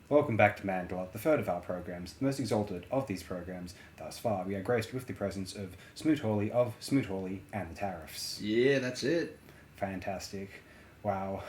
Welcome back to Mandala, the third of our programs, the most exalted of these programs. Thus far, we are graced with the presence of Smoot Hawley of Smoot Hawley and the Tariffs. Yeah, that's it. Fantastic. Wow.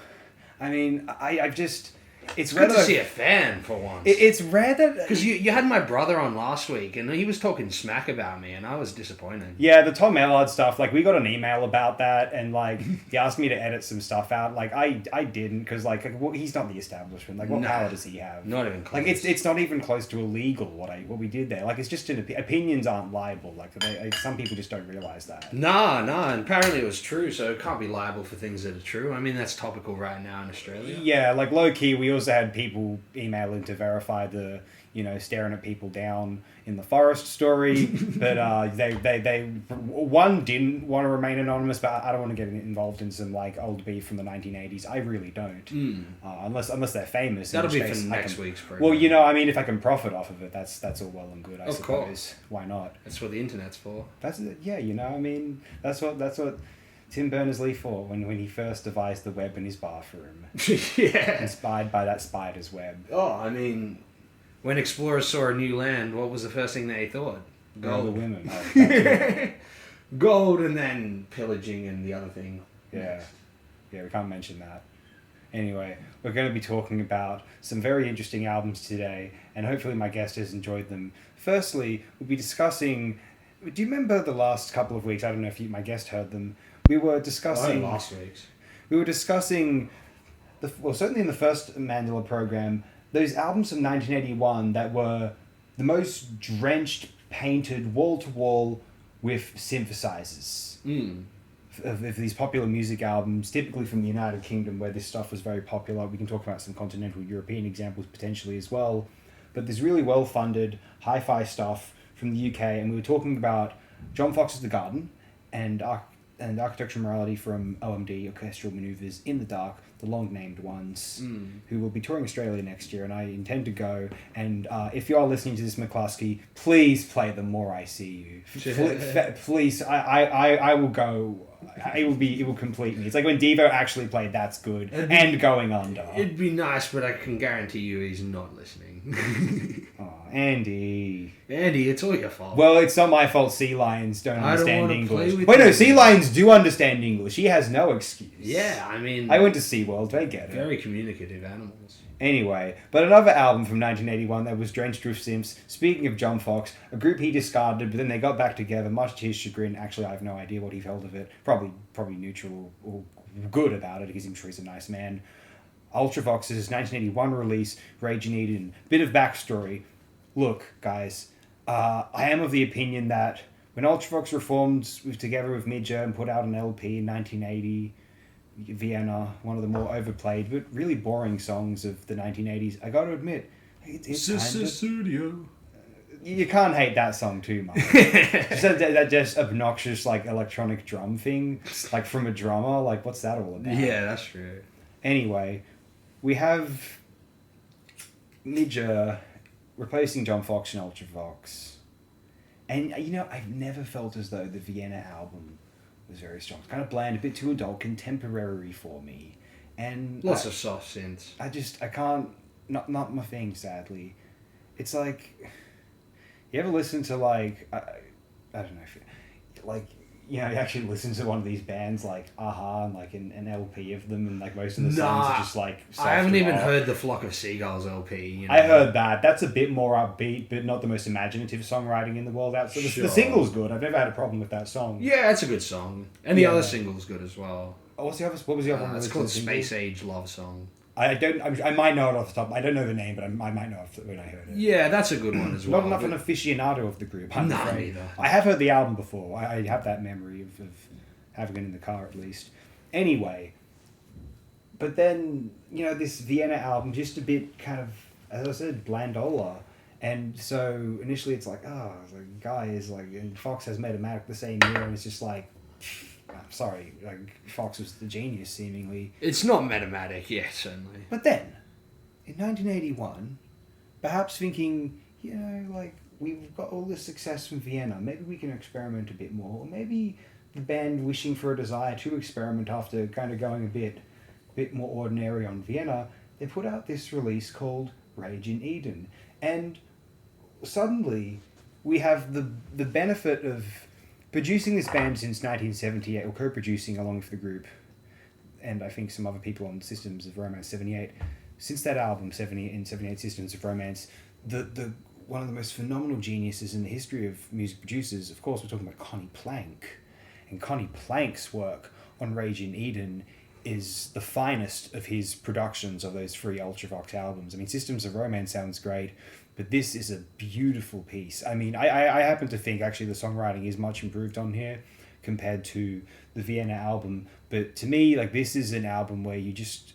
I mean, I've just... It's good to see a fan for once. It's rare that... Because you had my brother on last week, and he was talking smack about me, and I was disappointed. Yeah, the Tom Allard stuff, like, we got an email about that, and, like, he asked me to edit some stuff out. Like, I didn't, because, like, he's not the establishment. Like, what power does he have? Not even close. Like, it's not even close to illegal, what we did there. Like, it's just opinions aren't liable. Like, some people just don't realise that. Nah, and apparently it was true, so it can't be liable for things that are true. I mean, that's topical right now in Australia. Yeah, like, low-key, we also had people emailing to verify the, staring at people down in the forest story, but they one didn't want to remain anonymous, but I don't want to get involved in some like old beef from the 1980s. I really don't, unless they're famous. That'll be for next week's program. Well, I mean, if I can profit off of it, that's all well and good. I suppose. Course. Why not? That's what the internet's for. That's I mean, that's what Tim Berners-Lee for when he first devised the web in his bathroom. Yeah. Inspired by that spider's web. Oh, I mean, when explorers saw a new land, what was the first thing they thought? Gold. The women. Oh, gold, and then pillaging and the other thing. Yeah, we can't mention that. Anyway, we're going to be talking about some very interesting albums today, and hopefully my guest has enjoyed them. Firstly, we'll be discussing... Do you remember the last couple of weeks? I don't know if my guest heard them. We were discussing... last week's. We were discussing, certainly in the first Mandela program, those albums from 1981 that were the most drenched, painted, wall-to-wall with synthesizers. Of these popular music albums, typically from the United Kingdom, where this stuff was very popular. We can talk about some continental European examples potentially as well. But there's really well-funded, hi-fi stuff from the UK, and we were talking about John Fox's The Garden and Architectural Morality from OMD, Orchestral Manoeuvres in the Dark, the long-named ones, who will be touring Australia next year, and I intend to go. And if you are listening to this, McCluskey, please play The More I See You. Please, I will go. It will complete me. It's like when Devo actually played That's Good and Going Under. It'd be nice, but I can guarantee you he's not listening. Oh, Andy, it's all your fault. Well, it's not my fault sea lions don't understand English. Wait, no, sea lions do understand English. He has no excuse. Yeah, I mean... I went to SeaWorld, they get it. Very communicative animals. Anyway, but another album from 1981 that was drenched with synths. Speaking of John Fox, a group he discarded, but then they got back together, much to his chagrin. Actually, I have no idea what he felt of it. Probably neutral or good about it, because I'm sure he's a nice man. Ultravox's 1981 release, Raging Eden. Bit of backstory. Look, guys, I am of the opinion that when Ultravox reformed together with Midger and put out an LP in 1980... Vienna, one of the more overplayed but really boring songs of the 1980s. I got to admit, it's kind of... Studio. You can't hate that song too much. that just obnoxious like electronic drum thing, like from a drummer. Like, what's that all about? Yeah, that's true. Anyway, we have Midger replacing John Fox in Ultravox, and I've never felt as though the Vienna album was very strong. It's kind of bland, a bit too adult, contemporary for me. And lots of soft synths. I can't, not my thing, sadly. It's like, you ever listen to like, I don't know, you actually listen to one of these bands like Aha and like an LP of them, and like most of the songs are just like soft. I haven't even rock. heard the Flock of Seagulls LP. I heard that. That's a bit more upbeat, but not the most imaginative songwriting in the world. So the single's good. I've never had a problem with that song. Yeah, it's a good song, and the other single's good as well. Oh, what was the other one? It's called Space Age Love Song. I might know it off the top. I don't know the name, but I might know it when I heard it. Yeah, that's a good one as well. Not enough an aficionado of the group, I'm afraid. Neither. I have heard the album before. I have that memory of having it in the car at least. Anyway, but then, this Vienna album, just a bit kind of, as I said, blandola. And so initially it's like, guys, and Fox has Metamatic the same year, and it's just like, I'm sorry, Fox was the genius, seemingly. It's not Metamatic, yeah, certainly. But then, in 1981, perhaps thinking, we've got all this success from Vienna, maybe we can experiment a bit more, or maybe the band wishing for a desire to experiment after kind of going a bit more ordinary on Vienna, they put out this release called Rage in Eden. And suddenly we have the benefit of producing this band since 1978, or co-producing along with the group, and I think some other people on Systems of Romance 78. Since that album, 78 Systems of Romance, the one of the most phenomenal geniuses in the history of music producers, of course, we're talking about Connie Plank. And Connie Plank's work on Rage in Eden is the finest of his productions of those 3 Ultravox albums. I mean, Systems of Romance sounds great, but this is a beautiful piece. I mean, I happen to think actually the songwriting is much improved on here compared to the Vienna album. But to me, like, this is an album where you just...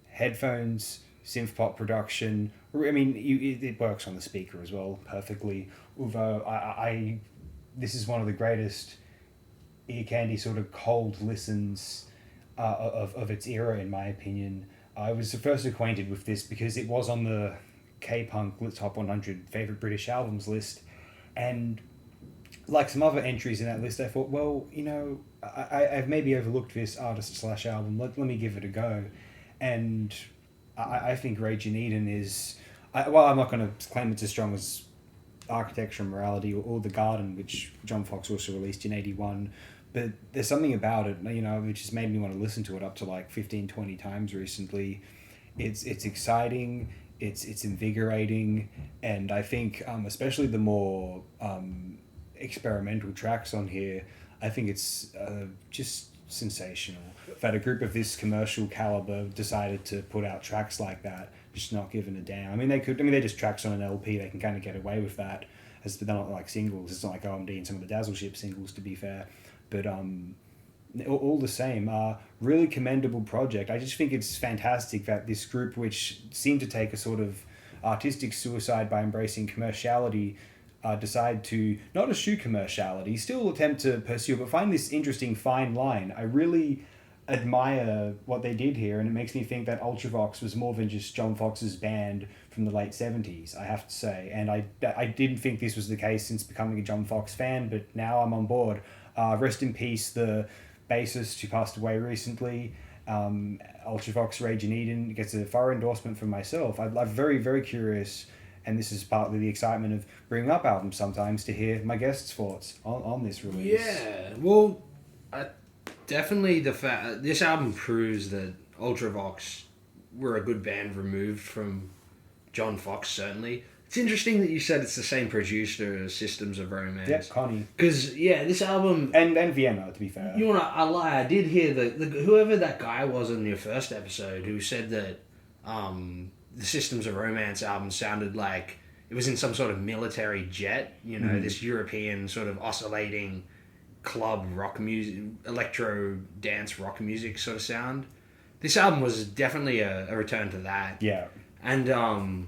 headphones, synth pop production. I mean, it works on the speaker as well perfectly. Although this is one of the greatest ear candy sort of cold listens of its era, in my opinion. I was first acquainted with this because it was on the K-Punk Top 100 Favorite British Albums list, and like some other entries in that list, I thought, well, you know, I've maybe overlooked this artist/album. Let me give it a go. And I think Rage in Eden is... I'm not going to claim it's as strong as Architecture and Morality or The Garden, which John Fox also released in 81. But there's something about it, you know, which has made me want to listen to it up to like 15, 20 times recently. It's exciting, it's invigorating, and I think especially the more experimental tracks on here, I think it's just sensational that a group of this commercial caliber decided to put out tracks like that, just not giving a damn. I mean, they're just tracks on an LP. They can kind of get away with that, as they're not like singles. It's not like OMD and some of the Dazzle Ship singles, to be fair. But all the same, really commendable project. I just think it's fantastic that this group, which seemed to take a sort of artistic suicide by embracing commerciality, decide to not eschew commerciality, still attempt to pursue, but find this interesting fine line. I really admire what they did here, and it makes me think that Ultravox was more than just John Fox's band from the late 70s, I have to say. And I didn't think this was the case since becoming a John Fox fan, but now I'm on board. Rest in peace, the bassist who passed away recently. Ultravox Rage in Eden gets a thorough endorsement from myself. I'm very, very curious, and this is partly the excitement of bringing up albums sometimes, to hear my guests' thoughts on this release. Yeah, well, definitely this album proves that Ultravox were a good band removed from John Fox, certainly. It's interesting that you said it's the same producer as Systems of Romance. Yeah, Connie. Because, yeah, this album... And Vienna, to be fair. You know, I lie. I did hear whoever that guy was in your first episode who said that the Systems of Romance album sounded like it was in some sort of military jet, you know, this European sort of oscillating club rock music, electro dance rock music sort of sound. This album was definitely a return to that. Yeah. And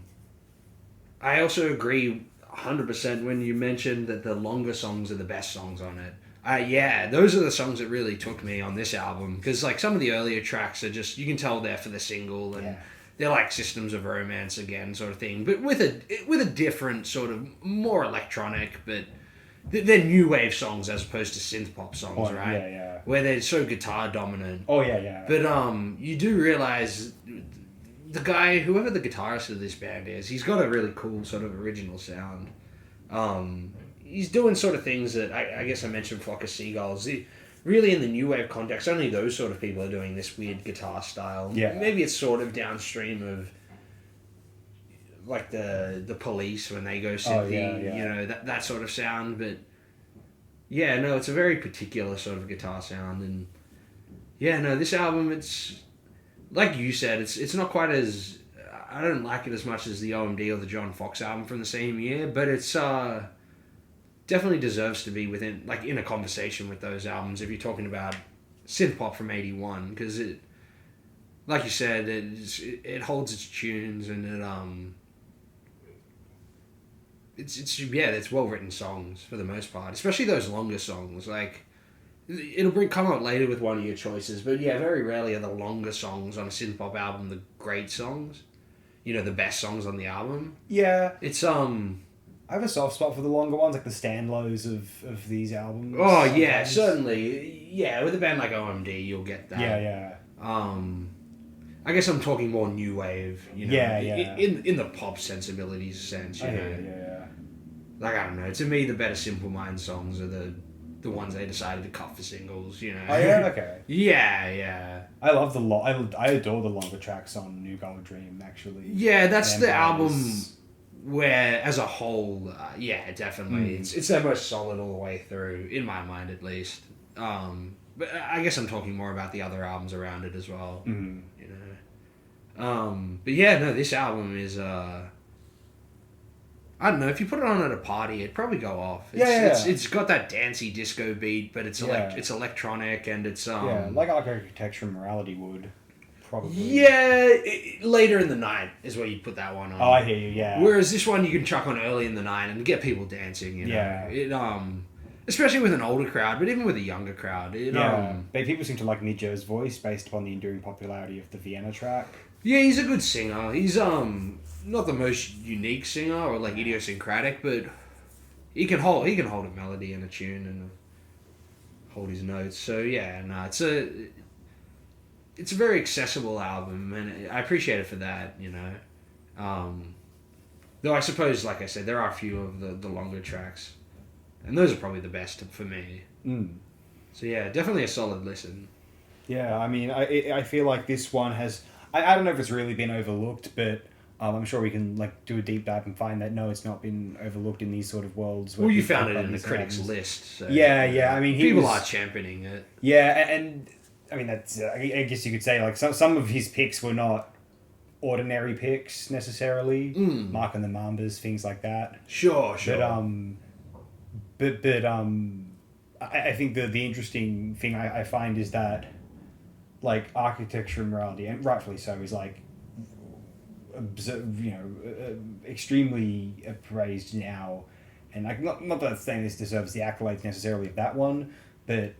I also agree 100% when you mentioned that the longer songs are the best songs on it. Yeah, those are the songs that really took me on this album, because like some of the earlier tracks are just, you can tell they're for the single, and they're like Systems of Romance again sort of thing, but with a different sort of more electronic, but they're new wave songs as opposed to synth pop songs, right? Yeah, yeah. Where they're so guitar dominant. Oh yeah, yeah. But you do realize the guy, whoever the guitarist of this band is, he's got a really cool sort of original sound. He's doing sort of things that I guess I mentioned Flock of Seagulls. Really in the new wave context, only those sort of people are doing this weird guitar style. Yeah. Maybe it's sort of downstream of like the Police when they go synthy, you know, that sort of sound. But yeah, no, it's a very particular sort of guitar sound. And yeah, no, this album, it's like you said, it's not quite as, I don't like it as much as the OMD or the John Fox album from the same year, but it's definitely deserves to be within, like, in a conversation with those albums if you're talking about synth pop from 81, because it, like you said, it holds its tunes, and it's well written songs for the most part, especially those longer songs. Like, it'll come out later with one of your choices, but yeah, very rarely are the longer songs on a synth pop album the great songs, you know, the best songs on the album. Yeah, it's I have a soft spot for the longer ones, like the stand-lows of these albums. Oh, yeah, certainly. Yeah, with a band like OMD, you'll get that. Yeah, yeah. I guess I'm talking more new wave, you know. Yeah, yeah. In the pop sensibilities sense, you know. Yeah. Like, I don't know. To me, the better Simple Minds songs are the ones they decided to cut for singles, you know. Oh, yeah? Okay. Yeah. I love I adore the longer tracks on New Gold Dream, actually. Yeah, that's the album where, as a whole, yeah, definitely. It's their most solid all the way through, in my mind at least. But I guess I'm talking more about the other albums around it as well, you know. But yeah, no, this album is... I don't know, if you put it on at a party, it'd probably go off. It's got that dancey disco beat, but it's it's electronic and it's... like Architecture and Morality would, probably. Yeah, later in the night is where you put that one on. Oh, I hear you, yeah. Whereas this one you can chuck on early in the night and get people dancing, you know. Yeah. It, especially with an older crowd, but even with a younger crowd. But people seem to like Nijo's voice based upon the enduring popularity of the Vienna track. Yeah, he's a good singer. He's not the most unique singer or like idiosyncratic, but he can hold a melody and a tune and hold his notes. So yeah, no, it's a very accessible album, and I appreciate it for that, you know. Though I suppose, like I said, there are a few of the longer tracks, and those are probably the best for me. So yeah, definitely a solid listen. Yeah, I mean, I feel like this one has... I don't know if it's really been overlooked, but I'm sure we can like do a deep dive and find that no, it's not been overlooked in these sort of worlds. Well, you found it in the critics' list. So, yeah. I mean, people are championing it. Yeah, and I mean that's. I guess you could say like some of his picks were not ordinary picks necessarily. Mark and the Mambas, things like that. Sure. But I think the interesting thing I find is that like Architecture and Morality, and rightfully so, is like, extremely praised now, and like not that I'm saying this deserves the accolades necessarily of that one, but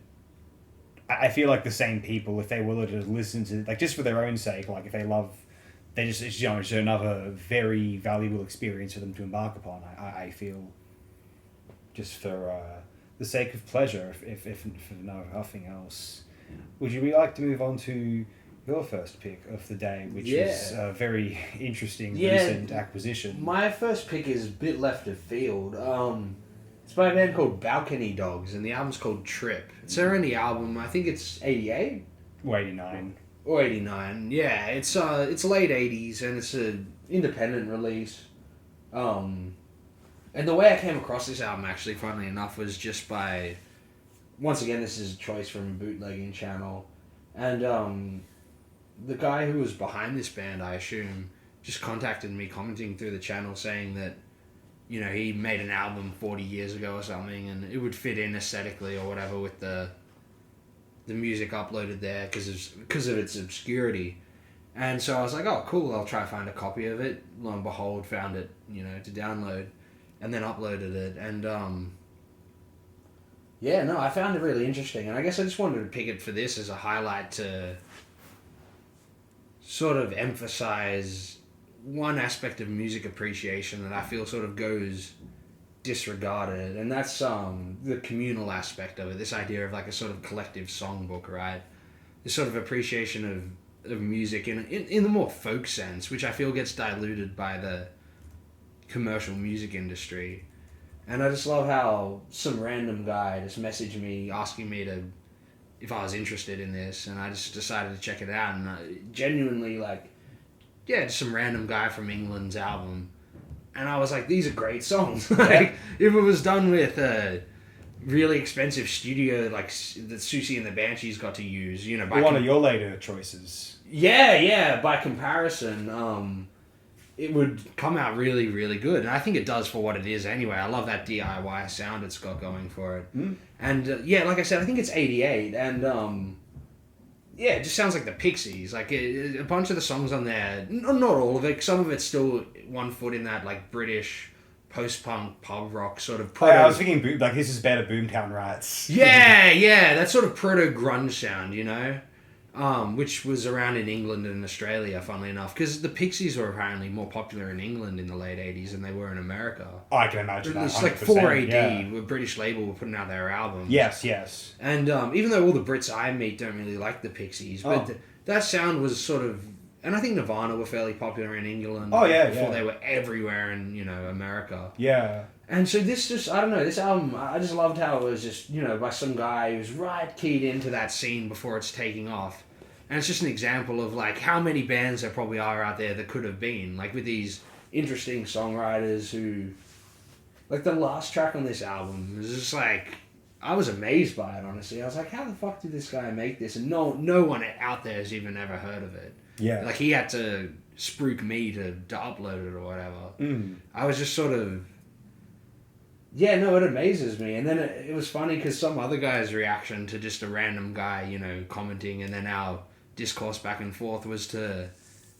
I feel like the same people, if they were to listen to like just for their own sake, like if they love, they just it's another very valuable experience for them to embark upon. I feel just for the sake of pleasure, if for nothing else. Would you like to move on to your first pick of the day, which is a very interesting recent acquisition? My first pick is a bit left of field. It's by a band called Balcony Dogs, and the album's called Trip. It's their only album. I think it's 88? Or 89. Or 89, yeah. It's late 80s, and it's an independent release. And the way I came across this album, actually, funnily enough, was just by... Once again, this is a choice from a bootlegging channel. And the guy who was behind this band, I assume, just contacted me commenting through the channel saying that, you know, he made an album 40 years ago or something, and it would fit in aesthetically or whatever with the music uploaded there because of its obscurity. And so I was like, oh, cool, I'll try to find a copy of it. Lo and behold, found it, you know, to download, and then uploaded it. And, yeah, no, I found it really interesting, and I guess I just wanted to pick it for this as a highlight to sort of emphasize one aspect of music appreciation that I feel sort of goes disregarded, and that's the communal aspect of it, this idea of like a sort of collective songbook, right? This sort of appreciation of music in the more folk sense, which I feel gets diluted by the commercial music industry. And I just love how some random guy just messaged me asking me if I was interested in this, and I just decided to check it out, and genuinely just some random guy from England's album, and I was like, these are great songs. Like, if it was done with a really expensive studio like that Susie and the Banshees got to use, you know, by one of your later choices. Yeah, by comparison, it would come out really, really good. And I think it does for what it is anyway. I love that DIY sound it's got going for it. And, like I said, I think it's 88. And, it just sounds like the Pixies. Like, a bunch of the songs on there, not all of it, some of it's still one foot in that, like, British post-punk, pub rock sort of proto... I was thinking, like, this is better Boomtown Rats. Yeah, that sort of proto-grunge sound, you know? Which was around in England and Australia, funnily enough, because the Pixies were apparently more popular in England in the late 80s than they were in America. Oh, I can imagine that. It's like 4AD, a British label, were putting out their albums. Yes. And even though all the Brits I meet don't really like the Pixies, but that sound was sort of and I think Nirvana were fairly popular in England. Oh, yeah, before yeah. they were everywhere in, America. Yeah. And so this just, I don't know, this album, I just loved how it was just, by some guy who's right keyed into that scene before it's taking off. And it's just an example of, like, how many bands there probably are out there that could have been. Like, with these interesting songwriters who... Like, the last track on this album was just, like... I was amazed by it, honestly. I was like, how the fuck did this guy make this? And no one out there has even ever heard of it. Yeah. Like, he had to spruik me to upload it or whatever. Mm. I was just sort of... Yeah, no, it amazes me. And then it was funny because some other guy's reaction to just a random guy, commenting, and then our discourse back and forth was to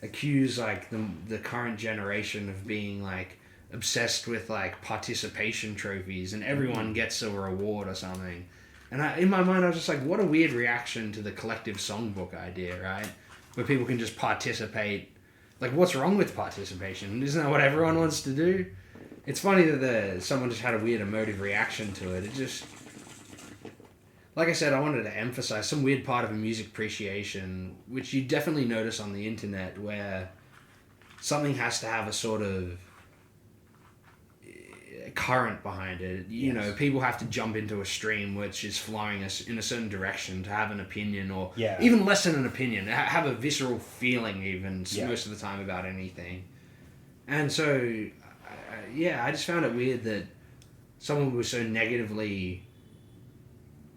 accuse, like, the current generation of being, like, obsessed with, like, participation trophies, and everyone gets a reward or something. And in my mind, I was just like, what a weird reaction to the collective songbook idea, right? Where people can just participate. Like, what's wrong with participation? Isn't that what everyone wants to do? It's funny that someone just had a weird emotive reaction to it. It just... Like I said, I wanted to emphasize some weird part of a music appreciation, which you definitely notice on the internet, where something has to have a sort of current behind it. Yes. People have to jump into a stream which is flowing us in a certain direction to have an opinion, or Yeah. even less than an opinion, have a visceral feeling even Yeah. most of the time about anything. And so... I just found it weird that someone was so negatively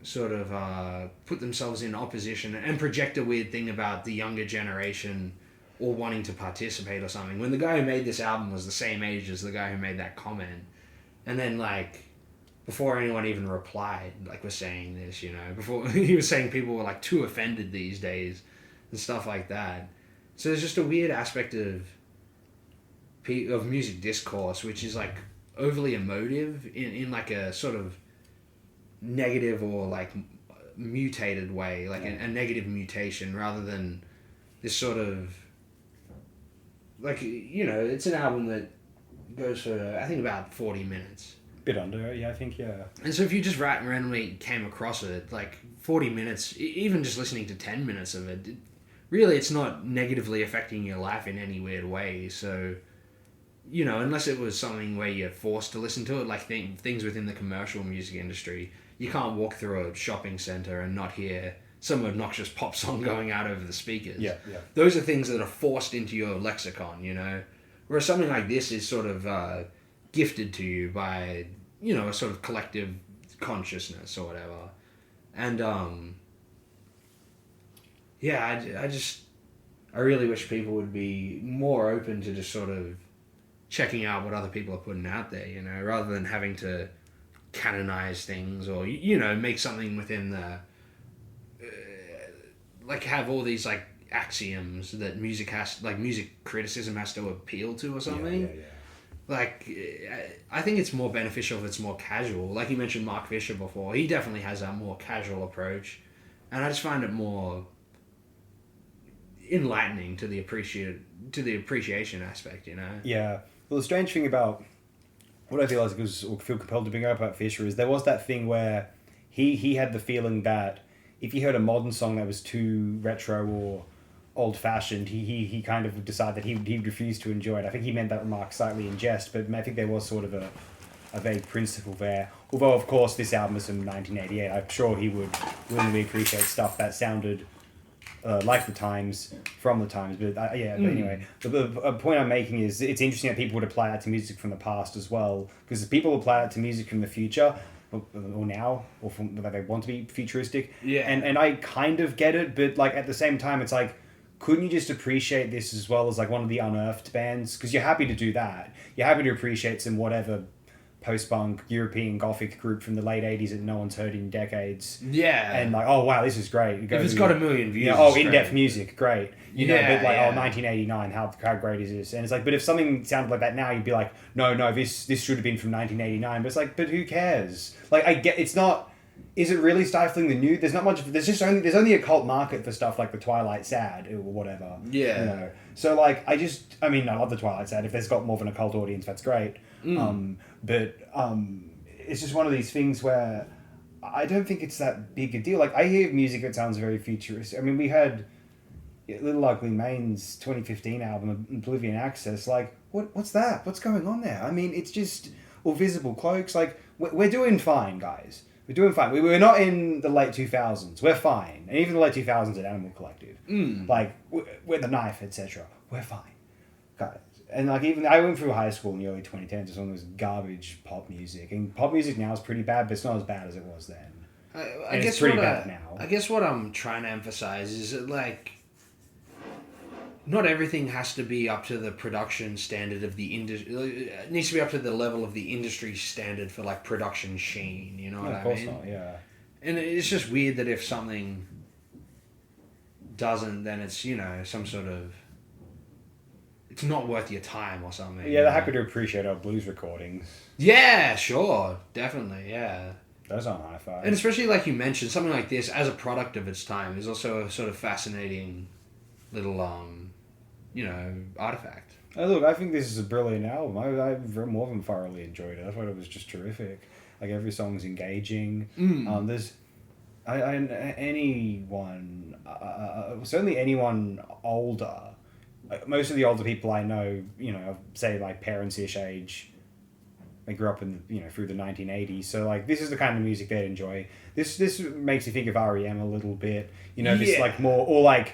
sort of put themselves in opposition and project a weird thing about the younger generation or wanting to participate or something, when the guy who made this album was the same age as the guy who made that comment. And then, like, before anyone even replied, like, was saying this, before he was saying people were, like, too offended these days and stuff like that. So there's just a weird aspect of music discourse, which is, like, overly emotive in like a sort of negative or, like, mutated way, like a negative mutation, rather than this sort of, like, it's an album that goes for, I think, about 40 minutes. Bit under, yeah, I think, yeah. And so if you just randomly came across it, like, 40 minutes, even just listening to 10 minutes of it, really it's not negatively affecting your life in any weird way. So... unless it was something where you're forced to listen to it, like things within the commercial music industry, you can't walk through a shopping centre and not hear some obnoxious pop song going out over the speakers. Yeah. Those are things that are forced into your lexicon, Whereas something like this is sort of gifted to you by, a sort of collective consciousness or whatever. And, I really wish people would be more open to just sort of checking out what other people are putting out there, rather than having to canonize things or, make something within the, like, have all these, like, axioms that music criticism has to appeal to or something. Yeah. Like, I think it's more beneficial if it's more casual. Like you mentioned Mark Fisher before, he definitely has that more casual approach, and I just find it more enlightening to the appreciation aspect, Yeah. Well, the strange thing about what I feel compelled to bring up about Fisher is there was that thing where he had the feeling that if he heard a modern song that was too retro or old-fashioned, he kind of decided that he'd refuse to enjoy it. I think he meant that remark slightly in jest, but I think there was sort of a vague principle there. Although, of course, this album is from 1988. I'm sure he would willingly appreciate stuff that sounded like the times, from the times, but But anyway, the point I'm making is it's interesting that people would apply that to music from the past as well, because people apply it to music from the future, or now, or from that they want to be futuristic. Yeah. And I kind of get it, but, like, at the same time, it's like, couldn't you just appreciate this as well as, like, one of the Unearthed bands? Because you're happy to do that. You're happy to appreciate some whatever post-punk European Gothic group from the late 80s that no one's heard in decades. Yeah. And, like, oh, wow, this is great. If it's got a million views, in-depth music, great. You know, but, like, 1989, how great is this? And it's like, but if something sounded like that now, you'd be like, no, this should have been from 1989. But it's like, but who cares? Like, I get, it's not... Is it really stifling the new? There's not much. There's only a cult market for stuff like the Twilight Sad or whatever. Yeah. So, like, I love the Twilight Sad. If it's got more of an occult audience, that's great. But it's just one of these things where I don't think it's that big a deal. Like, I hear music that sounds very futuristic. I mean, we had Little Ugly Mane's 2015 album, Oblivion Access, like, what's that? What's going on there? I mean, it's just, or Visible Cloaks, like, we're doing fine, guys. We're doing fine. We're not in the late 2000s. We're fine. And even the late 2000s at Animal Collective. Like, with The Knife, etc. We're fine. Guys. And, like, even, I went through high school in the early 2010s, it's almost garbage pop music. And pop music now is pretty bad, but it's not as bad as it was then. I guess it's pretty bad now. I guess what I'm trying to emphasize is that, like, not everything has to be up to the production standard of the industry. It needs to be up to the level of the industry standard for, like, production sheen. You know what I mean? Of course not, yeah. And it's just weird that if something doesn't, then it's, you know, some sort of... It's not worth your time or something. Yeah, they're happy to appreciate our blues recordings. Yeah, sure. Definitely, yeah. Those aren't hi-fi. And especially, like you mentioned, something like this, as a product of its time, is also a sort of fascinating little... you know, artifact. Oh, look, I think this is a brilliant album. I more than thoroughly enjoyed it. I thought it was just terrific. Like, every song's engaging. There's... anyone... certainly anyone older... most of the older people I know, you know, say, like, parents-ish age... They grew up in, you know, through the 1980s. So, like, this is the kind of music they'd enjoy. This makes you think of R.E.M. a little bit. You know, this, like, more... Or, like,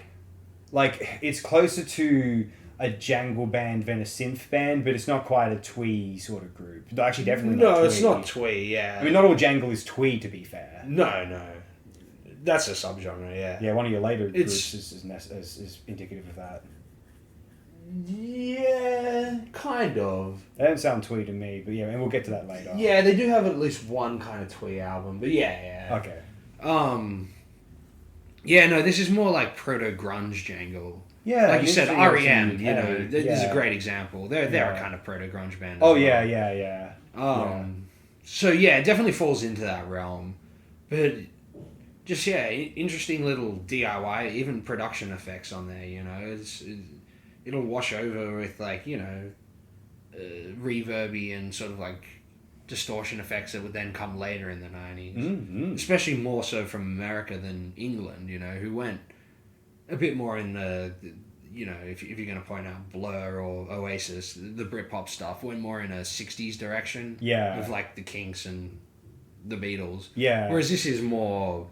it's closer to a jangle band than a synth band, but it's not quite a twee sort of group. Actually, definitely not twee. No, it's not twee, yeah. I mean, not all jangle is twee, to be fair. No. That's a subgenre, yeah. Yeah, one of your later groups is indicative of that. Yeah, kind of. They don't sound twee to me, but yeah, and we'll get to that later. Yeah, they do have at least one kind of twee album, but yeah. Okay. Yeah, no, this is more like proto-grunge jangle. Yeah. Like you said, R.E.M., you know, this is a great example. They're a kind of proto-grunge band. Oh, yeah. So, yeah, it definitely falls into that realm. But just, yeah, interesting little DIY, even production effects on there, you know. It'll wash over with, like, you know, reverby and sort of, like, distortion effects that would then come later in the 90s. Especially more so from America than England, you know, who went a bit more in the, you know, if you're going to point out Blur or Oasis, the Britpop stuff went more in a 60s direction. Yeah. With, like, the Kinks and the Beatles. Yeah. Whereas this is more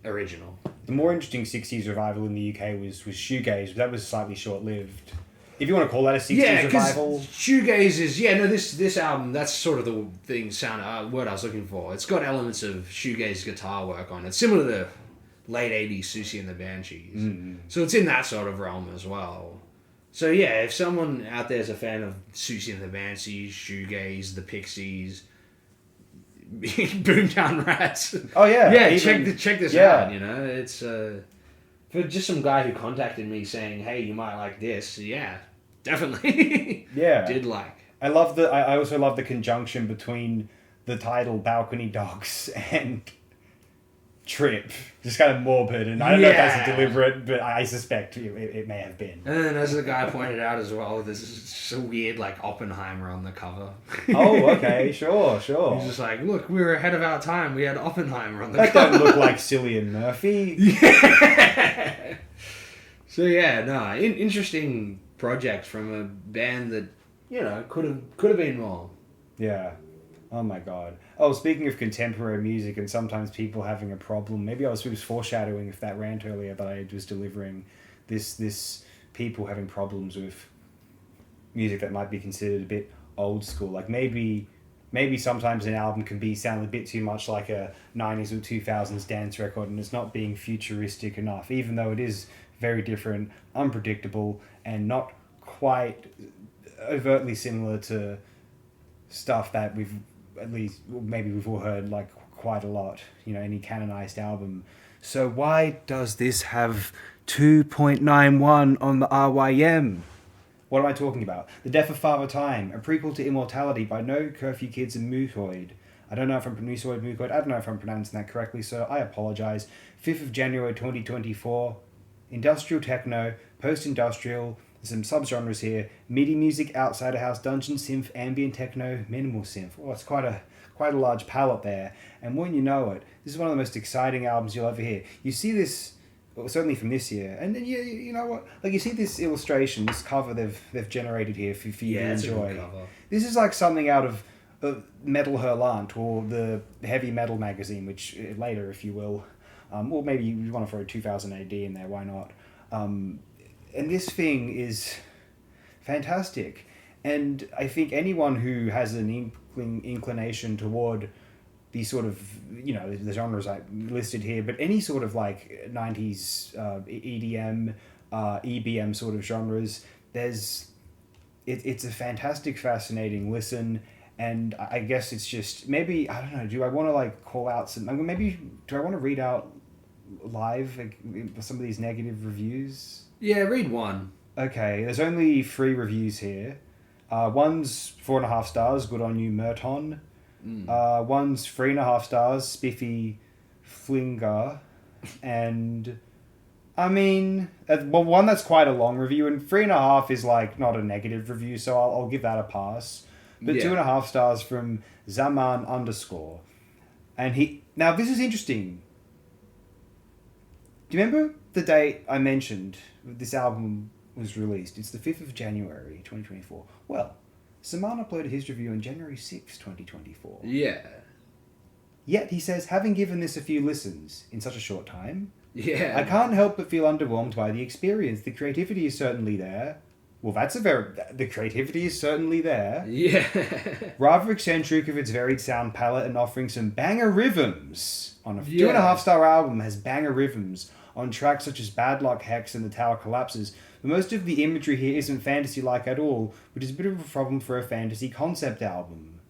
original. The more interesting 60s revival in the UK was shoegaze, but that was slightly short-lived. If you want to call that a 60s revival. Shoegaze is... Yeah, no, this album, that's sort of the word I was looking for. It's got elements of shoegaze guitar work on it. Similar to late 80s Susie and the Banshees. So it's in that sort of realm as well. So yeah, if someone out there is a fan of Susie and the Banshees, shoegaze, the Pixies... Boomtown Rats. Oh yeah. Yeah, check this out, you know. It's for just some guy who contacted me saying, "Hey, you might like this." Yeah, definitely. Yeah. Did like. I also love the conjunction between the title Balcony Dogs and Trip. Just kind of morbid, and I don't know if that's deliberate, but I suspect it may have been. And then, as the guy pointed out as well, there's a weird, like, Oppenheimer on the cover. Oh, okay, sure. He's just like, look, we were ahead of our time. We had Oppenheimer on the cover. That don't look like Cillian Murphy. Yeah. So yeah, no, interesting project from a band that, you know, could have been more. Yeah. Oh my god. Oh, speaking of contemporary music and sometimes people having a problem, maybe I was foreshadowing with that rant earlier that I was delivering, this people having problems with music that might be considered a bit old school. Like maybe sometimes an album can sound a bit too much like a 90s or 2000s dance record and it's not being futuristic enough, even though it is very different, unpredictable, and not quite overtly similar to stuff that we've all heard like quite a lot, you know, any canonized album. So why does this have 2.91 on the RYM? What am I talking about? The Death of Father Time, a prequel to Immortality by No Curfew Kids and Mutoid. I don't know if I'm pronouncing that correctly, so I apologize. 5th of January 2024. Industrial techno, post-industrial, some subgenres here: MIDI music, outside of house, dungeon synth, ambient techno, minimal synth. Oh, it's quite a large palette there. And when you know it, this is one of the most exciting albums you'll ever hear. You see this well, certainly from this year. And then you know what? Like you see this illustration, this cover they've generated here for you to enjoy. A good cover. This is like something out of Metal Hurlant or the heavy metal magazine, which later, if you will, or maybe you want to throw 2000 AD in there. Why not? And this thing is fantastic. And I think anyone who has an inclination toward these sort of, the genres I listed here, but any sort of like 90s EDM, EBM sort of genres, it's a fantastic, fascinating listen. And I guess it's just, maybe, I don't know, do I want to like call out some, maybe, do I want to read out live some of these negative reviews? Yeah, read one. Okay, there's only 3 reviews here. One's 4.5 stars, good on you, Merton. One's 3.5 stars, Spiffy Flinger. And, I mean, one that's quite a long review, and 3.5 is like not a negative review, so I'll give that a pass. But 2.5 stars from Zaman _ And now this is interesting. Do you remember the date I mentioned this album was released? It's the 5th of January, 2024. Well, Zaman uploaded his review on January 6, 2024. Yeah. Yet he says, having given this a few listens in such a short time, yeah, I can't help but feel underwhelmed by the experience. The creativity is certainly there. Well, the creativity is certainly there. Yeah. Rather eccentric of its varied sound palette and offering some banger rhythms. On a 2.5 star album has banger rhythms on tracks such as Bad Luck Hex and The Tower Collapses. But most of the imagery here isn't fantasy-like at all, which is a bit of a problem for a fantasy concept album.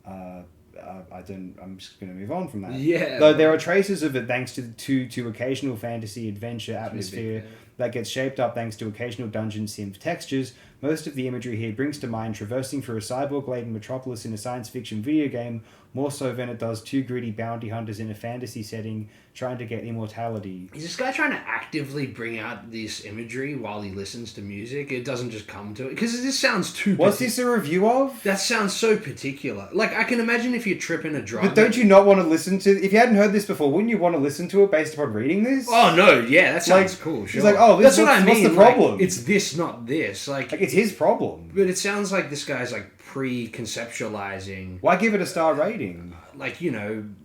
I'm just going to move on from that. Yeah. Though there are traces of it thanks to occasional fantasy adventure atmosphere that gets shaped up thanks to occasional dungeon synth textures. Most of the imagery here brings to mind traversing through a cyborg-laden metropolis in a science fiction video game, more so than it does 2 gritty bounty hunters in a fantasy setting trying to get immortality. Is this guy trying to actively bring out this imagery while he listens to music? It doesn't just come to it? Because this sounds too... What's this a review of? That sounds so particular. Like, I can imagine if you're tripping a drug... But don't you not want to listen to... If you hadn't heard this before, wouldn't you want to listen to it based upon reading this? Oh, no, yeah, that sounds cool, sure. He's like, oh, that's what I mean. What's the problem? Like, it's this, not this. Like, it's his problem. But it sounds like this guy's, like, pre-conceptualizing... Why give it a star rating? Like,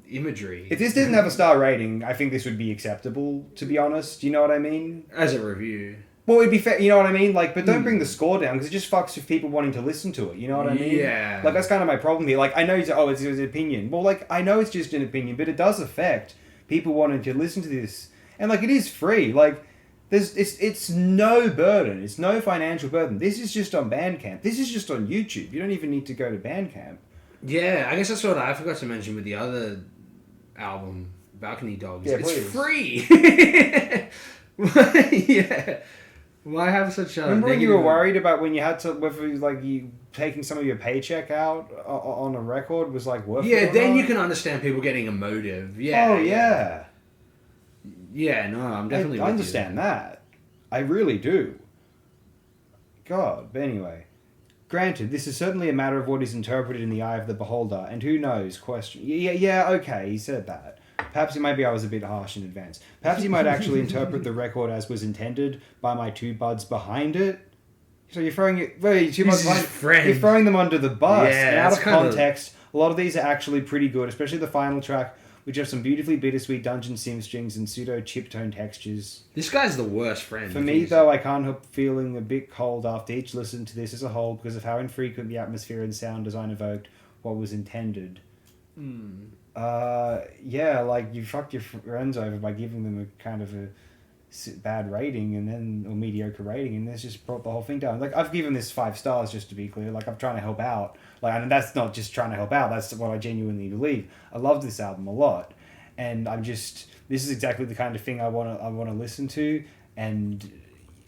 imagery. If this didn't have a star rating, I think this would be acceptable, to be honest. Do you know what I mean? As a review. Well, it'd be fair, you know what I mean? Like, but don't bring the score down, because it just fucks with people wanting to listen to it, you know what I mean? Yeah. Like, that's kind of my problem here. Like, I know it's his opinion. Well, like, I know it's just an opinion, but it does affect people wanting to listen to this. And, like, it is free. Like, it's no burden. It's no financial burden. This is just on Bandcamp. This is just on YouTube. You don't even need to go to Bandcamp. Yeah, I guess that's what I forgot to mention with the other album, Balcony Dogs. Yeah, it's please. Free! Yeah. Why have such a... Remember when you were worried about when you had to... Whether, like, you taking some of your paycheck out on a record was, like, worth it? Yeah, then you can understand people getting emotive. Yeah. Oh, yeah. Yeah, no, I'm definitely I understand that. I really do. God, but anyway. Granted, this is certainly a matter of what is interpreted in the eye of the beholder, and who knows, question... Yeah, okay, he said that. Perhaps maybe I was a bit harsh in advance. Perhaps you might actually interpret the record as was intended by my 2 buds behind it. So you're throwing it... Wait, 2 buds behind... You're throwing them under the bus. Yeah, and out of context, a lot of these are actually pretty good, especially the final track, which have some beautifully bittersweet dungeon sim strings and pseudo chip tone textures. This guy's the worst friend. For me, though, I can't help feeling a bit cold after each listen to this as a whole because of how infrequent the atmosphere and sound design evoked what was intended. Yeah, like, you fucked your friends over by giving them a kind of a bad rating or mediocre rating, and this just brought the whole thing down. Like, I've given this 5 stars, just to be clear. Like, I'm trying to help out. Like, and that's not just trying to help out. That's what I genuinely believe. I love this album a lot, and this is exactly the kind of thing I want to listen to, and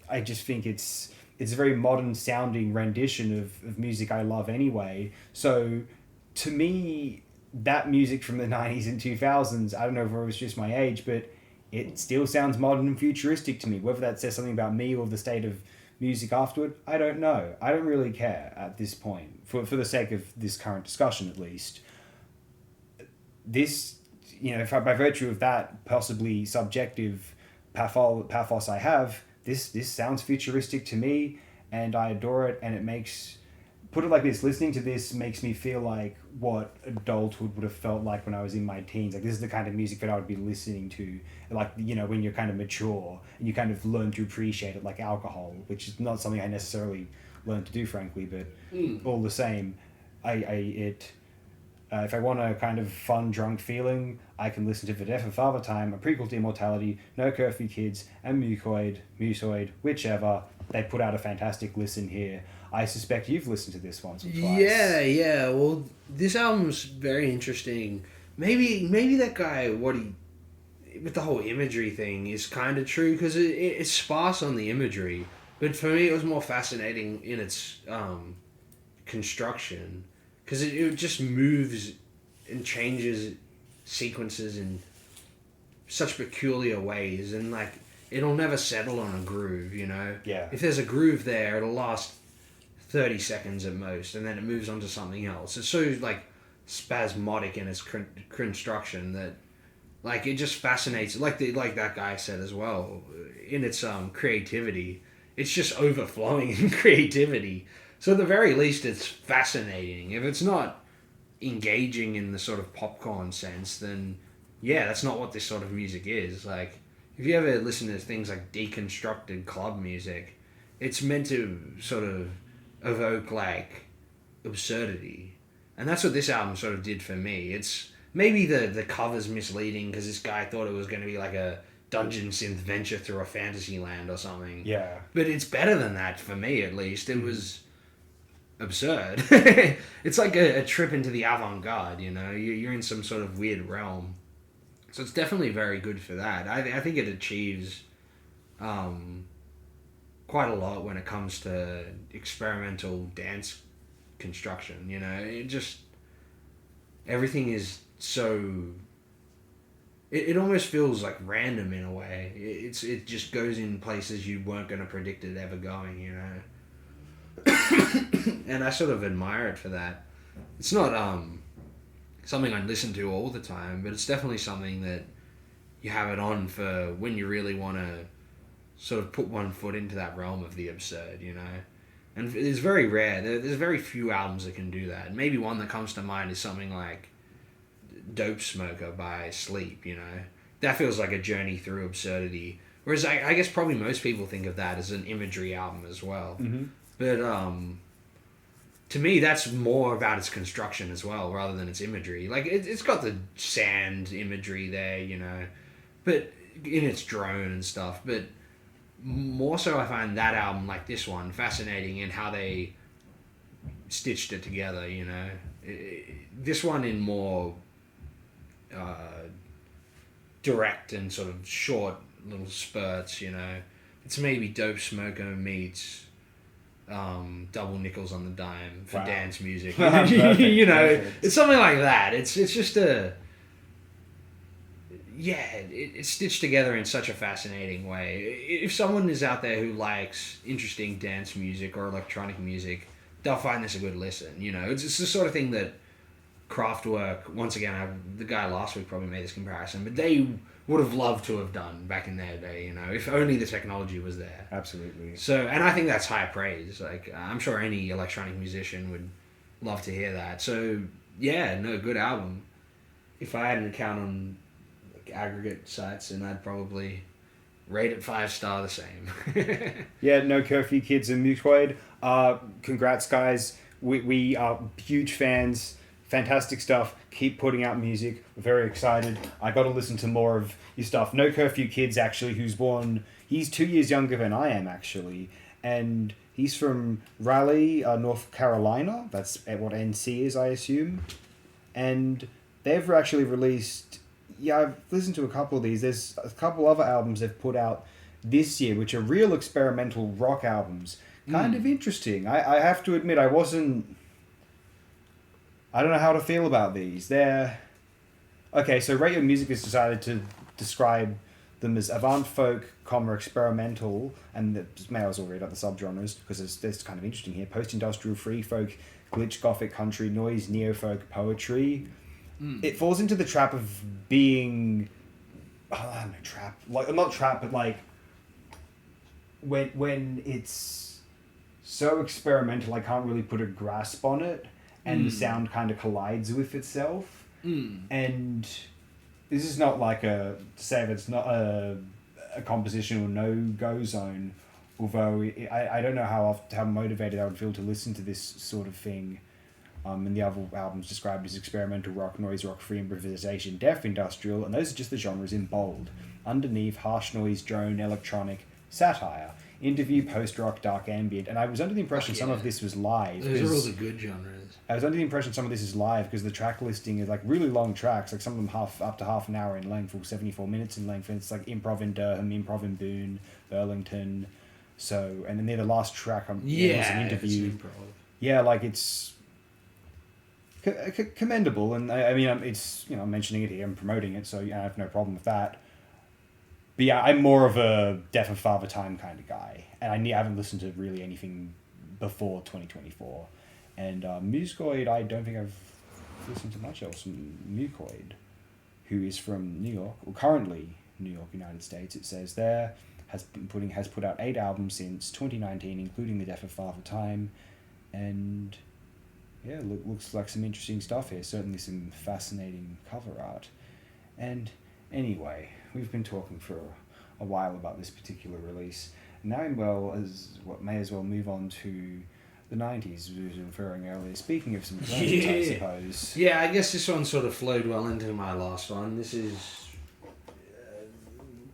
I just think it's a very modern sounding rendition of music I love anyway. So, to me, that music from the 90s and 2000s, I don't know if it was just my age, but it still sounds modern and futuristic to me. Whether that says something about me or the state of music afterward, I don't know. I don't really care at this point, for the sake of this current discussion at least. This, by virtue of that possibly subjective pathos I have, this sounds futuristic to me, and I adore it, and it makes, put it like this, listening to this makes me feel like what adulthood would have felt like when I was in my teens. Like, this is the kind of music that I would be listening to, like, you know, when you're kind of mature and you kind of learn to appreciate it, like alcohol, which is not something I necessarily learned to do, frankly, but all the same, if I want a kind of fun, drunk feeling, I can listen to For Death of Father Time, A Prequel to Immortality, No Curfew Kids, and Musoid, whichever. They put out a fantastic listen here. I suspect you've listened to this once or twice. Yeah. Well, this album's very interesting. Maybe that guy, with the whole imagery thing is kind of true, because it's sparse on the imagery. But for me, it was more fascinating in its construction. Because it just moves and changes sequences in such peculiar ways, and like it'll never settle on a groove, you know? Yeah. If there's a groove there, it'll last 30 seconds at most, and then it moves on to something else. It's so like spasmodic in its construction that like it just fascinates, like that guy said as well, in its creativity. It's just overflowing in creativity. So at the very least, it's fascinating. If it's not engaging in the sort of popcorn sense, then yeah, that's not what this sort of music is. Like, if you ever listen to things like deconstructed club music, it's meant to sort of evoke like absurdity, and that's what this album sort of did for me. It's maybe the cover's misleading because this guy thought it was going to be like a dungeon synth venture through a fantasy land or something. Yeah, but it's better than that for me, at least. It was absurd. It's like a trip into the avant-garde, you know? You're in some sort of weird realm. So it's definitely very good for that. I think it achieves quite a lot when it comes to experimental dance construction, you know? It just... everything is so... It almost feels like random in a way. It just goes in places you weren't going to predict it ever going, you know? And I sort of admire it for that. It's not something I listen to all the time, but it's definitely something that you have it on for when you really want to sort of put one foot into that realm of the absurd, you know? And it's very rare. There's very few albums that can do that. Maybe one that comes to mind is something like Dope Smoker by Sleep, you know? That feels like a journey through absurdity. Whereas I guess probably most people think of that as an imagery album as well. Mm-hmm. But to me, that's more about its construction as well, rather than its imagery. Like, it's got the sand imagery there, you know, but in its drone and stuff. But more so, I find that album, like this one, fascinating in how they stitched it together, you know. This one in more direct and sort of short little spurts, you know. It's maybe Dope Smoker meets double nickels on the dime for dance music. Perfect, you know, perfect. It's something like that. It's just it's stitched together in such a fascinating way. If someone is out there who likes interesting dance music or electronic music, they'll find this a good listen. You know, it's the sort of thing that Kraftwerk, once again, the guy last week probably made this comparison, but they would have loved to have done back in their day, you know, if only the technology was there. Absolutely. So, and I think that's high praise. Like, I'm sure any electronic musician would love to hear that. So, yeah, no, good album. If I had an account on like, aggregate sites, then I'd probably rate it 5-star the same. Yeah, No Curfew Kids and Mutoid. Congrats, guys. We are huge fans. Fantastic stuff. Keep putting out music. We're very excited. I got to listen to more of your stuff. No Curfew Kids, actually, he's 2 years younger than I am, actually. And he's from Raleigh, North Carolina. That's what NC is, I assume. And they've actually released... yeah, I've listened to a couple of these. There's a couple other albums they've put out this year, which are real experimental rock albums. Kind of interesting. I have to admit, I don't know how to feel about these. They're... okay, so Radio Music has decided to describe them as avant folk, experimental, and may as well read out the subgenres, because it's kind of interesting here. Post-industrial, free folk, glitch, gothic, country, noise, neo-folk, poetry. It falls into the trap of being I don't know, trap, like not trap, but like when it's so experimental, I can't really put a grasp on it, and the sound kind of collides with itself. And this is not like it's not a composition or no-go zone, although I don't know how motivated I would feel to listen to this sort of thing. And the other albums described as experimental rock, noise rock, free improvisation, deaf industrial, and those are just the genres in bold. Underneath, harsh noise, drone, electronic, satire, interview, post-rock, dark ambient. And I was under the impression some of this was live. Those are all the good genres. I was under the impression some of this is live because the track listing is like really long tracks, like some of them up to half an hour in length or 74 minutes in length. And it's like improv in Durham, improv in Boone, Burlington. So, and then near the last track was an interview. Yeah, like it's commendable, and I mean it's I'm mentioning it here, I'm promoting it, so I have no problem with that. But yeah, I'm more of a Death of Father Time kind of guy, and I haven't listened to really anything before 2024. And Mucoid, I don't think I've listened to much else from Mucoid, who is from New York, or currently New York, United States. It says there has put out 8 albums since 2019, including the Death of Father Time, and yeah, looks like some interesting stuff here. Certainly some fascinating cover art. And anyway, we've been talking for a while about this particular release. Now may as well move on to the 90s, as we were referring earlier. Speaking of some classics, I suppose. Yeah, I guess this one sort of flowed well into my last one. This is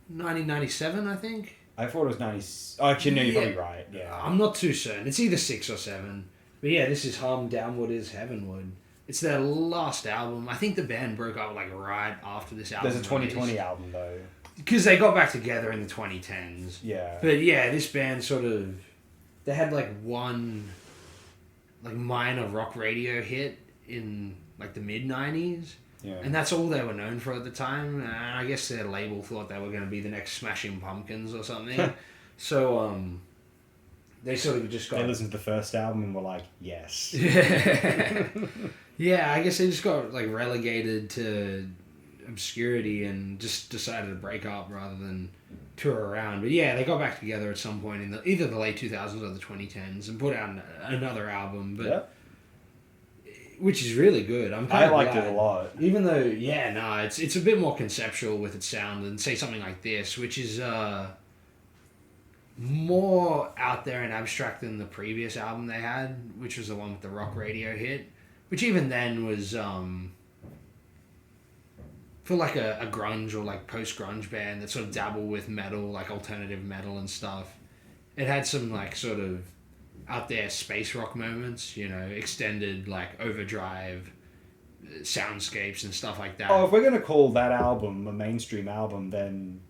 1997, I think. I thought it was 90... Oh, actually, no, you're probably right. Yeah. I'm not too certain. It's either 6 or 7. But yeah, this is Hum Downward is Heavenward. It's their last album. I think the band broke up like right after this album. There's a 2020 album though. Because they got back together in the 2010s. Yeah. But yeah, this band sort of... They had like one like minor rock radio hit in like the mid-90s. Yeah. And that's all they were known for at the time. And I guess their label thought they were going to be the next Smashing Pumpkins or something. So, they sort of just got... They listened to the first album and were like, yes. Yeah, I guess they just got like relegated to obscurity and just decided to break up rather than tour around. But yeah, they got back together at some point in either the late 2000s or the 2010s and put out another album. But which is really good. I liked it a lot. Even though, it's a bit more conceptual with its sound than say something like this, which is more out there and abstract than the previous album they had, which was the one with the rock radio hit, which even then was for like a grunge or like post-grunge band that sort of dabble with metal, like alternative metal and stuff. It had some like sort of out there space rock moments, extended like overdrive soundscapes and stuff like that. Oh, if we're going to call that album a mainstream album, then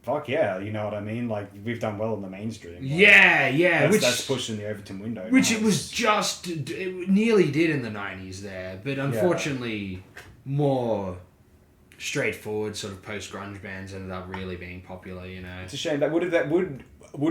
fuck yeah, you know what I mean? Like, we've done well in the mainstream. Like, yeah. That's pushing the Overton window. Which it nearly did in the 90s there, but unfortunately more straightforward sort of post-grunge bands ended up really being popular, It's a shame. That would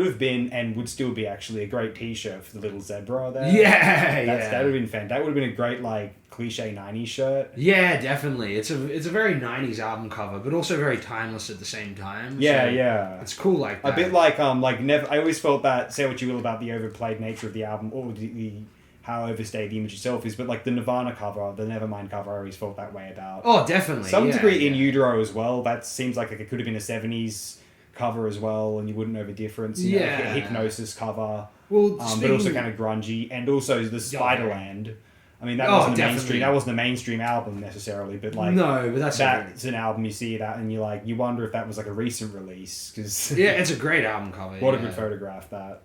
have been and would still be actually a great t-shirt for the little zebra there. That would have been fantastic. That would have been a great like cliche 90s shirt. Yeah, definitely. It's a very 90s album cover, but also very timeless at the same time. Yeah. It's cool like that. A bit like never. I always felt that, say what you will about the overplayed nature of the album or the how overstayed the image itself is, but like the Nirvana cover, the Nevermind cover, I always felt that way about. Oh, definitely. Some degree in utero as well. That seems like it could have been a 70s cover as well, and you wouldn't know the difference. A Hypnosis cover, but also kind of grungy, and also the Spiderland. I mean, that wasn't a mainstream. That wasn't a mainstream album necessarily, but like no, but that's an album. You see it out, and you wonder if that was like a recent release because it's a great album cover. What a good photograph that.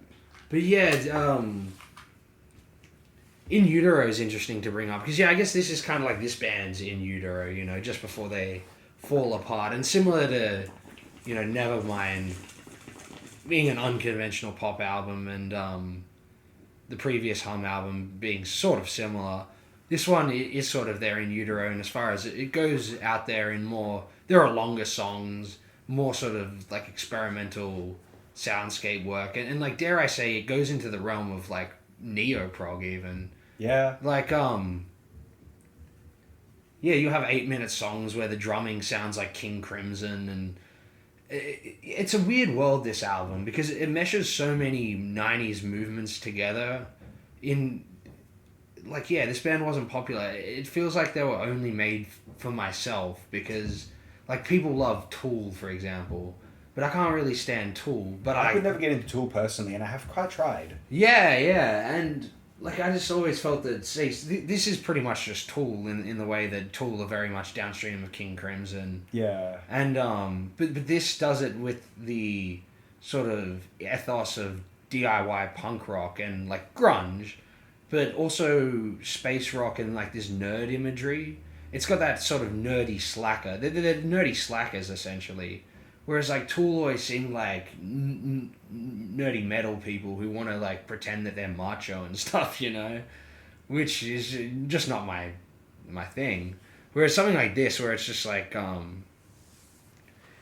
But In Utero is interesting to bring up because I guess this is kind of like this band's In Utero, just before they fall apart, and similar to Nevermind being an unconventional pop album and the previous Hum album being sort of similar. This one is sort of there In Utero, and as far as it goes out there in more, there are longer songs, more sort of like experimental soundscape work, and like dare I say, it goes into the realm of like neo-prog even. Yeah. Like, you have 8-minute songs where the drumming sounds like King Crimson and it's a weird world, this album, because it meshes so many 90s movements together in, like, yeah, this band wasn't popular. It feels like they were only made for myself, because, like, people love Tool, for example, but I can't really stand Tool. But I could never get into Tool personally, and I have quite tried. Yeah, and, like, I just always felt that, see, this is pretty much just Tool in the way that Tool are very much downstream of King Crimson. Yeah. And, but this does it with the sort of ethos of DIY punk rock and, like, grunge, but also space rock and, like, this nerd imagery. It's got that sort of nerdy slacker. They're nerdy slackers, essentially. Whereas, like, Tool always seemed like nerdy metal people who want to, like, pretend that they're macho and stuff, you know? Which is just not my thing. Whereas something like this, where it's just like,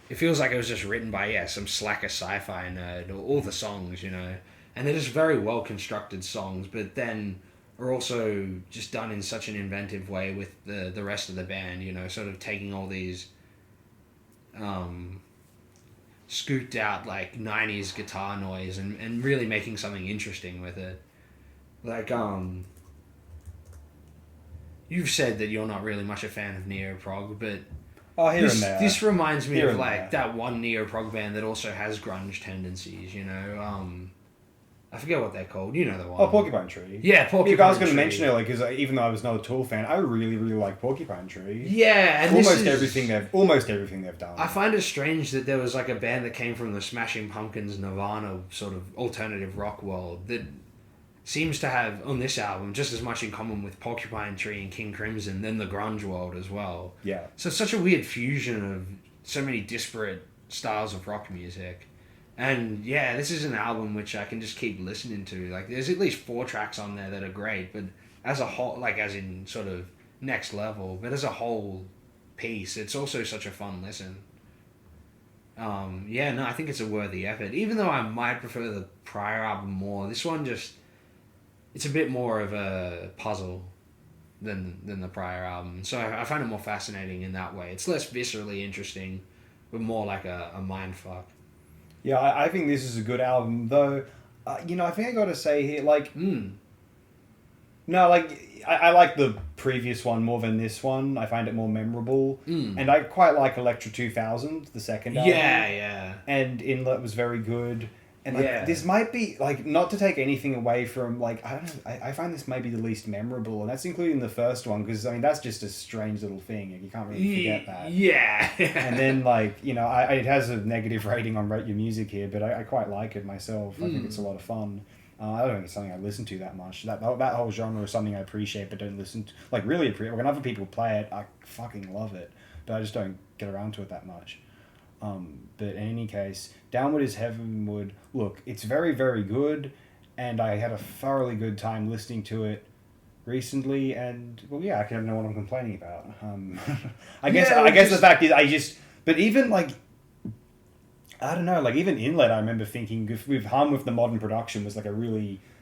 it feels like it was just written by, yeah, some slacker sci-fi nerd, or all the songs, you know? And they're just very well-constructed songs, but then are also just done in such an inventive way with the rest of the band, you know, sort of taking all these scooped out, like, 90s guitar noise and really making something interesting with it. Like, you've said that you're not really much a fan of neo-prog, but this reminds me of, like, that one neo-prog band that also has grunge tendencies, you know? I forget what they're called. You know the one. Oh, Porcupine Tree. Yeah, Porcupine Tree. I was going to mention it, like, because even though I was not a Tool fan, I really, really like Porcupine Tree. Yeah, and almost everything they've done. I find it strange that there was, like, a band that came from the Smashing Pumpkins, Nirvana sort of alternative rock world that seems to have, on this album, just as much in common with Porcupine Tree and King Crimson than the grunge world as well. Yeah. So it's such a weird fusion of so many disparate styles of rock music. And, yeah, this is an album which I can just keep listening to. Like, there's at least 4 tracks on there that are great, but as a whole, like, as in sort of next level, but as a whole piece, it's also such a fun listen. Yeah, no, I think it's a worthy effort. Even though I might prefer the prior album more, this one just, it's a bit more of a puzzle than the prior album. So I find it more fascinating in that way. It's less viscerally interesting, but more like a mindfuck. Yeah, I think this is a good album, though. You know, I think I got to say here, like, no, like, I like the previous one more than this one. I find it more memorable, and I quite like Electra 2000, the second album. Yeah. And Inlet was very good. And, like, this might be, like, not to take anything away from, like, I don't know, I find this may be the least memorable, and that's including the first one, because, I mean, that's just a strange little thing, and you can't really forget that. Yeah. And then, like, you know, it has a negative rating on Rate Your Music here, but I quite like it myself. I think it's a lot of fun. I don't think it's something I listen to that much. That whole genre is something I appreciate, but don't listen to, like, really appreciate. When other people play it, I fucking love it, but I just don't get around to it that much. But in any case, Downward is Heavenward. Look, it's very, very good, and I had a thoroughly good time listening to it recently, and, well, yeah, I don't know what I'm complaining about. I guess the fact is, but even, like, I don't know, like, even Inlet, I remember thinking, with Hum with the modern production was, like,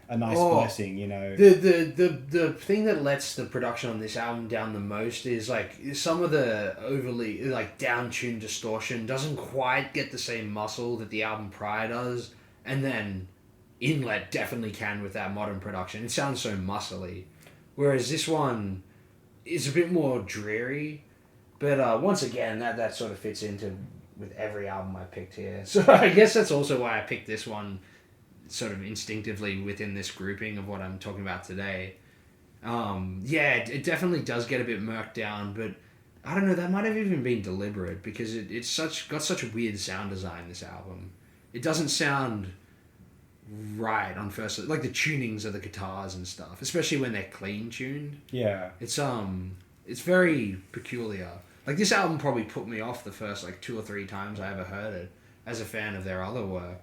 a nice blessing, you know. The thing that lets the production on this album down the most is, like, some of the overly, like, down-tuned distortion doesn't quite get the same muscle that the album prior does, and then Inlet definitely can with that modern production. It sounds so muscly, whereas this one is a bit more dreary, but once again, that sort of fits into with every album I picked here. So I guess that's also why I picked this one sort of instinctively within this grouping of what I'm talking about today. Yeah, it definitely does get a bit murked down, but I don't know, that might have even been deliberate, because it's got such a weird sound design, this album. It doesn't sound right on first, like the tunings of the guitars and stuff, especially when they're clean tuned. Yeah. It's very peculiar. Like, this album probably put me off the first, like, 2 or 3 times I ever heard it as a fan of their other work.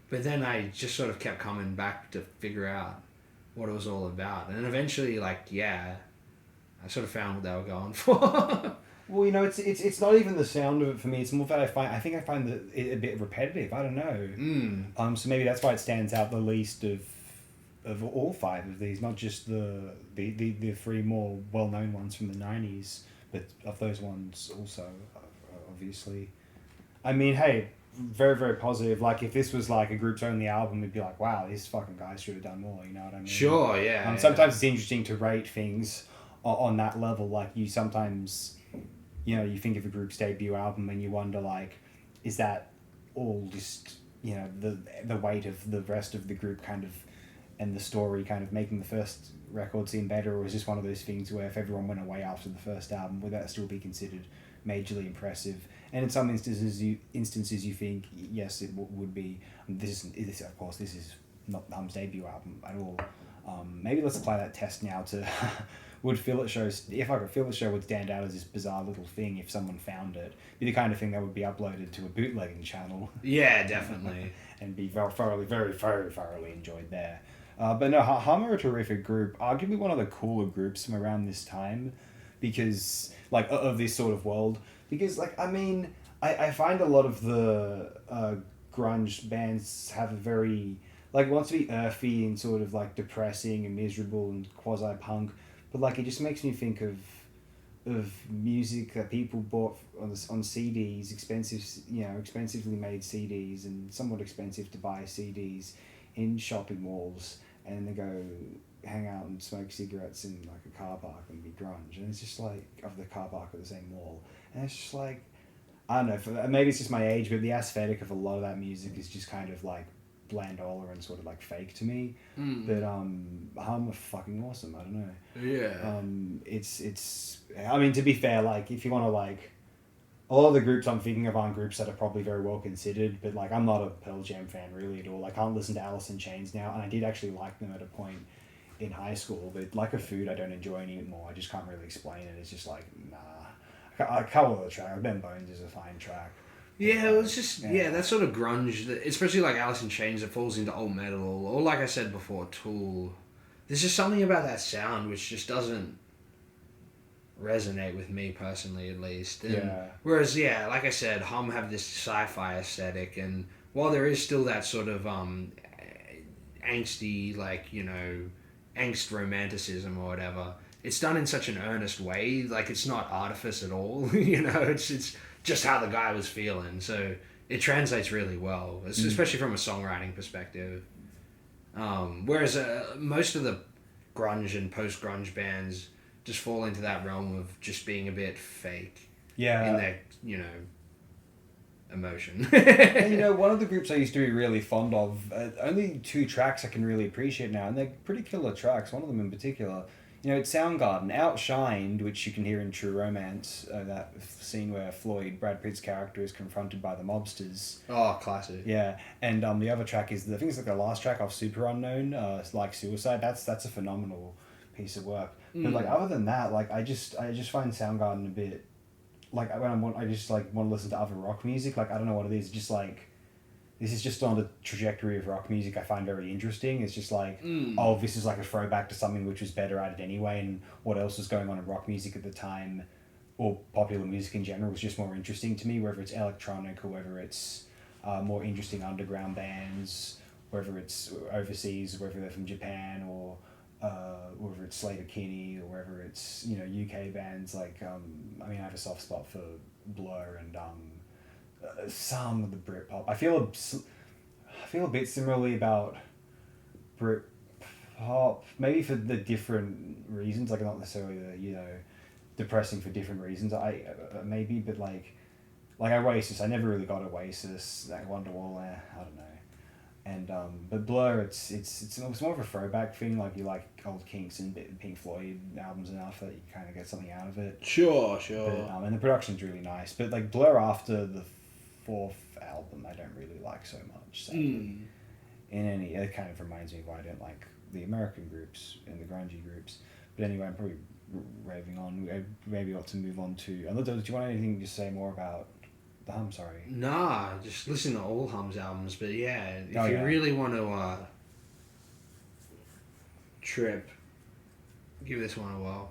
But then I just sort of kept coming back to figure out what it was all about. And eventually, like, yeah, I sort of found what they were going for. Well, you know, it's not even the sound of it for me. It's more that I find it a bit repetitive. I don't know. So maybe that's why it stands out the least of all 5 of these, not just the 3 more well-known ones from the 90s, but of those ones also, obviously. I mean, hey, very, very positive. Like, if this was like a group's only album, it'd be like, wow, these fucking guys should have done more, you know what I mean? Sure, yeah. Sometimes it's interesting to rate things on that level. Like, you sometimes, you know, you think of a group's debut album and you wonder, like, is that all just, you know, the weight of the rest of the group kind of, and the story kind of making the first record seem better, or is this one of those things where if everyone went away after the first album, would that still be considered majorly impressive? And in some instances you think yes, it would be. This is not Hum's debut album at all. Maybe let's apply that test now to would Phil It shows. If like a Phil It show would stand out as this bizarre little thing if someone found it, be the kind of thing that would be uploaded to a bootlegging channel. Yeah, definitely. And be very thoroughly enjoyed there. But no, Hum are a terrific group. Arguably one of the cooler groups from around this time, because like of this sort of world. Because like I find a lot of the grunge bands have a very like wants to be earthy and sort of like depressing and miserable and quasi punk, but like it just makes me think of music that people bought on CDs, expensively made CDs and somewhat expensive to buy CDs in shopping malls, and they go hang out and smoke cigarettes in like a car park and be grunge, and it's just like of the car park at the same mall, and it's just like I don't know. Maybe it's just my age, but the aesthetic of a lot of that music is just kind of like blandola and sort of like fake to me. But Hum are fucking awesome. I don't know. Yeah. It's. I mean, to be fair, like if you want to like, a lot of the groups I'm thinking of aren't groups that are probably very well considered. But like, I'm not a Pearl Jam fan really at all. I can't listen to Alice in Chains now, and I did actually like them at a point in high school. But like a food, I don't enjoy anymore. I just can't really explain it. It's just like nah. I cover the track. Ben Bones is a fine track. Yeah, it was just that sort of grunge, especially like Alice in Chains, that falls into old metal, or like I said before, Tool. There's just something about that sound which just doesn't resonate with me personally, at least. And whereas, like I said, Hum have this sci-fi aesthetic, and while there is still that sort of angsty, like, you know, angst romanticism or whatever, it's done in such an earnest way, like it's not artifice at all. You know, it's just how the guy was feeling, so it translates really well, especially from a songwriting perspective. Whereas most of the grunge and post-grunge bands just fall into that realm of just being a bit fake in their, you know, emotion. And, you know, one of the groups I used to be really fond of, only 2 tracks I can really appreciate now, and they're pretty killer tracks, one of them in particular. You know, it's Soundgarden, Outshined, which you can hear in True Romance, that scene where Brad Pitt's character, is confronted by the mobsters. Oh, classic. Yeah, and the other track is, I think it's like the last track off Super Unknown, Like Suicide. That's a phenomenal piece of work. But like other than that, like I just find Soundgarden a bit, like when I just like want to listen to other rock music. Like I don't know what it is, just like. This is just on the trajectory of rock music I find very interesting. It's just like, oh, this is like a throwback to something which was better at it anyway, and what else was going on in rock music at the time, or popular music in general, was just more interesting to me, whether it's electronic or whether it's more interesting underground bands, whether it's overseas, whether they're from Japan, or whether it's Sleater-Kinney, or whether it's, you know, UK bands like, I mean, I have a soft spot for Blur and some of the Britpop. I feel a bit similarly about Britpop, maybe for the different reasons. Like not necessarily the, you know, depressing for different reasons. Maybe, but like Oasis. I never really got Oasis. Like Wonderwall. I don't know. And but Blur, it's more of a throwback thing. Like you like old Kinks and Pink Floyd albums enough that you kind of get something out of it. Sure. But, and the production's really nice. But like Blur after the 4th album, I don't really like so much. So it kind of reminds me of why I don't like the American groups and the grungy groups. But anyway, I'm probably raving on. Maybe ought to move on to. Do you want anything to say more about the Hum? Sorry. Nah, just listen to all Hum's albums. But yeah, if you really want to trip, give this one a whirl.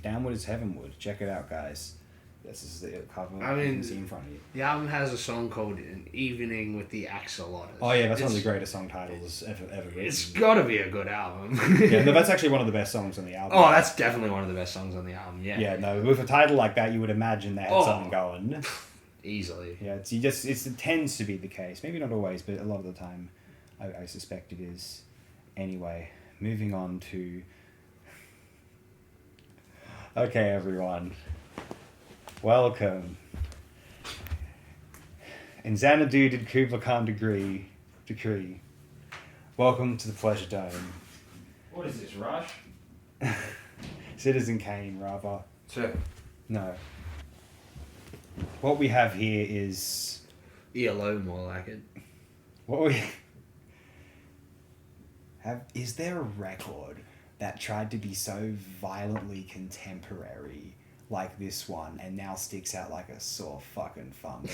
Downward is Heavenward. Check it out, guys. This is the cover. I mean, you can see in front of you. The album has a song called "An Evening with the Axolotls." Oh yeah, that's one of the greatest song titles ever written. It's got to be a good album. Yeah, no, that's actually one of the best songs on the album. Oh, that's definitely one of the best songs on the album. Yeah. Yeah, no, with a title like that, you would imagine they had something going. Easily. Yeah, it tends to be the case. Maybe not always, but a lot of the time, I suspect it is. Anyway, moving on to. Okay, everyone. Welcome. In Xanadu did Kubla Khan decree. Welcome to the Pleasure Dome. What is this, Rush? Citizen Kane, rather. Sure. No. What we have here is... ELO, more like it. What we have... Is there a record that tried to be so violently contemporary like this one and now sticks out like a sore fucking thumb?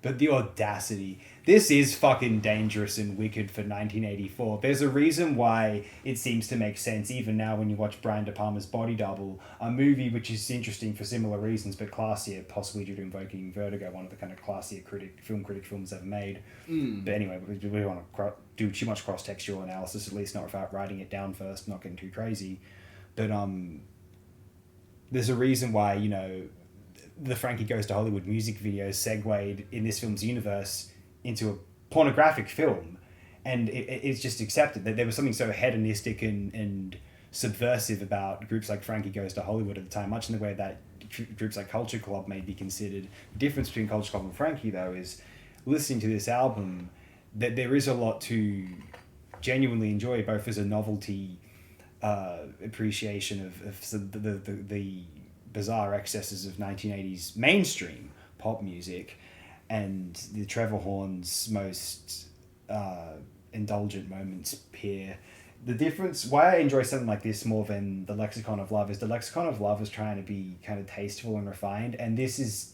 But the audacity. This is fucking dangerous and wicked for 1984. There's a reason why it seems to make sense even now when you watch Brian De Palma's Body Double, a movie which is interesting for similar reasons but classier, possibly due to invoking Vertigo, one of the kind of classier film critic films ever made. But anyway, we don't want to do too much cross-textual analysis, at least not without writing it down first, not getting too crazy. But there's a reason why, you know, the Frankie Goes to Hollywood music video segued in this film's universe into a pornographic film. And it's just accepted that there was something so hedonistic and subversive about groups like Frankie Goes to Hollywood at the time, much in the way that groups like Culture Club may be considered. The difference between Culture Club and Frankie, though, is listening to this album, that there is a lot to genuinely enjoy, both as a novelty appreciation of the bizarre excesses of 1980s mainstream pop music and the Trevor Horn's most indulgent moments here. The difference, why I enjoy something like this more than the Lexicon of Love, is the Lexicon of Love is trying to be kind of tasteful and refined, and this is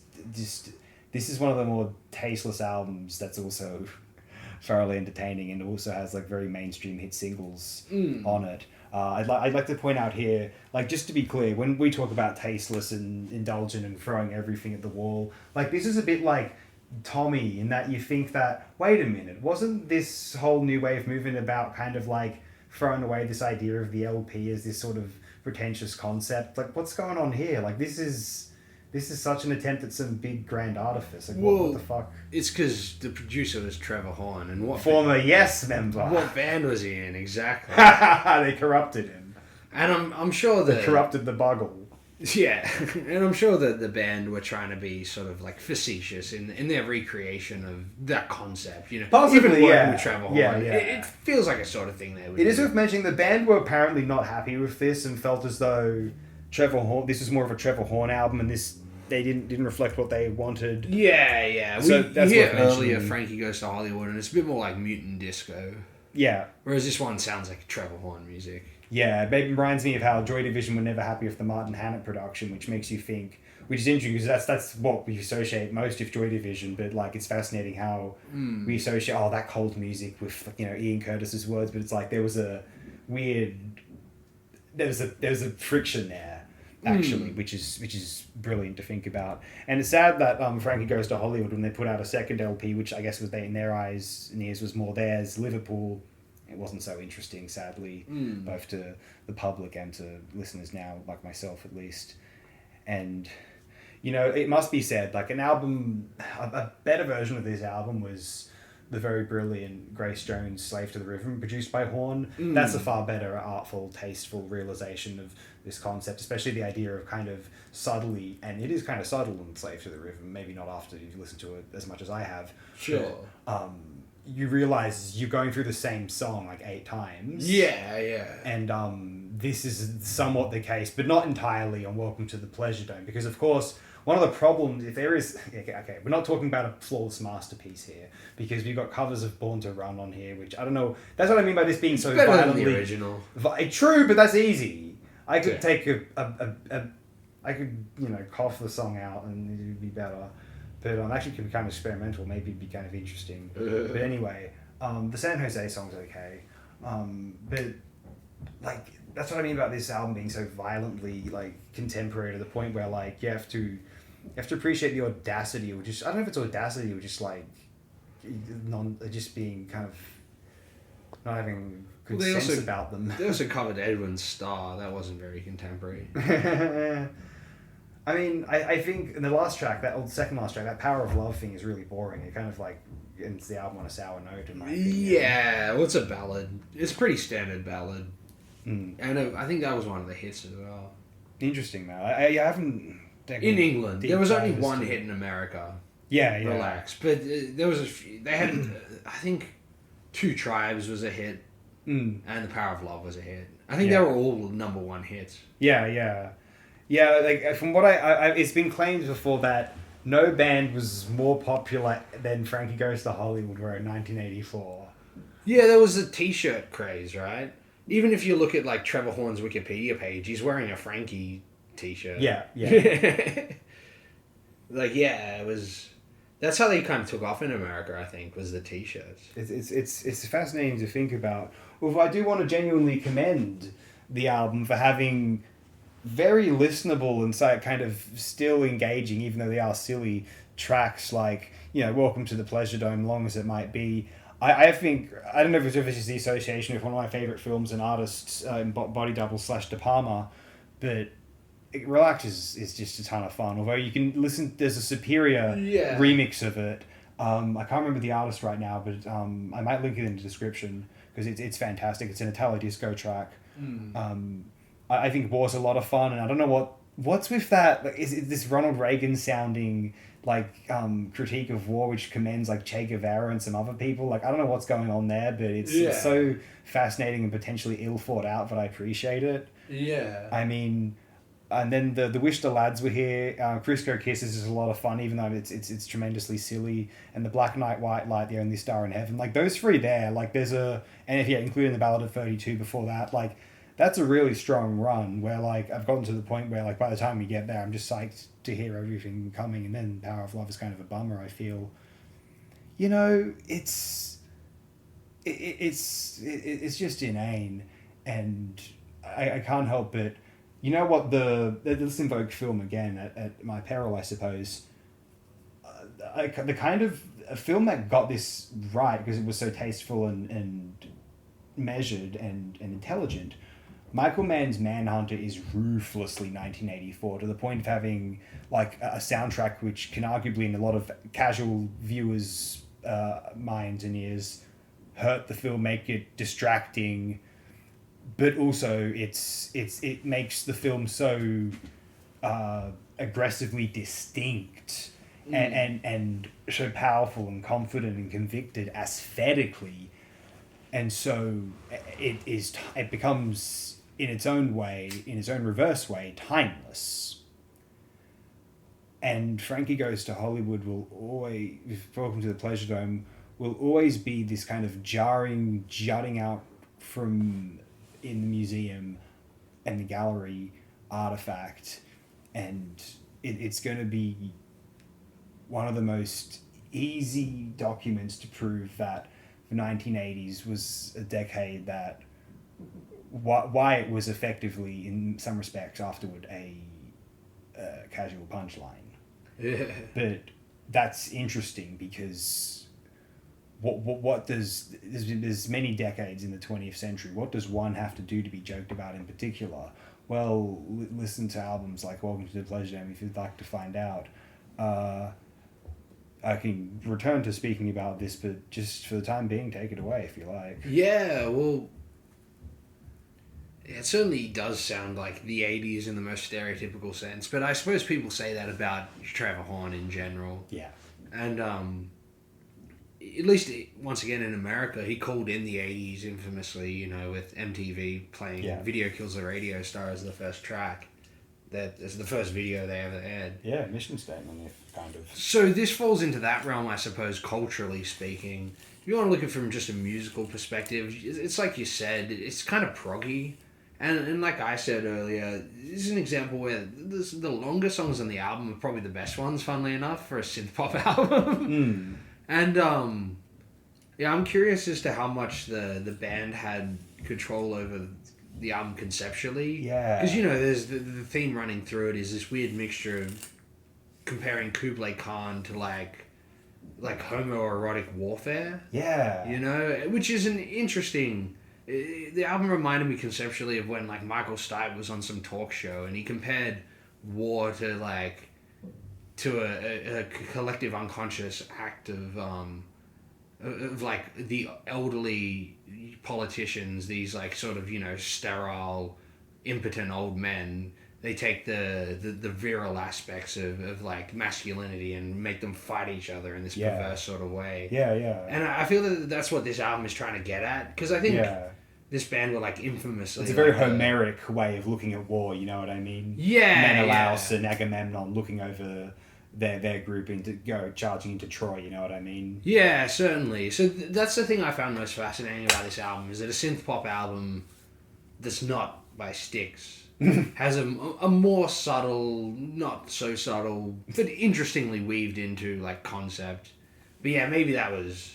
one of the more tasteless albums that's also thoroughly entertaining and also has like very mainstream hit singles on it. I'd like to point out here, like, just to be clear, when we talk about tasteless and indulgent and throwing everything at the wall, like, this is a bit like Tommy in that you think that, wait a minute, wasn't this whole new wave movement about kind of like throwing away this idea of the LP as this sort of pretentious concept? Like, what's going on here? Like, this is such an attempt at some big grand artifice. Like, what the fuck? It's because the producer was Trevor Horn, and what former Yes member. What band was he in exactly? They corrupted him, and I'm sure that they corrupted the Buggle. Yeah, and I'm sure that the band were trying to be sort of like facetious in their recreation of that concept. You know, possibly, even working with Trevor Horn, it feels like a sort of thing they would. It is worth mentioning the band were apparently not happy with this and felt as though Trevor Horn. This was more of a Trevor Horn album, and this. They didn't reflect what they wanted. Yeah. So we hear earlier Frankie Goes to Hollywood, and it's a bit more like mutant disco. Yeah. Whereas this one sounds like Trevor Horn music. Yeah, it reminds me of how Joy Division were never happy with the Martin Hannett production, which makes you think, which is interesting because that's what we associate most with Joy Division. But like, it's fascinating how we associate that cold music with, you know, Ian Curtis's words. But it's like there was a friction there. Actually, which is brilliant to think about. And it's sad that Frankie Goes to Hollywood, when they put out a second LP, which I guess was in their eyes and ears was more theirs, Liverpool, it wasn't so interesting, sadly, both to the public and to listeners now, like myself at least. And, you know, it must be said, like, an album, a better version of this album was the very brilliant Grace Jones' Slave to the Rhythm, produced by Horn. That's a far better, artful, tasteful realization of this concept, especially the idea of kind of subtly, and it is kind of subtle in Slave to the Rhythm, maybe not after you've listened to it as much as I have. Sure. But, you realize you're going through the same song like 8 times. Yeah. And this is somewhat the case, but not entirely on Welcome to the Pleasure Dome, because of course, one of the problems, if there is... Okay, we're not talking about a flawless masterpiece here, because we've got covers of Born to Run on here, which, I don't know... That's what I mean by this being so better violently... than the original. True, but that's easy. I could take I could, you know, cough the song out and it would be better. But actually it could be kind of experimental, maybe it'd be kind of interesting. But anyway, the San Jose song's okay. But, like, that's what I mean about this album being so violently, like, contemporary to the point where, like, you have to appreciate the audacity, or just, I don't know if it's audacity or just, like, just being kind of not having good sense about them. They also covered Edwin Starr. That wasn't very contemporary. I mean, I think in the last track, the second last track, that Power of Love thing is really boring. It kind of like ends the album on a sour note, in my opinion. Yeah, well, it's a ballad. It's a pretty standard ballad. Mm. And I think that was one of the hits as well. Interesting, though. I haven't... In England. There was only one hit in America. Yeah. Relax. But there was a few... They had, I think, Two Tribes was a hit. And The Power of Love was a hit. I think they were all number one hits. Yeah, like from what I it's been claimed before that no band was more popular than Frankie Goes to Hollywood were in 1984. Yeah, there was a t-shirt craze, right? Even if you look at like Trevor Horn's Wikipedia page, he's wearing a Frankie t-shirt. Yeah. Like, yeah, it was... That's how they kind of took off in America, I think, was the t-shirts. It's fascinating to think about. Well, I do want to genuinely commend the album for having very listenable and so kind of still engaging, even though they are silly, tracks like, Welcome to the Pleasure Dome, long as it might be. I think, I don't know if it's the association with one of my favourite films and artists, Body Double / De Palma, but Relax is just a ton of fun. Although you can listen, there's a superior remix of it. I can't remember the artist right now, but I might link it in the description because it's fantastic. It's an Italo disco track. I think War's a lot of fun, and I don't know what's with that. Like, is it this Ronald Reagan sounding like critique of war, which commends like Che Guevara and some other people? Like, I don't know what's going on there, but it's so fascinating and potentially ill thought out, but I appreciate it. Yeah. I mean. And then the Wish the Lads were here. Crisco Kisses is a lot of fun, even though it's tremendously silly. And the Black Knight, White Light, The Only Star in Heaven. Like, those three there, like, including the Ballad of 32 before that, like, that's a really strong run where, like, I've gotten to the point where, like, by the time we get there, I'm just psyched to hear everything coming. And then Power of Love is kind of a bummer, I feel. It's just inane. And I can't help but... You know what, let's invoke film again at my peril, I suppose. The kind of a film that got this right because it was so tasteful and measured and intelligent. Michael Mann's Manhunter is ruthlessly 1984 to the point of having like a soundtrack which can arguably in a lot of casual viewers' minds and ears hurt the film, make it distracting. But also, it makes the film so aggressively distinct and so powerful and confident and convicted aesthetically, and so it becomes in its own reverse way, timeless. And Frankie Goes to Hollywood will always, Welcome to the Pleasure Dome, will always be this kind of jarring, jutting out from in the museum and the gallery artifact, and it's going to be one of the most easy documents to prove that the 1980s was a decade that why it was effectively in some respects afterward a casual punchline. But that's interesting because what does there's many decades in the 20th century. What does one have to do to be joked about in particular? Well, listen to albums like Welcome to the Pleasure Dome if you'd like to find out. I can return to speaking about this, but just for the time being, take it away if you like. Yeah, well, it certainly does sound like the 80s in the most stereotypical sense, but I suppose people say that about Trevor Horn in general. Yeah. And at least once again in America, he called in the 80s infamously, with MTV playing Video Kills the Radio Star as the first track. That is the first video they ever aired. Yeah, mission statement, kind of. So this falls into that realm, I suppose, culturally speaking. If you want to look at it from just a musical perspective, it's like you said, it's kind of proggy. And like I said earlier, this is an example where the longer songs on the album are probably the best ones, funnily enough, for a synth pop album. And I'm curious as to how much the band had control over the album conceptually. Yeah. Because, there's the theme running through it is this weird mixture of comparing Kublai Khan to like homoerotic warfare. Yeah. Which is an interesting... The album reminded me conceptually of when like Michael Stipe was on some talk show and he compared war to like to a collective unconscious act of like the elderly politicians, these like sort of, you know, sterile, impotent old men. They take the virile aspects of like masculinity and make them fight each other in this perverse sort of way. Yeah, yeah. And I feel that that's what this album is trying to get at, because I think this band were like infamously. It's a very Homeric way of looking at war. You know what I mean? Yeah. Menelaus and Agamemnon looking over their group charging into Troy. You know what I mean? Yeah, certainly. So that's the thing I found most fascinating about this album, is that a synth pop album that's not by Styx has a more subtle, not so subtle, but interestingly weaved into like concept. But yeah, maybe that was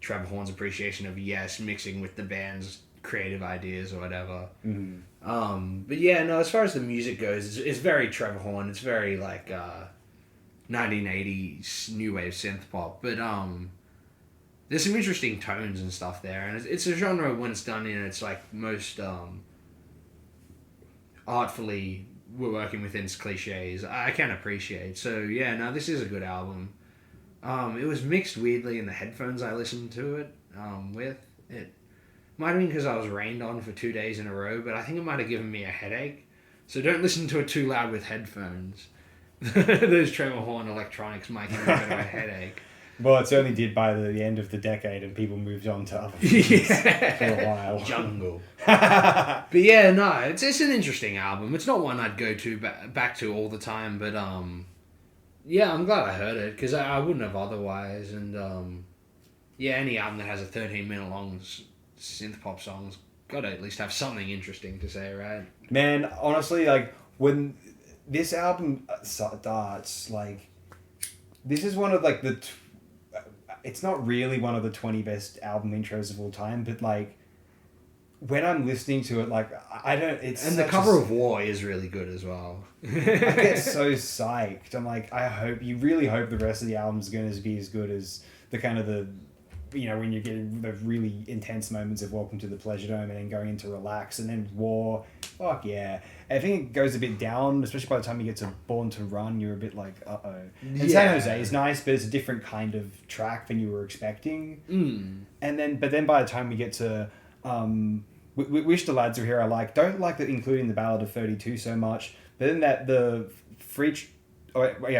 Trevor Horn's appreciation of Yes mixing with the band's creative ideas or whatever. But yeah, no, as far as the music goes, it's very Trevor Horn. It's very like 1980s new wave synth pop. But there's some interesting tones and stuff there, and it's a genre when it's done in its like most artfully we're working within its cliches, I can appreciate. So yeah, no, this is a good album. It was mixed weirdly in the headphones I listened to it with. It might have been because I was rained on for 2 days in a row, but I think it might have given me a headache. So don't listen to it too loud with headphones. Those Trevor Horn electronics might give you a bit of a headache. Well, it certainly did by the end of the decade, and people moved on to other things for a while. Jungle. But yeah, no, it's an interesting album. It's not one I'd go to back to all the time, but yeah, I'm glad I heard it, because I wouldn't have otherwise. And yeah, any album that has a 13-minute long synth pop song's got to at least have something interesting to say, right? Man, honestly, like when this album starts, like this is one of like it's not really one of the 20 best album intros of all time, but like when I'm listening to it, like I don't. It's and the cover of War is really good as well. I get so psyched. I'm like, you really hope the rest of the album's going to be as good as the kind of when you're getting the really intense moments of Welcome to the Pleasure Dome and then going into Relax and then War. Fuck yeah. I think it goes a bit down, especially by the time you get to Born to Run, you're a bit like, uh-oh. And San Jose is nice, but it's a different kind of track than you were expecting. But then by the time we get to Wish the Lads Were Here, don't like that, including the Ballad of 32 so much, but then I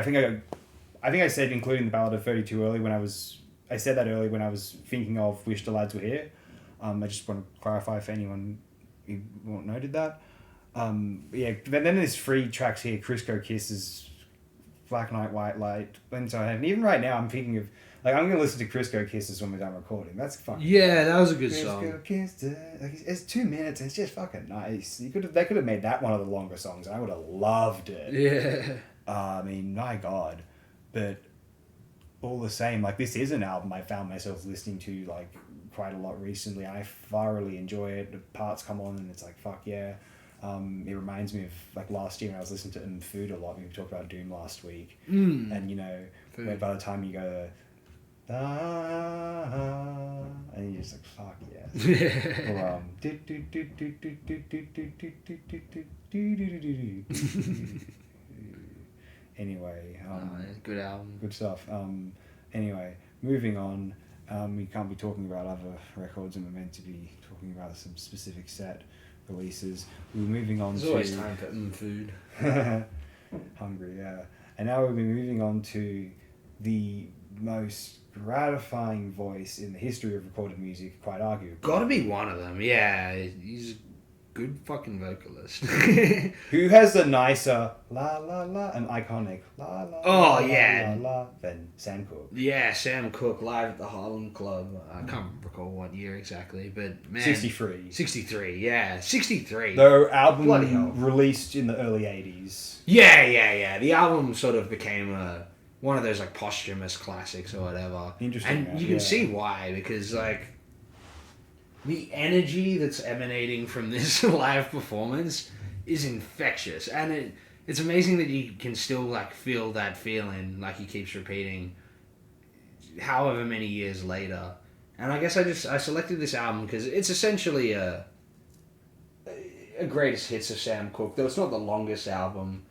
think I said including the Ballad of 32 early when I said that early when I was thinking of Wish the Lads Were Here. I just want to clarify for anyone who noted that. But then there's 3 tracks here. Crisco Kisses, Black Night, White Light, and so and even right now I'm thinking of I'm gonna listen to Crisco Kisses when we're done recording. That's fucking that was a good Crisco song. Kisses, it's 2 minutes. And it's just fucking nice. They could have made that one of the longer songs, and I would have loved it. Yeah. I mean, my God, but all the same, like this is an album I found myself listening to like quite a lot recently. I thoroughly enjoy it. The parts come on and it's like fuck yeah. It reminds me of like last year when I was listening to Food a lot. We talked about Doom last week, and where by the time you go, and you're just like fuck yes. Or, anyway, good album, good stuff. Anyway, moving on. We can't be talking about other records, and we're meant to be talking about some specific set releases. We're moving on. There's always time for food. Hungry, yeah. And now we'll be moving on to the most gratifying voice in the history of recorded music, quite arguably. Gotta be one of them, yeah. He's a good fucking vocalist. Who has a nicer la la la, an iconic la la la, la la than Sam Cooke? Yeah, Sam Cooke live at the Harlem Club. I can't recall what year exactly, but man. 63. 63, yeah. 63. The album released in the early 80s. Yeah. The album sort of became one of those like posthumous classics or whatever. Interesting. And you can see why, because like the energy that's emanating from this live performance is infectious, and it's amazing that you can still like feel that feeling, like he keeps repeating however many years later. And I guess I selected this album because it's essentially a greatest hits of Sam Cooke, though it's not the longest album,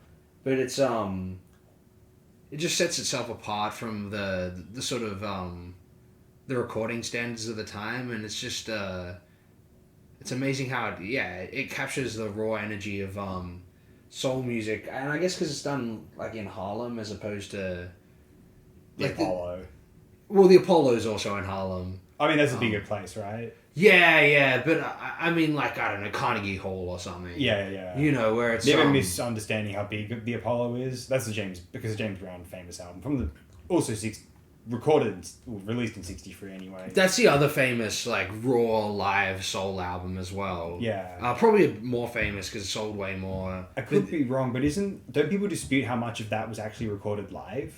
but it's it just sets itself apart from the sort of the recording standards of the time, and it's just it's amazing how it captures the raw energy of soul music, and I guess because it's done like in Harlem as opposed to The Apollo. Well, the Apollo's also in Harlem. I mean, that's a bigger place, right? Yeah, but I mean, like, I don't know, Carnegie Hall or something. Yeah. You know, where it's... Never misunderstanding how big the Apollo is. That's because the James Brown famous album. From the... Also, released in 63 anyway. That's the other famous, like, raw live soul album as well. Yeah. Probably more famous because it sold way more. I could be wrong, but don't people dispute how much of that was actually recorded live?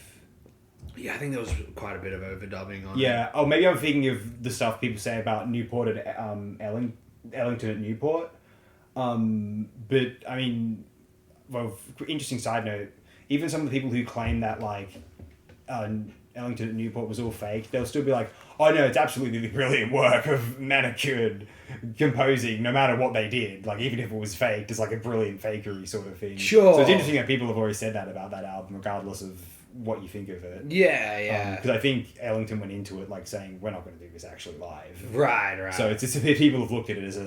Yeah, I think there was quite a bit of overdubbing on it. Yeah. Oh, maybe I'm thinking of the stuff people say about Newport at Ellington at Newport. But, I mean, well, interesting side note, even some of the people who claim that, like, Ellington at Newport was all fake, they'll still be like, oh no, it's absolutely the brilliant work of manicured composing, no matter what they did. Like, even if it was faked, it's like a brilliant fakery sort of thing. Sure. So it's interesting that people have already said that about that album, regardless of what you think of it. Yeah. Because I think Ellington went into it like saying, we're not going to do this actually live. Right. So it's people have looked at it as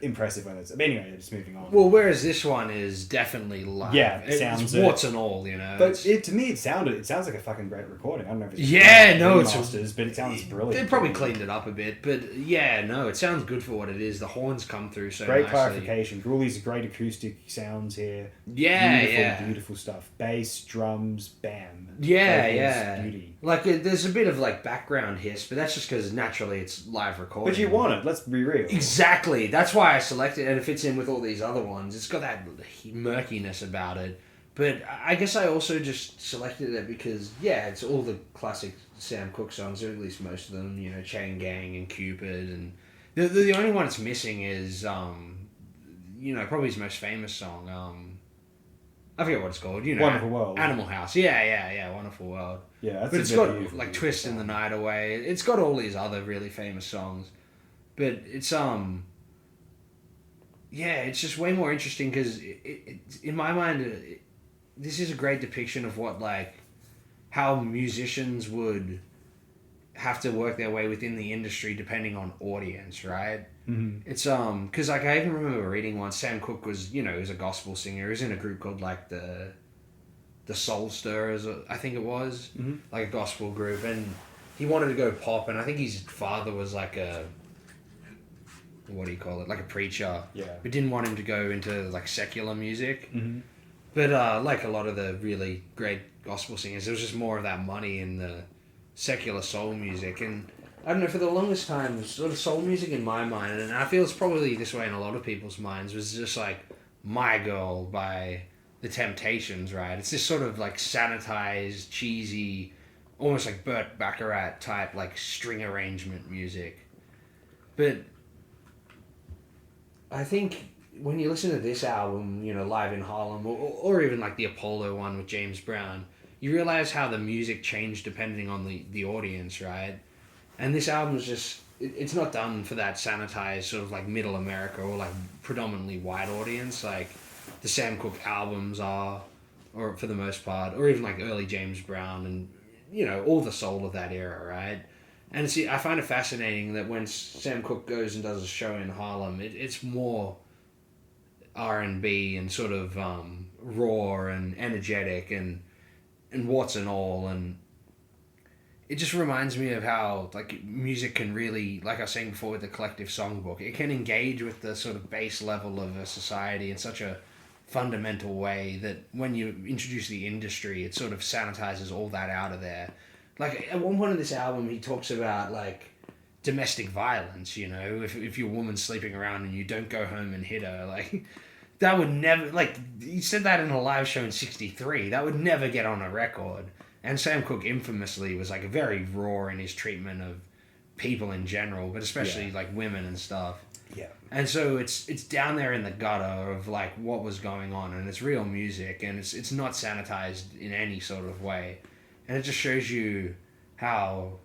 impressive when it's... But anyway, just moving on. Well, whereas this one is definitely live. Yeah, it's warts and all, you know. But to me, it sounds like a fucking great recording. I don't know if it's... it's masters, but it sounds brilliant. They probably cleaned it up a bit, but yeah, no, it sounds good for what it is. The horns come through so great nicely. clarification. Gooley's great acoustic sounds here. Beautiful stuff. Bass, drums, bam. Vocals, beauty. Like, there's a bit of, like, background hiss, but that's just because naturally it's live recording. But you want it. Let's be real. Exactly. That's why I selected it, and it fits in with all these other ones. It's got that murkiness about it. But I guess I also just selected it because, it's all the classic Sam Cooke songs, or at least most of them, you know, Chain Gang and Cupid, and the only one it's missing is, probably his most famous song, I forget what it's called, you know. Wonderful World. Animal House. Yeah, Wonderful World. Yeah, that's but it's got, like, Twist in the Night Away. It's got all these other really famous songs. But it's, it's just way more interesting because, in my mind, this is a great depiction of what, like, how musicians would have to work their way within the industry depending on audience, right? Mm-hmm. It's, because, like, I even remember reading once, Sam Cooke was, he was a gospel singer. He was in a group called, like, the Soul Stirrers, I think it was, like a gospel group, and he wanted to go pop, and I think his father was like a, what do you call it, like a preacher, but didn't want him to go into like secular music, but like a lot of the really great gospel singers, there was just more of that money in the secular soul music, and I don't know, for the longest time, sort of soul music in my mind, and I feel it's probably this way in a lot of people's minds, was just like My Girl by The Temptations, right? It's this sort of like sanitized, cheesy, almost like Burt Bacharach type like string arrangement music. But I think when you listen to this album, Live in Harlem, or even like the Apollo one with James Brown, you realize how the music changed depending on the audience, right? And this album's just, it's not done for that sanitized sort of like middle America or like predominantly white audience like the Sam Cooke albums are, or for the most part, or even like early James Brown and, all the soul of that era, right? And I find it fascinating that when Sam Cooke goes and does a show in Harlem, it's more R&B and sort of raw and energetic and warts and all, and it just reminds me of how like music can really, like I was saying before with the collective songbook, it can engage with the sort of base level of a society in such a fundamental way that when you introduce the industry, it sort of sanitizes all that out of there. Like at one point in this album, he talks about like domestic violence, if your woman's sleeping around and you don't go home and hit her, like that would never, like he said that in a live show in 63, that would never get on a record. And Sam Cooke infamously was like very raw in his treatment of people in general, but especially like women and stuff. Yeah. And so it's down there in the gutter of like what was going on, and it's real music, and it's not sanitized in any sort of way. And it just shows you how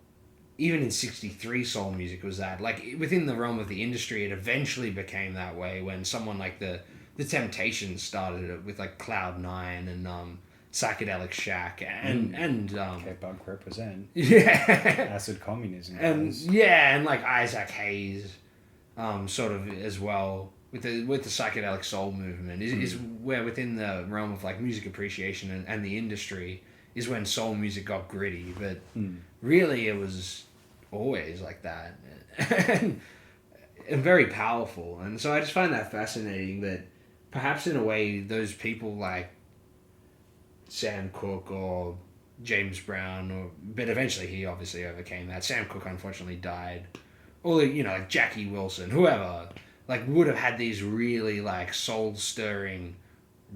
even in 63 soul music was that. Like within the realm of the industry, it eventually became that way when someone like the the Temptations started it with like Cloud Nine and Psychedelic Shack and K-Punk represent. Yeah. Acid communism. And like Isaac Hayes, sort of as well with the psychedelic soul movement is where within the realm of like music appreciation and the industry is when soul music got gritty, but really it was always like that and very powerful. And so I just find that fascinating that perhaps in a way those people like Sam Cooke or James Brown, but eventually he obviously overcame that. Sam Cooke unfortunately died. Or, like Jackie Wilson, whoever, like would have had these really like soul-stirring,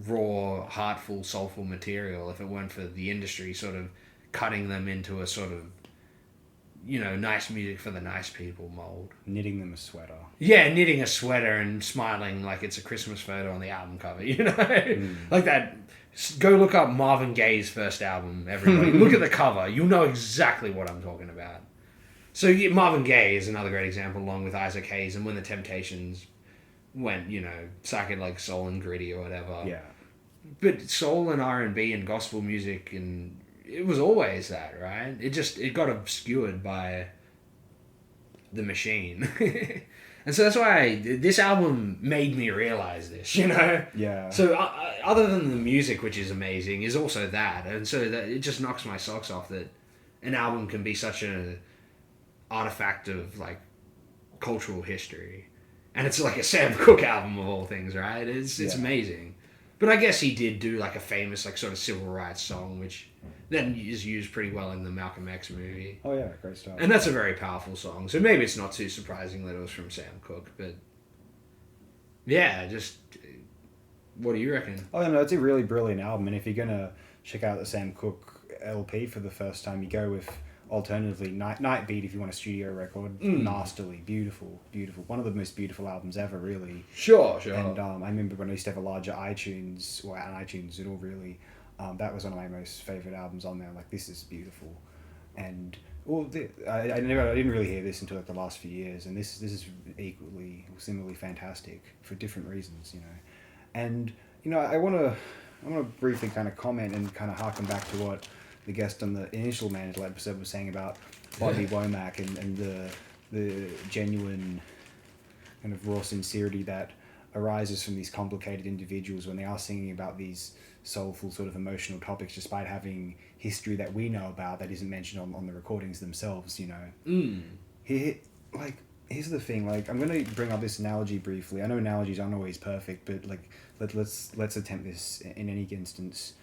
raw, heartful, soulful material if it weren't for the industry sort of cutting them into a sort of, nice music for the nice people mold. Knitting them a sweater. Yeah, knitting a sweater and smiling like it's a Christmas photo on the album cover, Like that. Go look up Marvin Gaye's first album, everybody. Look at the cover. You'll know exactly what I'm talking about. So Marvin Gaye is another great example, along with Isaac Hayes, and when the Temptations went, psychedelic soul and gritty or whatever. Yeah. But soul and R&B and gospel music, and it was always that, right? It got obscured by the machine. And so that's why this album made me realize this, Yeah. So other than the music, which is amazing, is also that. And so that it just knocks my socks off that an album can be such an artifact of, like, cultural history. And it's like a Sam Cooke album of all things, right? It's amazing. But I guess he did do, like, a famous, like, sort of civil rights song, which then is used pretty well in the Malcolm X movie. Oh, yeah, great stuff. And that's a very powerful song. So maybe it's not too surprising that it was from Sam Cooke, but yeah, just what do you reckon? Oh, no, it's a really brilliant album, and if you're going to check out the Sam Cooke LP for the first time, you go with, alternatively, Night Beat if you want a studio record. Nastily, beautiful. One of the most beautiful albums ever, really. Sure. And I remember when I used to have a larger iTunes, or an iTunes at all, really, that was one of my most favourite albums on there. Like, this is beautiful. And I didn't really hear this until like the last few years, and this is equally, similarly fantastic for different reasons, And I want to briefly kind of comment and kind of harken back to what the guest on the initial Mandala episode was saying about Bobby Womack and the genuine kind of raw sincerity that arises from these complicated individuals when they are singing about these soulful sort of emotional topics, despite having history that we know about that isn't mentioned on the recordings themselves. Here's the thing. Like, I'm going to bring up this analogy briefly. I know analogies aren't always perfect, but like let's attempt this in any instance.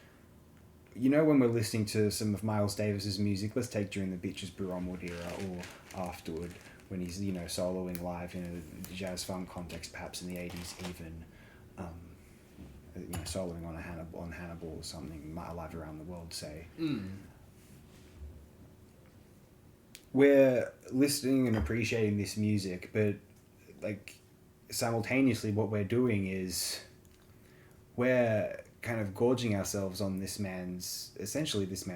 When we're listening to some of Miles Davis's music, let's take during the Bitches Brew Onward era or afterward, when he's soloing live in a jazz funk context, perhaps in the 80s even, soloing on Hannibal or something, Live Around the World, say. We're listening and appreciating this music, but like simultaneously what we're doing is we're kind of gorging ourselves on this man's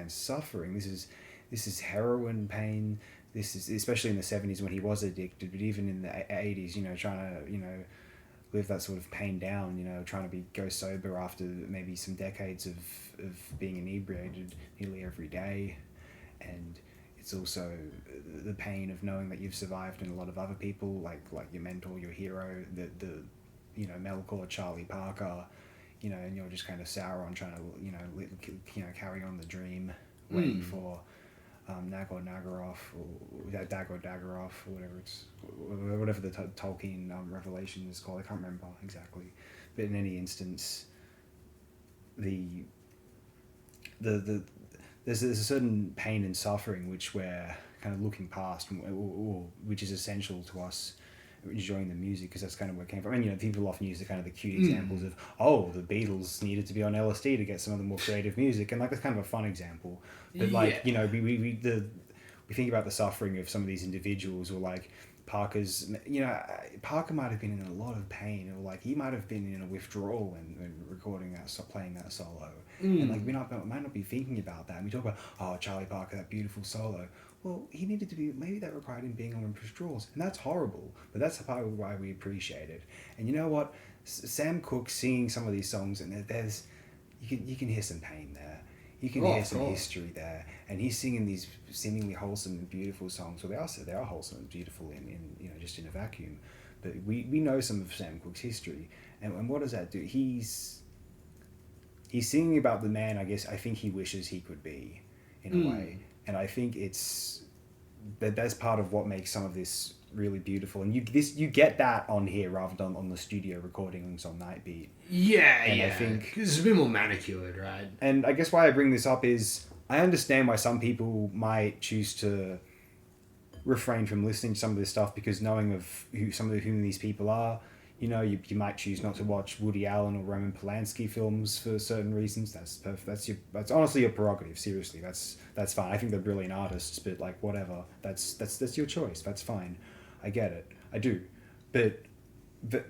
suffering. This is heroin pain. This is, especially in the 70s when he was addicted, but even in the 80s, trying to, live that sort of pain down, trying to go sober after maybe some decades of being inebriated nearly every day. And it's also the pain of knowing that you've survived and a lot of other people, like your mentor, your hero, the metalcore Charlie Parker, and you're just kind of sour on trying to, carry on the dream, waiting for Nagor-Nagorov or Dagor-Dagorov or whatever the Tolkien revelation is called. I can't remember exactly, but in any instance, there's a certain pain and suffering which we're kind of looking past, or which is essential to us enjoying the music, because that's kind of where it came from. And people often use the kind of the cute examples of, the Beatles needed to be on LSD to get some of the more creative music, and like that's kind of a fun example. But we think about the suffering of some of these individuals, or like Parker's. Parker might have been in a lot of pain, or like he might have been in a withdrawal when recording that, playing that solo, and like we might not be thinking about that. And we talk about Charlie Parker, that beautiful solo. Well, he needed to be, maybe that required him being on withdrawals, and that's horrible, but that's the part why we appreciate it. And you know what? Sam Cooke singing some of these songs, and there's you can hear some pain there. You can hear some history there, and he's singing these seemingly wholesome and beautiful songs. Well, they are wholesome and beautiful in just in a vacuum, but we know some of Sam Cooke's history, and what does that do? He's singing about the man I think he wishes he could be, in a way, and I think that's part of what makes some of this really beautiful, and you get that on here rather than on the studio recordings on Nightbeat. I think it's a bit more manicured, right? And I guess why I bring this up is I understand why some people might choose to refrain from listening to some of this stuff, because knowing of whom these people are, you might choose not to watch Woody Allen or Roman Polanski films for certain reasons. That's perfect. That's honestly your prerogative. Seriously, that's fine. I think they're brilliant artists, but like whatever. That's your choice. That's fine. I get it. I do, but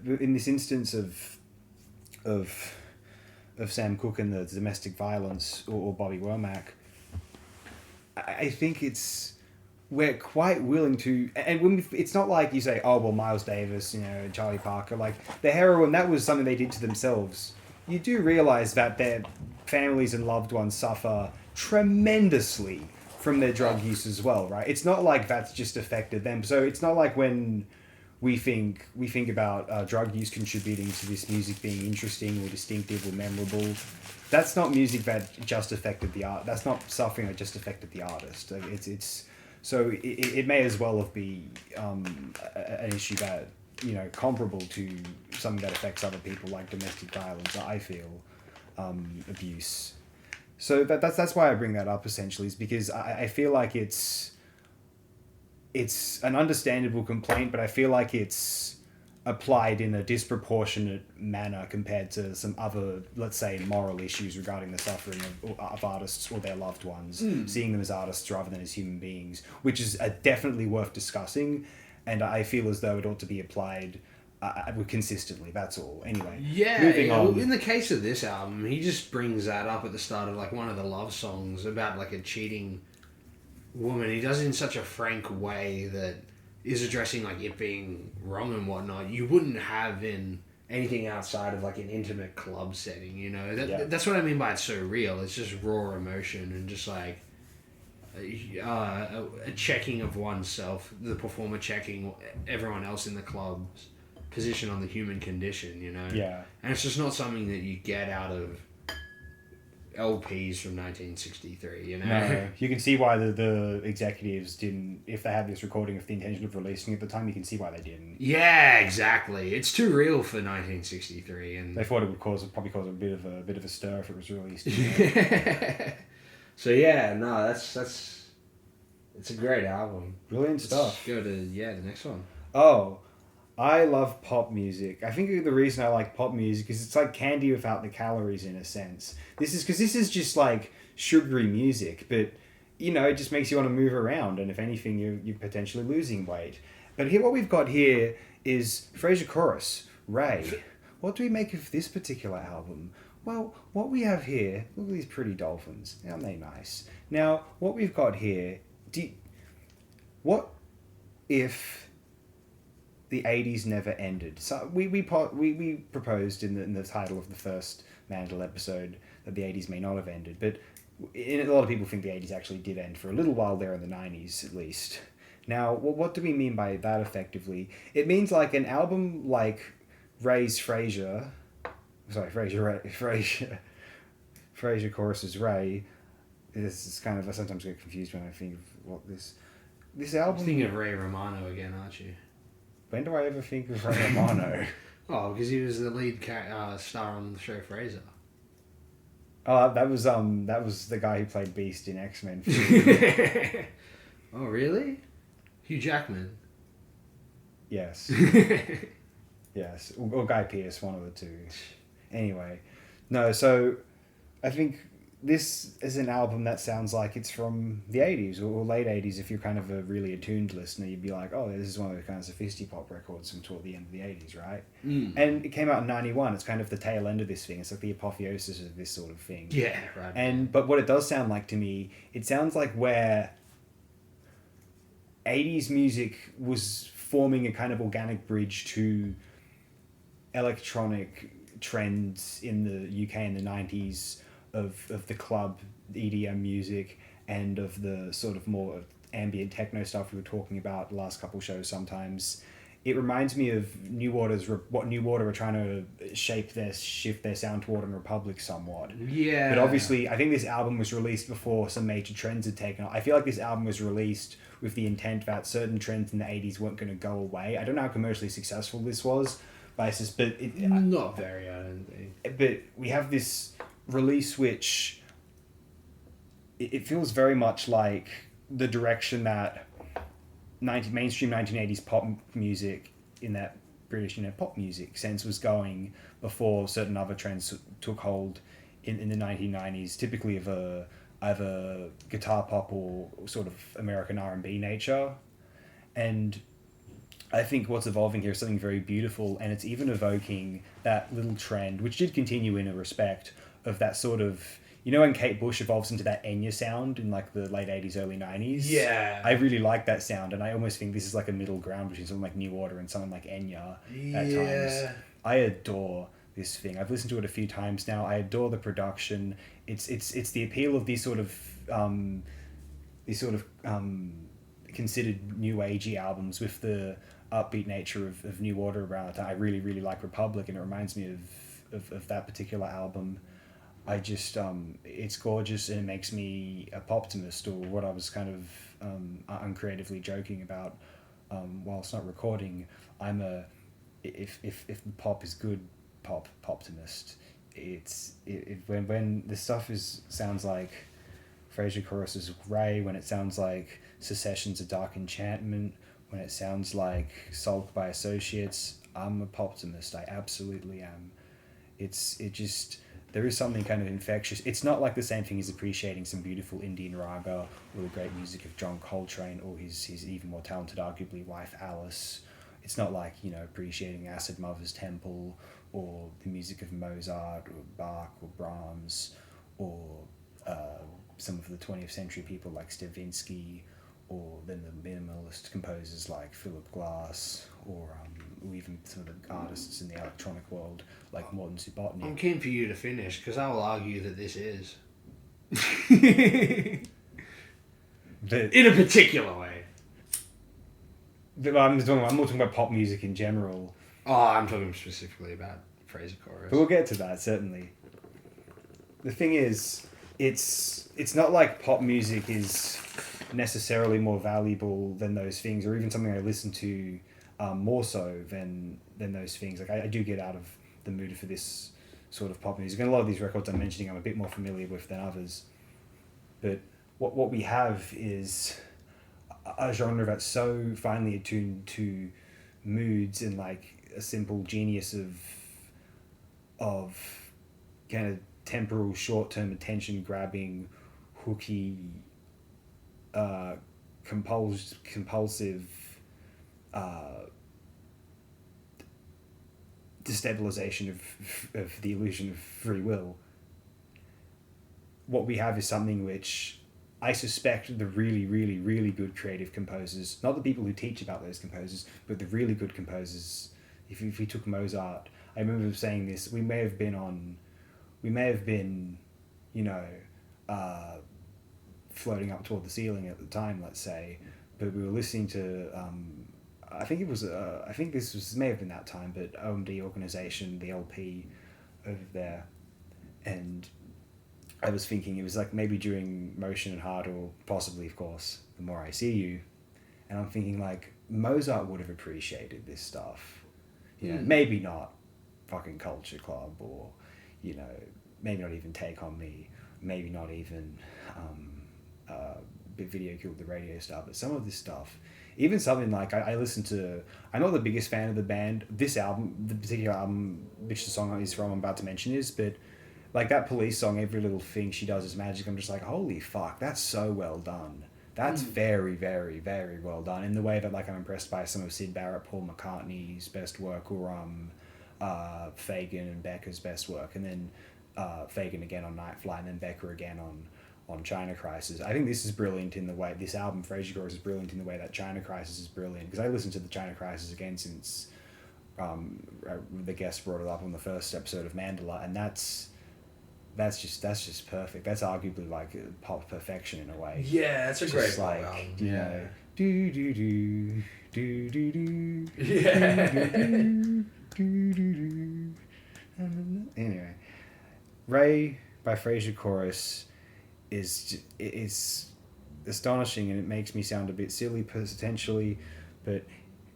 in this instance of Sam Cooke and the domestic violence or Bobby Womack, I think we're quite willing to, and it's not like you say, oh well, Miles Davis, Charlie Parker, like the heroin, that was something they did to themselves. You do realize that their families and loved ones suffer tremendously from their drug use as well, right? It's not like that's just affected them. So it's not like when we think about drug use contributing to this music being interesting or distinctive or memorable. That's not music that just affected the art. That's not suffering that just affected the artist. It's so it may as well have been an issue that comparable to something that affects other people, like domestic violence. I feel abuse. So that's why I bring that up, essentially, is because I feel like it's an understandable complaint, but I feel like it's applied in a disproportionate manner compared to some other, let's say, moral issues regarding the suffering of artists or their loved ones, seeing them as artists rather than as human beings, which is definitely worth discussing, and I feel as though it ought to be applied consistently. That's all. Anyway, moving on. In the case of this album, he just brings that up at the start of like one of the love songs about like a cheating woman. He does it in such a frank way that is addressing like it being wrong and whatnot. You wouldn't have in anything outside of like an intimate club setting. That's what I mean by it's so real. It's just raw emotion and just like a checking of oneself, the performer checking everyone else in the club's position on the human condition, Yeah. And it's just not something that you get out of LPs from 1963, No, you can see why the executives didn't, if they had this recording with the intention of releasing it at the time, you can see why they didn't. Yeah, exactly. It's too real for 1963, and they thought it would probably cause a bit of a stir if it was released. So yeah, no, it's a great album. Brilliant stuff. Let's go to the next one. Oh, I love pop music. I think the reason I like pop music is it's like candy without the calories, in a sense. This is just like sugary music, but it just makes you want to move around, and if anything, you're potentially losing weight. But here, what we've got here is Fraser Chorus, Ray. What do we make of this particular album? Well, what we have here, look at these pretty dolphins. Aren't they nice? Now, what we've got here, what if the 80s never ended? So we proposed in the title of the first Mandala episode that the 80s may not have ended, but a lot of people think the 80s actually did end for a little while there in the 90s at least. Now, what do we mean by that effectively? It means like an album like Fraser Chorus's Ray. This is kind of, I sometimes get confused when I think of what this album... You're thinking of Ray Romano again, aren't you? When do I ever think of Ray Romano? Oh, because he was the lead star on the show Frasier. Oh, that was the guy who played Beast in X-Men. Oh, really? Hugh Jackman. Yes. Yes, or Guy Pearce, one of the two. Anyway, no. So, I think this is an album that sounds like it's from the 80s or late 80s. If you're kind of a really attuned listener, you'd be like, oh, this is one of those kind of sophisti-pop records from toward the end of the 80s, right? And it came out in 91. It's kind of the tail end of this thing. It's like the apotheosis of this sort of thing. Yeah, right. But what it does sound like to me, it sounds like where 80s music was forming a kind of organic bridge to electronic trends in the UK in the 90s of the club EDM music and of the sort of more ambient techno stuff we were talking about the last couple shows sometimes. It reminds me of what New Water are trying to shift their sound toward in Republic somewhat. Yeah. But obviously, I think this album was released before some major trends had taken off. I feel like this album was released with the intent that certain trends in the 80s weren't going to go away. I don't know how commercially successful this was, but not very, I don't think. But we have this release which it feels very much like the direction that mainstream 1980s pop music in that British pop music sense was going before certain other trends took hold in the 1990s, typically of either guitar pop or sort of American R&B nature. And I think what's evolving here is something very beautiful, and it's even evoking that little trend, which did continue in a respect of that sort of, when Kate Bush evolves into that Enya sound in like the late 80s, early 90s? Yeah. I really like that sound, and I almost think this is like a middle ground between something like New Order and something like Enya at times. I adore this thing. I've listened to it a few times now. I adore the production. It's the appeal of these sort of considered new agey albums with the upbeat nature of New Order around the time. I really, really like Republic, and it reminds me of that particular album. I just, it's gorgeous, and it makes me a poptimist, or what I was kind of uncreatively joking about whilst not recording. I'm if the pop is good, poptimist. When the stuff sounds like Fraser Chorus's Grey, when it sounds like Secession's A Dark Enchantment, when it sounds like Sulk by Associates, I'm a poptimist. I absolutely am. There is something kind of infectious. It's not like the same thing as appreciating some beautiful Indian raga or the great music of John Coltrane or his even more talented, arguably, wife Alice. It's not like, appreciating Acid Mother's Temple or the music of Mozart or Bach or Brahms or some of the 20th century people like Stravinsky, or then the minimalist composers like Philip Glass, or even some of the artists in the electronic world like Morton Subotnick. I'm keen for you to finish, because I will argue that this is. In a particular way. I'm more talking about pop music in general. Oh, I'm talking specifically about Fraser Chorus. But we'll get to that, certainly. The thing is, it's not like pop music is necessarily more valuable than those things, or even something I listen to more so than those things. Like I do get out of the mood for this sort of pop music, and a lot of these records I'm mentioning I'm a bit more familiar with than others. But what we have is a genre that's so finely attuned to moods and like a simple genius of kind of temporal, short-term attention grabbing, hooky, compulsive destabilization of the illusion of free will. What we have is something which I suspect the really, really, really good creative composers, not the people who teach about those composers, but the really good composers. If we took Mozart, I remember saying this, we may have been, floating up toward the ceiling at the time, let's say, but we were listening to, I think this may have been that time, but OMD Organization, the LP over there, and I was thinking it was like maybe during Motion and Heart, or possibly, of course, The More I See You, and I'm thinking like Mozart would have appreciated this stuff, maybe not fucking Culture Club, or maybe not even Take On Me, maybe not even Video Killed the Radio Star, but some of this stuff, even something like I listen to, I'm not the biggest fan of the band, this album, the particular album which the song is from I'm about to mention is, but like that Police song, every little thing she does is magic. I'm just like, holy fuck, that's so well done. That's very, very, very well done, in the way that like I'm impressed by some of Syd Barrett, Paul McCartney's best work, or Fagan and Becker's best work, and then Fagan again on Nightfly, and then Becker again on China Crisis. I think this is brilliant in the way, this album, Fraser Chorus, is brilliant in the way that China Crisis is brilliant, because I listened to the China Crisis again since the guest brought it up on the first episode of Mandala, and that's just perfect. That's arguably like pop perfection in a way. Yeah, that's a Just great like album. you know, do do do do do do. Yeah. Do, do, do. Anyway, Ray by Fraser Chorus is astonishing, and it makes me sound a bit silly potentially, but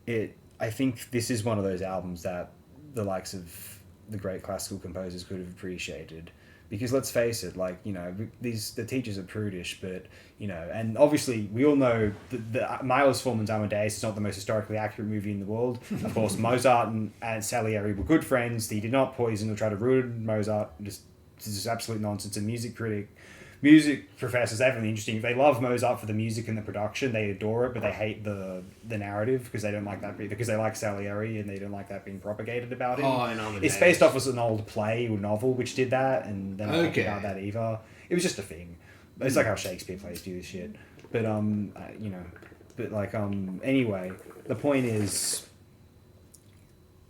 I think this is one of those albums that the likes of the great classical composers could have appreciated. Because let's face it, like, you know, the teachers are prudish, but, you know, and obviously we all know that the Milos Forman's Amadeus is not the most historically accurate movie in the world. Of course, Mozart and Salieri were good friends. He did not poison or try to ruin Mozart. This is absolute nonsense. A music professors, everything interesting. They love Mozart for the music and the production. They adore it, but they hate the narrative because they don't like that. Because they like Salieri and they don't like that being propagated about him. Oh, and Amadeus. It's based off of an old play or novel which did that, and they're not happy Okay. about that either. It was just a thing. It's like how Shakespeare plays do this shit. But you know, but like anyway, the point is,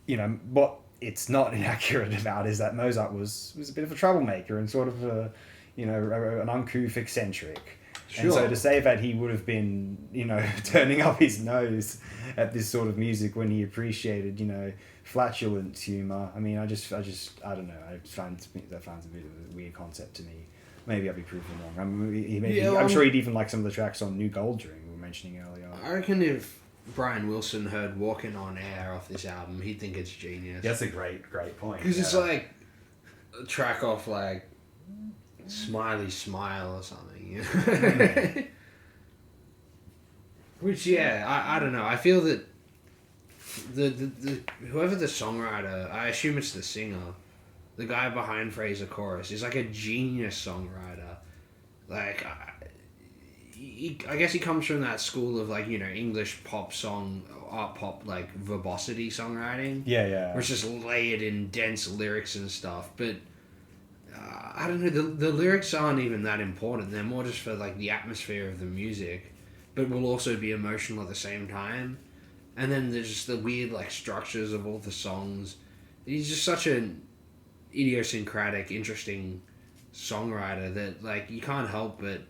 you know, what it's not inaccurate about is that Mozart was a bit of a troublemaker and sort of a, you know, an uncouth eccentric. Sure. And so to say that he would have been, you know, turning up his nose at this sort of music when he appreciated, you know, flatulent humour. I mean, I don't know. I find that finds a bit of a weird concept to me. Maybe I'll be proven wrong. I'm sure he'd even like some of the tracks on New Gold Ring we were mentioning earlier. I reckon if Brian Wilson heard Walking on Air off this album, he'd think it's genius. That's a great point. Because it's like a track off like Smiley Smile or something. You know? Which, yeah, I don't know. I feel that the whoever the songwriter, I assume it's the singer, the guy behind Fraser Chorus, is like a genius songwriter. Like, I guess he comes from that school of, like, you know, English pop song, art pop, like, verbosity songwriting. Yeah. Where it's just layered in dense lyrics and stuff. But, I don't know, the lyrics aren't even that important. They're more just for, like, the atmosphere of the music. But will also be emotional at the same time. And then there's just the weird, like, structures of all the songs. He's just such an idiosyncratic, interesting songwriter that, like, you can't help but,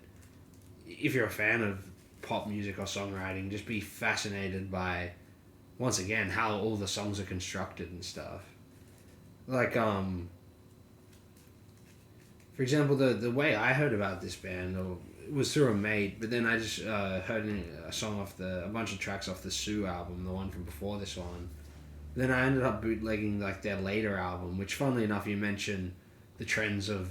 if you're a fan of pop music or songwriting, just be fascinated by, once again, how all the songs are constructed and stuff. Like, for example, the way I heard about this band was through a mate, but then I just heard a bunch of tracks off the Sue album, the one from before this one. Then I ended up bootlegging, like, their later album, which, funnily enough, you mentioned the trends of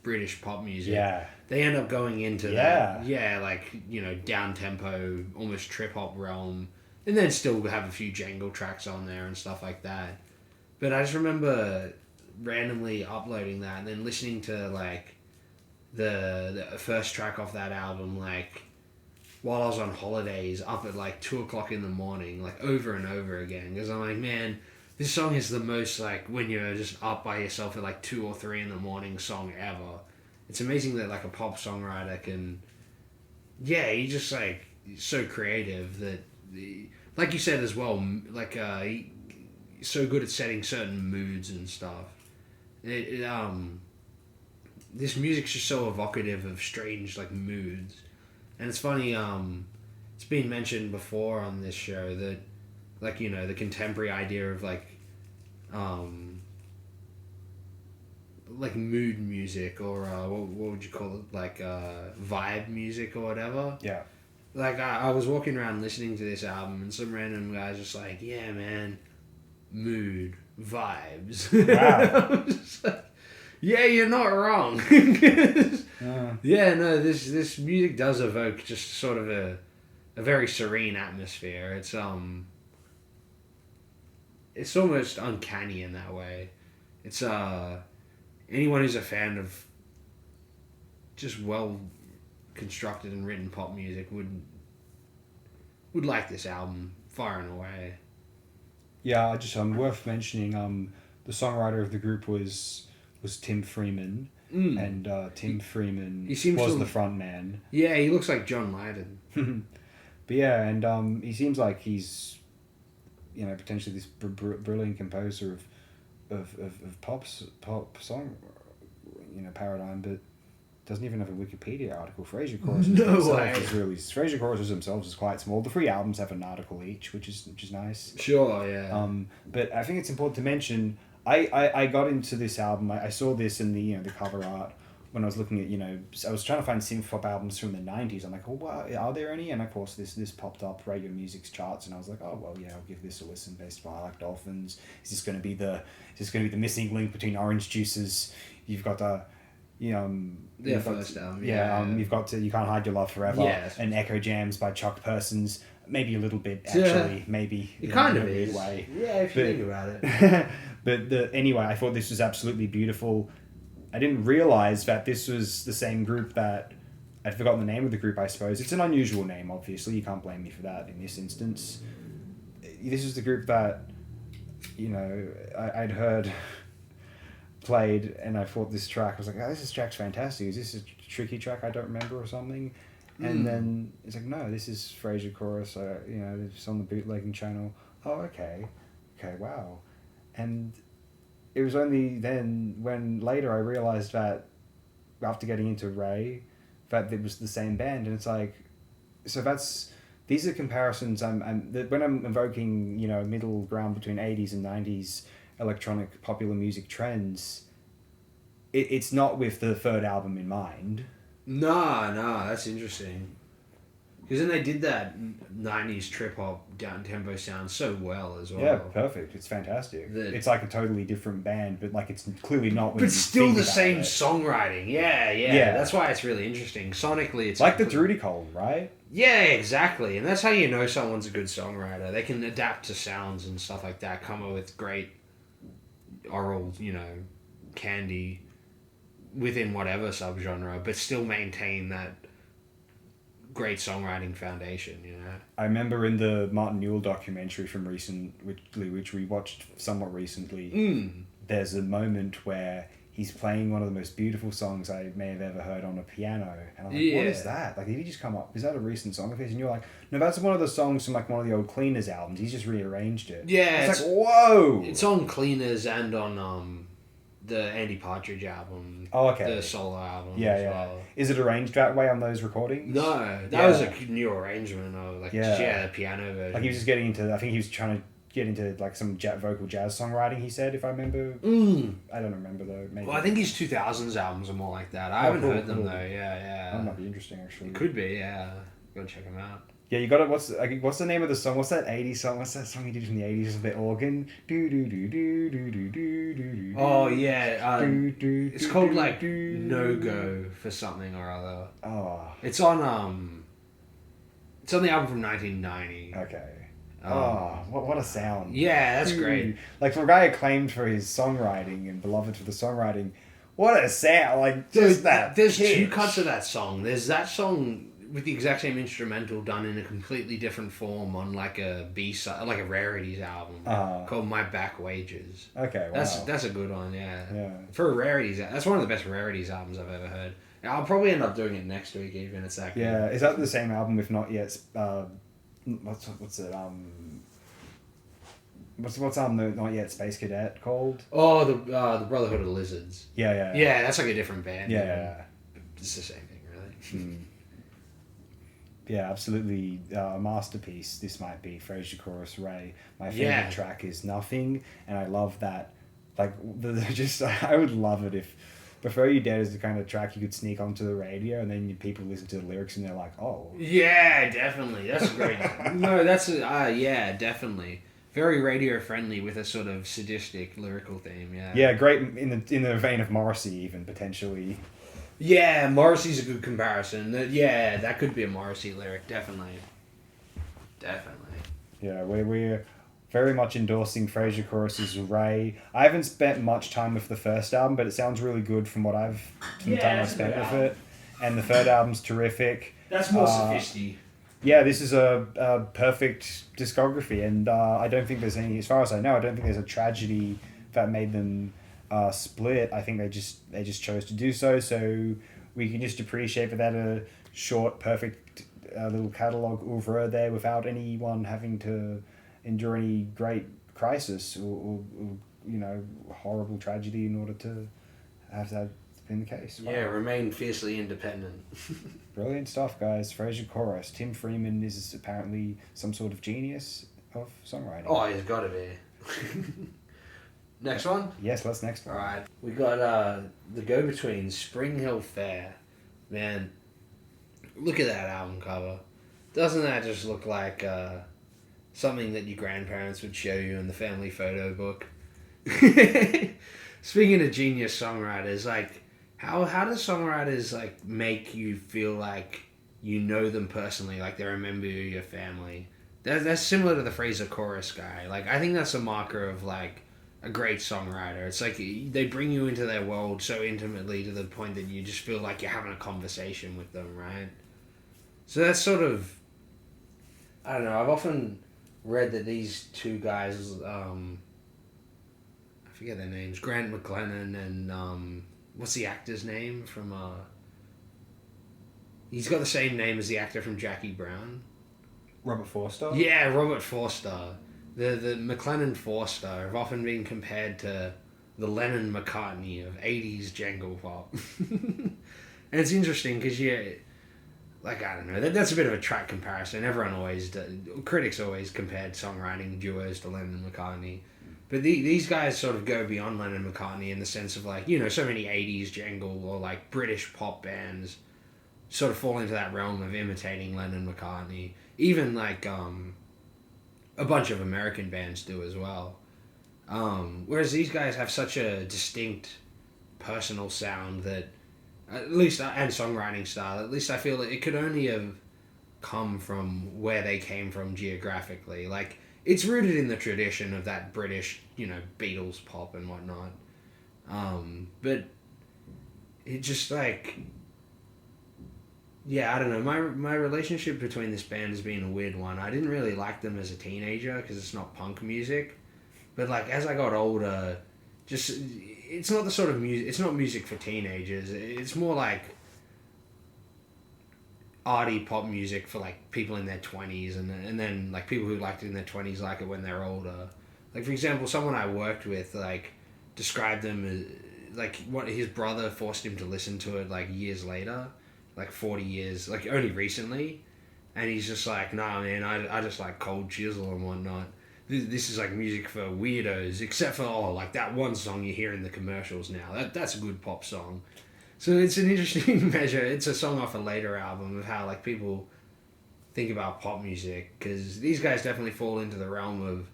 British pop music. Yeah. They end up going into that, like, you know, down-tempo, almost trip-hop realm, and then still have a few jangle tracks on there and stuff like that. But I just remember randomly uploading that and then listening to, like, the first track off that album, like, while I was on holidays, up at, like, 2 o'clock in the morning, like, over and over again, because I'm like, man, this song is the most, like, when you're just up by yourself at, like, 2 or 3 in the morning song ever. It's amazing that, like, a pop songwriter can, he's just, like, so creative that, like you said as well, like, he's so good at setting certain moods and stuff. This music's just so evocative of strange, like, moods. And it's funny, it's been mentioned before on this show that, like, you know, the contemporary idea of, like mood music, or what would you call it, like vibe music or whatever. Yeah. Like, I was walking around listening to this album, and some random guy's just like, yeah, man, mood, vibes. Wow. I was just like, yeah, you're not wrong. Yeah, no, this music does evoke just sort of a very serene atmosphere. It's almost uncanny in that way. It's anyone who's a fan of just well constructed and written pop music would like this album far and away. Yeah, just worth mentioning. The songwriter of the group was Tim Freeman, and Tim Freeman was the front man. Yeah, he looks like John Lydon. But yeah, and he seems like he's potentially this brilliant composer of pop song, paradigm, but doesn't even have a Wikipedia article. Fraser choruses Fraser choruses themselves is quite small. The 3 albums have an article each, which is nice. Sure, yeah. But I think it's important to mention. I got into this album. I saw this in the cover art when I was looking at I was trying to find synth pop albums from the 90s. I'm like, oh wow, are there any? And of course this popped up Radio Music's charts, and I was like, oh well, yeah, I'll give this a listen. Based on I like Dolphins. Is this going to be the missing link between Orange Juice's? You've got the their first album. You've got You Can't Hide Your Love Forever. Yes. And Echo Jams by Chuck Persons. Maybe a little bit actually. Maybe it kind of in a weird is. way. Yeah, if you think about it. But anyway, I thought this was absolutely beautiful. I didn't realize that this was the same group that I'd forgotten the name of the group. I suppose it's an unusual name. Obviously, you can't blame me for that in this instance. This is the group that I'd heard played, and I thought this track. I was like, oh, this track's fantastic. Is this a tricky track I don't remember or something? And then it's like, no, this is Fraser chorus. It's on the bootlegging channel. Oh, okay, wow. And it was only then when later I realized that after getting into Ray, that it was the same band, and it's like, so these are comparisons. When I'm invoking middle ground between 80s and 90s electronic popular music trends, it's not with the third album in mind. No, that's interesting. Because then they did that 90s trip-hop down-tempo sound so well as well. Yeah, perfect. It's fantastic. It's like a totally different band, but like it's clearly not when but still the same songwriting. Yeah. That's why it's really interesting. Sonically, it's... like the Drudy column, right? Yeah, exactly. And that's how you know someone's a good songwriter. They can adapt to sounds and stuff like that, come up with great oral, candy within whatever subgenre, but still maintain that great songwriting foundation, I remember in the Martin Newell documentary from which we watched somewhat recently, there's a moment where he's playing one of the most beautiful songs I may have ever heard on a piano, and I'm like, what is that? Like, did he just come up? Is that a recent song of his? And you're like, no, that's one of the songs from like one of the old Cleaners albums. He's just rearranged it. Yeah, it's like, whoa! It's on Cleaners and on the Andy Partridge album. Oh, okay. The solo album. Yeah. Well. Is it arranged that way on those recordings? No, that was a new arrangement of the piano version. Like he was just getting into. I think he was trying to get into like some vocal jazz songwriting. He said, if I remember. I don't remember though. Maybe. Well, I think his 2000s albums are more like that. I haven't heard them though. Yeah. That might be interesting actually. It could be. Yeah. Go check them out. Yeah, you got it. What's the name of the song? What's that 80s song? What's that song he did from the 80s with the organ? Do do do do do do do do. Oh yeah, it's called like No Go for something or other. Oh. It's on the album from 1990. Okay. What a sound. Yeah, that's great. Like for a guy acclaimed for his songwriting and beloved for the songwriting, what a sound! Like just that. There's two cuts of that song. There's that song with the exact same instrumental done in a completely different form on like a B-side, like a Rarities album called My Back Wages. Okay, wow. That's a good one, yeah. For a Rarities, that's one of the best Rarities albums I've ever heard. I'll probably end up doing it next week even, it's that good. Yeah, is that the same album if not yet, what's it, what's Not Yet Space Cadet called? Oh, the Brotherhood of Lizards. Yeah. Yeah, that's like a different band. Yeah. It's the same thing, really. Yeah, absolutely a masterpiece. This might be Fraser Chorus Ray. My favorite track is Nothing, and I love that. Like, I would love it if Before You Dead is the kind of track you could sneak onto the radio, and then people listen to the lyrics and they're like, oh. Yeah, definitely. That's great. No, that's definitely. Very radio friendly with a sort of sadistic lyrical theme. Yeah. Yeah, great in the vein of Morrissey, even potentially. Yeah, Morrissey's a good comparison. That could be a Morrissey lyric, definitely. Yeah, we're very much endorsing Fraser Chorus's Ray. I haven't spent much time with the first album, but it sounds really good from what time I've spent with it. And the third album's terrific. That's more sophisticated. Yeah, this is a perfect discography, and I don't think there's any, as far as I know, I don't think there's a tragedy that made them split. I think they just chose to do so we can just appreciate that a short, perfect little catalogue oeuvre there without anyone having to endure any great crisis or horrible tragedy in order to have that been the case. Wow. Yeah, remain fiercely independent. Brilliant stuff, guys. Frasier chorus. Tim Freeman is apparently some sort of genius of songwriting. Oh, he's got to be. Next one? Yes, let's next one. Alright. We got the go-between, Spring Hill Fair. Man, look at that album cover. Doesn't that just look like something that your grandparents would show you in the family photo book? Speaking of genius songwriters, like, how do songwriters, like, make you feel like you know them personally, like they're a member of your family? That's similar to the Frasier chorus guy. Like, I think that's a marker of, like, a great songwriter. It's like they bring you into their world so intimately to the point that you just feel like you're having a conversation with them, right? So that's sort of, I don't know, I've often read that these two guys, I forget their names, Grant McLennan and, what's the actor's name from, he's got the same name as the actor from Jackie Brown. Robert Forster? Yeah, Robert Forster. The McLennan Forster have often been compared to the Lennon McCartney of 80s jangle pop. And it's interesting because, like, I don't know, that's a bit of a track comparison. Critics always compared songwriting duos to Lennon and McCartney. But these guys sort of go beyond Lennon and McCartney in the sense of, like, so many 80s jangle or, like, British pop bands sort of fall into that realm of imitating Lennon and McCartney. Even, like, a bunch of American bands do as well. Whereas these guys have such a distinct personal sound that, at least, and songwriting style, at least I feel that it could only have come from where they came from geographically. Like, it's rooted in the tradition of that British, Beatles pop and whatnot. But it just, like, yeah, I don't know. My relationship between this band has been a weird one. I didn't really like them as a teenager because it's not punk music. But, like, as I got older, it's not the sort of music, it's not music for teenagers. It's more like arty pop music for, like, people in their 20s and then, like, people who liked it in their 20s like it when they're older. Like, for example, someone I worked with, like, described them as, like, what his brother forced him to listen to it, like, years later. Like 40 years, like only recently, and he's just like, nah, man, I just like Cold Chisel and whatnot. This is like music for weirdos, except for like that one song you hear in the commercials now. That's a good pop song. So it's an interesting measure. It's a song off a later album of how, like, people think about pop music, because these guys definitely fall into the realm of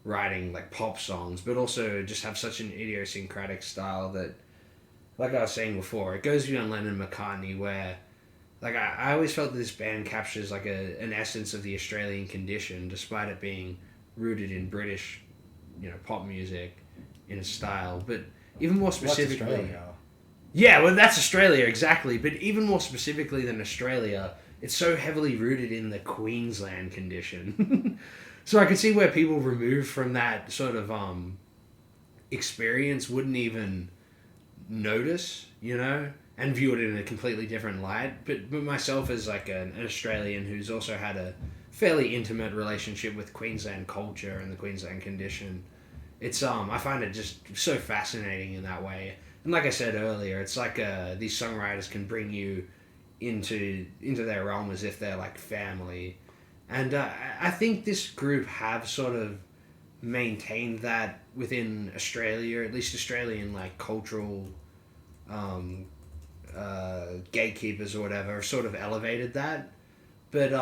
writing, like, pop songs, but also just have such an idiosyncratic style that, like I was saying before, it goes beyond Lennon and McCartney, where, like, I always felt that this band captures, like, an essence of the Australian condition, despite it being rooted in British, pop music in a style. But even more specifically... What's Australia? Yeah, well, that's Australia, exactly. But even more specifically than Australia, it's so heavily rooted in the Queensland condition. So I could see where people removed from that sort of experience wouldn't even notice, and view it in a completely different light. But myself as, like, an Australian who's also had a fairly intimate relationship with Queensland culture and the Queensland condition, it's I find it just so fascinating in that way. And like I said earlier, it's like these songwriters can bring you into their realm as if they're like family. And I think this group have sort of maintained that within Australia, at least Australian, like, cultural gatekeepers or whatever, sort of elevated that. But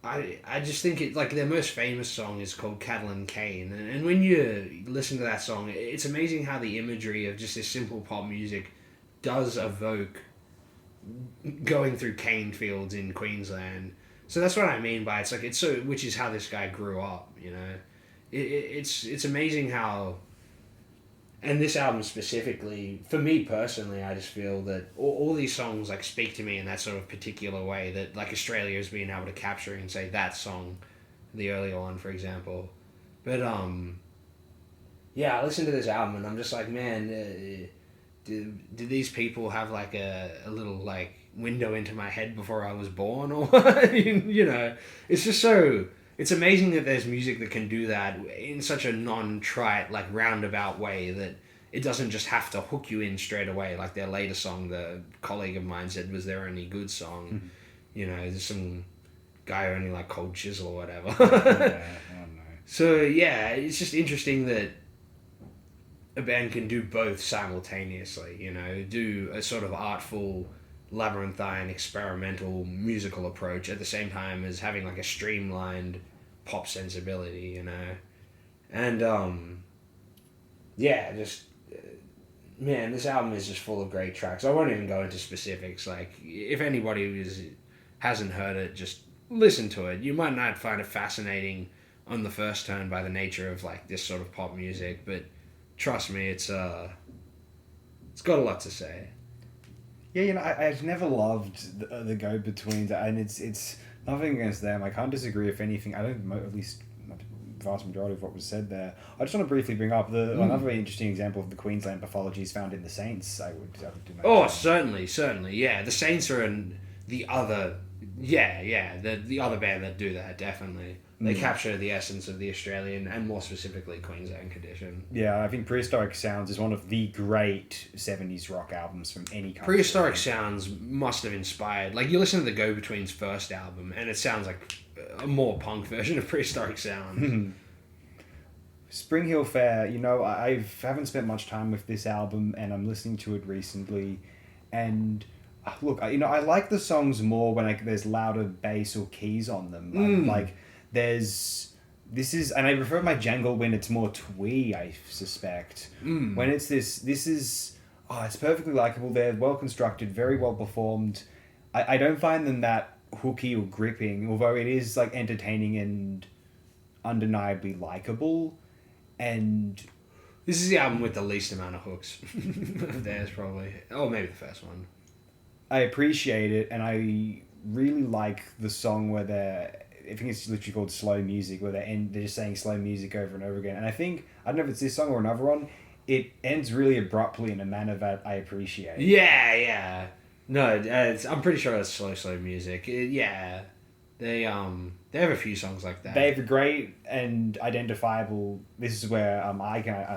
I just think it, like, their most famous song is called Cattle and Cane, and when you listen to that song, it's amazing how the imagery of just this simple pop music does evoke going through cane fields in Queensland. So that's what I mean by it's so, which is how this guy grew up, It's amazing how, and this album specifically, for me personally, I just feel that all these songs, like, speak to me in that sort of particular way that, like, Australia has been able to capture and say that song, the earlier one, for example. But yeah, I listened to this album and I'm just like, man, did these people have, like, a little, like, window into my head before I was born, or what? It's just so it's amazing that there's music that can do that in such a non-trite, like, roundabout way that it doesn't just have to hook you in straight away. Like their later song, the colleague of mine said was their only good song. Mm-hmm. You know, there's some guy who only like Cold Chisel or whatever. Yeah, I don't know. So yeah, it's just interesting that a band can do both simultaneously. You know, do a sort of artful, labyrinthine, experimental musical approach at the same time as having like a streamlined pop sensibility. You know, and yeah, just. Man, this album is just full of great tracks. I won't even go into specifics. Like, if anybody hasn't heard it, just listen to it. You might not find it fascinating on the first turn by the nature of like this sort of pop music, but trust me, it's got a lot to say. Yeah, you know, I've never loved the Go-Betweens, and it's nothing against them. I can't disagree. If anything, I don't at least. Vast majority of what was said there. I just want to briefly bring up another very interesting example of the Queensland pathology is found in the Saints. I would do Oh, certainly, yeah. The Saints are the other, the other band that do that, definitely. They capture the essence of the Australian and more specifically Queensland condition. Yeah, I think Prehistoric Sounds is one of the great 70s rock albums from any country. Prehistoric Sounds must have inspired, like you listen to the Go-Betweens' first album and it sounds like a more punk version of Prehistoric Sounds. Spring Hill Fair, you know, I haven't spent much time with this album and I'm listening to it recently, and look, you know, I like the songs more when there's louder bass or keys on them. Like and I prefer my jangle when it's more twee, I suspect. When it's this is it's perfectly likable. They're well constructed, very well performed. I don't find them that hooky or gripping, although it is like entertaining and undeniably likable. And this is the album with the least amount of hooks of theirs, probably. Oh, maybe the first one. I appreciate it, and I really like the song where I think it's literally called Slow Music, where they're just saying slow music over and over again. And I think, I don't know if it's this song or another one, it ends really abruptly in a manner that I appreciate. Yeah. No, I'm pretty sure it's slow music. They have a few songs like that. They have a great and identifiable. This is where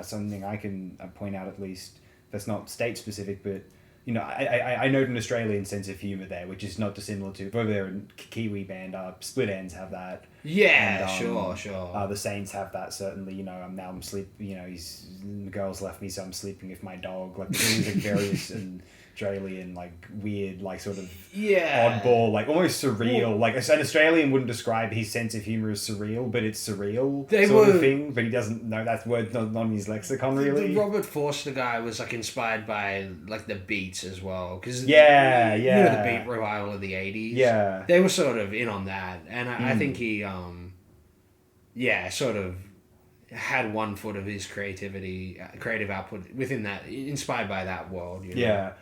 something I can point out, at least that's not state specific, but you know, I note an Australian sense of humour there, which is not dissimilar to over there in Kiwi band. Split Ends have that. Yeah, and, sure. The Saints have that, certainly. You know, now I'm sleeping. You know, the girl's left me, so I'm sleeping with my dog. Like there's like various and Australian, like weird, like sort of oddball, like almost surreal. Like an Australian wouldn't describe his sense of humour as surreal, but it's surreal of thing. But he doesn't know that word's not in his lexicon, really. The Robert Forster guy was like inspired by like the Beats as well, because you know the Beat revival of the 80s. Yeah, they were sort of in on that, and I think he sort of had one foot of his creative output within that, inspired by that world. You know? Yeah.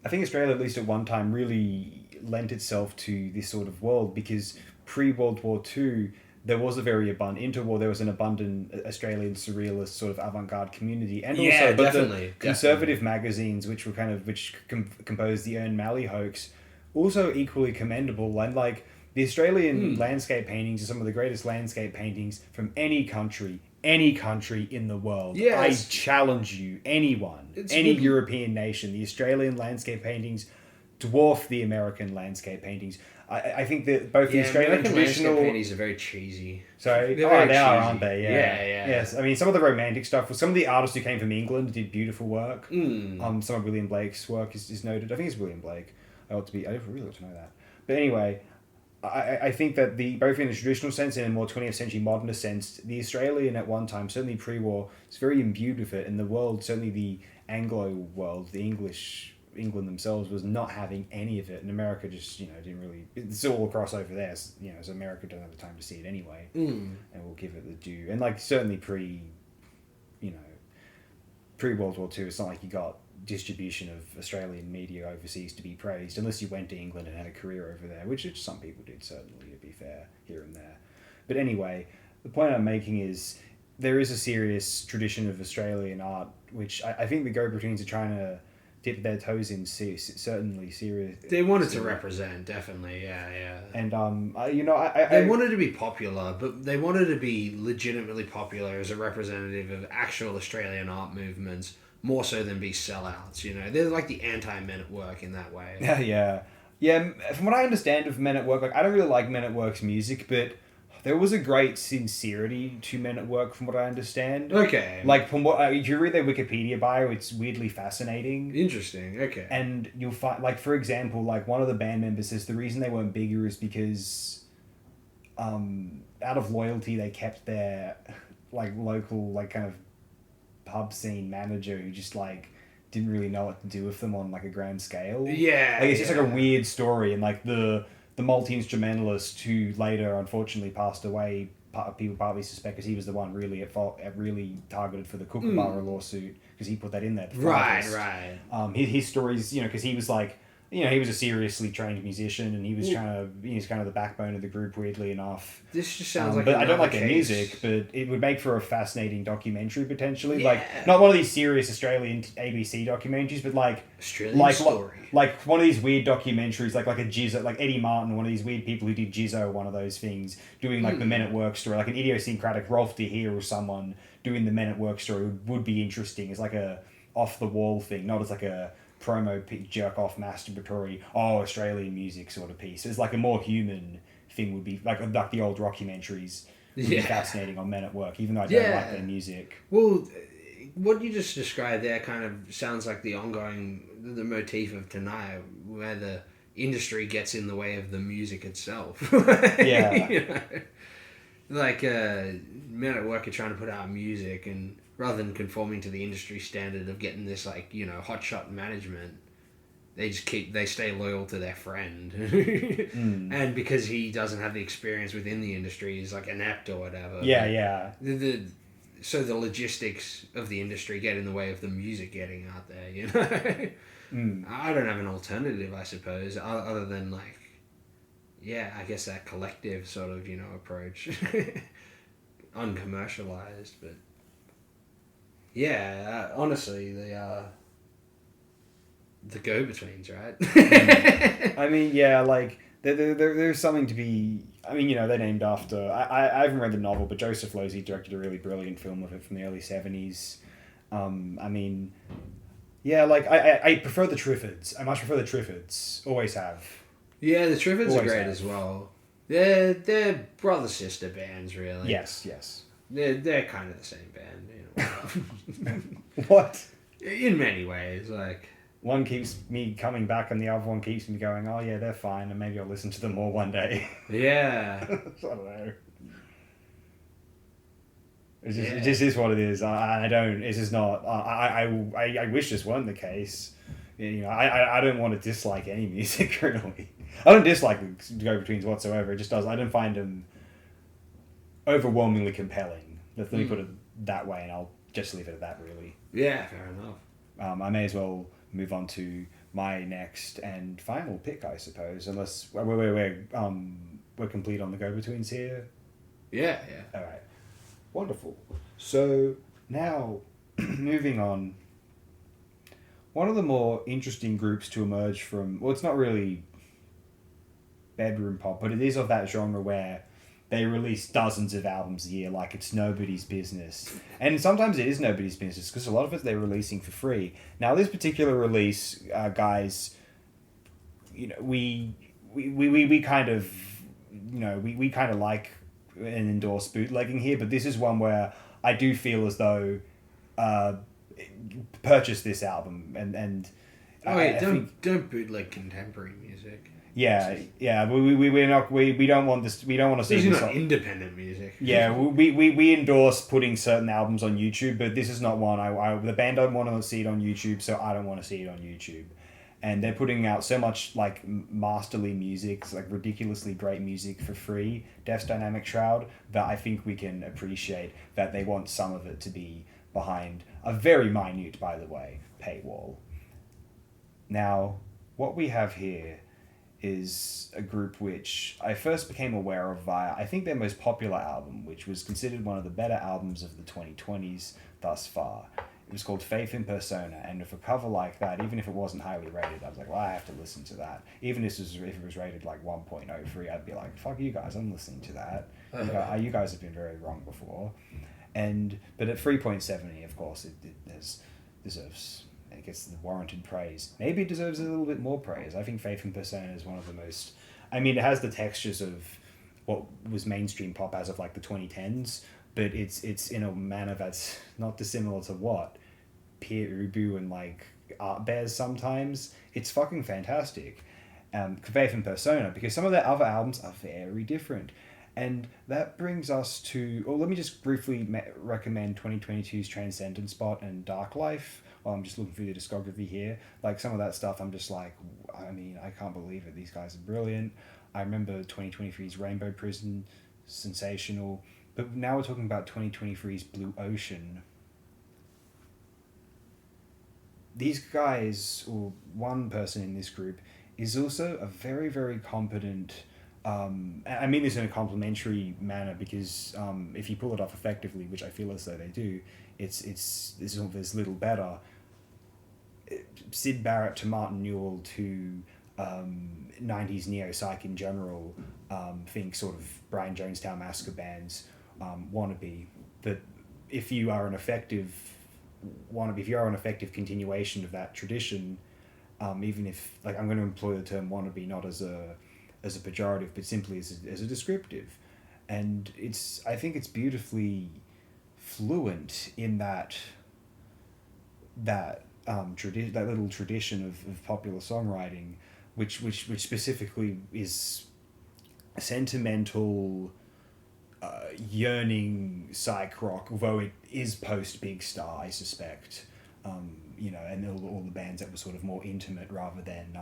I think Australia, at least at one time, really lent itself to this sort of world because pre-World War II, there was a very abundant, interwar, there was an abundant Australian surrealist sort of avant-garde community. And also, but the conservative magazines, which were composed the Ern Malley hoax, also equally commendable. And like, the Australian landscape paintings are some of the greatest landscape paintings from any country in the world. Yes. I challenge you, anyone, European nation, the Australian landscape paintings dwarf the American landscape paintings. I think that both the Australian American traditional landscape paintings are very cheesy. Sorry, they are, aren't they? Yeah. Yes, I mean some of the romantic stuff. Some of the artists who came from England did beautiful work. Some of William Blake's work is noted. I think it's William Blake. I really ought to know that. But anyway, I think that both in a traditional sense and in a more 20th century modernist sense, the Australian at one time, certainly pre-war, was very imbued with it, and the world, certainly the Anglo world, the England themselves, was not having any of it, and America just, you know, didn't really, it's all across over there, so, you know, so America doesn't have the time to see it anyway, and we'll give it the due. And like, certainly pre-World War II, it's not like you got distribution of Australian media overseas to be praised, unless you went to England and had a career over there, which some people did, certainly, to be fair, here and there. But anyway, the point I'm making is there is a serious tradition of Australian art, which I think the Go-Betweens are trying to dipped their toes in certainly serious. They wanted to represent, definitely, yeah. And they wanted to be popular, but they wanted to be legitimately popular as a representative of actual Australian art movements, more so than be sellouts. You know, they're like the anti-Men at Work in that way. Yeah. From what I understand of Men at Work, like I don't really like Men at Work's music, but there was a great sincerity to Men at Work, from what I understand. Okay. Like, from what if you read their Wikipedia bio, it's weirdly fascinating. Interesting. Okay. And you'll find, like, for example, like one of the band members says the reason they weren't bigger is because, out of loyalty, they kept their like local like kind of pub scene manager who just like didn't really know what to do with them on like a grand scale. Yeah. Like it's just like a weird story, and like the multi-instrumentalist who later unfortunately passed away, people partly suspect because he was the one really at fault, really targeted for the Kookaburra lawsuit, because he put that in there. Right. His stories, because he was like, he was a seriously trained musician, and he was he's kind of the backbone of the group, weirdly enough. This just sounds like. But I don't like their music, but it would make for a fascinating documentary potentially. Yeah. Like, not one of these serious Australian ABC documentaries, but like Australian story. Like one of these weird documentaries, like a Jizzo, like Eddie Martin, one of these weird people who did Jizzo, one of those things, doing like the Men at Work story, like an idiosyncratic Rolf de Heer or someone doing the Men at Work story would be interesting. It's like a off the wall thing, not as like a promo jerk off masturbatory Australian music sort of piece. It's like a more human thing would be like the old rockumentaries would be fascinating on Men at Work, even though I don't like their music. Well, what you just described there kind of sounds like the motif of tonight, where the industry gets in the way of the music itself. Yeah. Like Men at Work are trying to put out music, and rather than conforming to the industry standard of getting this like hotshot management, they stay loyal to their friend. And because he doesn't have the experience within the industry, he's like inept or whatever. So the logistics of the industry get in the way of the music getting out there. I don't have an alternative, I suppose, other than like, I guess that collective sort of approach, uncommercialized, but. Yeah, honestly, the go-betweens, right? I mean, like there's something to be. I mean, they're named after. I haven't read the novel, but Joseph Losey directed a really brilliant film of it from the early 70s. I mean, like I prefer the Triffids. I much prefer the Triffids. Always have. Yeah, the Triffids are great as well. They're brother-sister bands, really. Yes. They're kind of the same band. What? In many ways, like one keeps me coming back, and the other one keeps me going, oh yeah, they're fine, and maybe I'll listen to them more one day. Yeah. I don't know. It just is what it is. I don't. It's just not. I wish this weren't the case. I don't want to dislike any music really. I don't dislike the go-betweens whatsoever. It just does. I don't find them overwhelmingly compelling. Let me put it that way, and I'll just leave it at that, really. Yeah, fair enough. I may as well move on to my next and final pick, I suppose, unless we're complete on the go-betweens here. Yeah. All right. Wonderful. So now, moving on, one of the more interesting groups to emerge from, well, it's not really bedroom pop, but it is of that genre where they release dozens of albums a year like it's nobody's business. And sometimes it is nobody's business because a lot of it they're releasing for free. Now, this particular release, guys, we kind of, we kind of like and endorse bootlegging here, but this is one where I do feel as though purchase this album and don't bootleg contemporary music. Yeah. We don't want this. We don't want to see this. This Is not independent music. Yeah, we endorse putting certain albums on YouTube, but this is not one. The band don't want to see it on YouTube, so I don't want to see it on YouTube. And they're putting out so much like masterly music, like ridiculously great music for free, Death's Dynamic Shroud, that I think we can appreciate that they want some of it to be behind a very minute, by the way, paywall. Now, what we have here is a group which I first became aware of via, I think, their most popular album, which was considered one of the better albums of the 2020s thus far. It was called Faith in Persona, and if a cover like that, even if it wasn't highly rated, I was like, well, I have to listen to that. Even if it was rated like 1.03, I'd be like, fuck you guys, I'm listening to that. You guys have been very wrong before. But at 3.70, of course, it deserves, it gets the warranted praise. Maybe it deserves a little bit more praise. I think Faith in Persona is one of the most, I mean, it has the textures of what was mainstream pop as of like the 2010s, but it's in a manner that's not dissimilar to what Peer Ubu and like Art Bears sometimes. It's fucking fantastic. Faith in Persona, because some of their other albums are very different. And that brings us to, let me just briefly recommend 2022's Transcendent Spot and Dark Life. While I'm just looking through the discography here. Like some of that stuff, I'm just like, I mean, I can't believe it. These guys are brilliant. I remember 2023's Rainbow Prison, sensational. But now we're talking about 2023's Blue Ocean. These guys, or one person in this group, is also a very, very competent... I mean this in a complimentary manner because if you pull it off effectively, which I feel as though they do, there's little better. Syd Barrett to Martin Newell to 90s neo-psych in general, think sort of Brian Jonestown Massacre bands, wannabe. But if you are an effective continuation of that tradition, even if, like, I'm going to employ the term wannabe not as a pejorative, but simply as a descriptive, and I think it's beautifully fluent in that little tradition of popular songwriting, which specifically is sentimental, yearning psych rock, although it is post Big Star, I suspect, and all the bands that were sort of more intimate rather than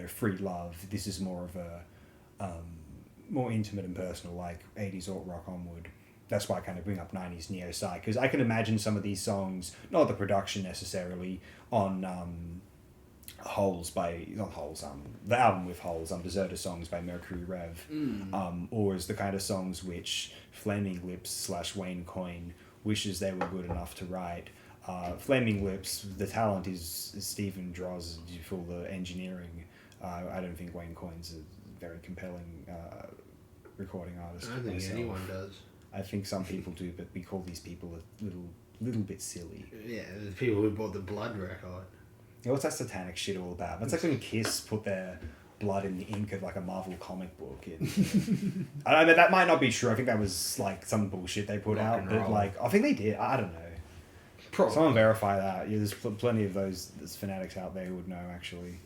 Free Love. This is more of a more intimate and personal, like 80s alt rock onward. That's why I kind of bring up 90s neo-psych, because I can imagine some of these songs, not the production necessarily, on the album with Holes, Deserter Songs by Mercury Rev, or as the kind of songs which Flaming Lips / Wayne Coyne wishes they were good enough to write. Flaming Lips, the talent is Stephen Droz for the engineering. I don't think Wayne Coyne's a very compelling recording artist. I don't think anyone does. I think some people do, but we call these people a little bit silly. Yeah, the people who bought the Blood record. Yeah, what's that satanic shit all about? That's like when Kiss put their blood in the ink of like a Marvel comic book. I don't know, that might not be true. I think that was like some bullshit they put out, but like I think they did. I don't know. Probably. Someone verify that. Yeah, there's plenty of those fanatics out there who would know actually.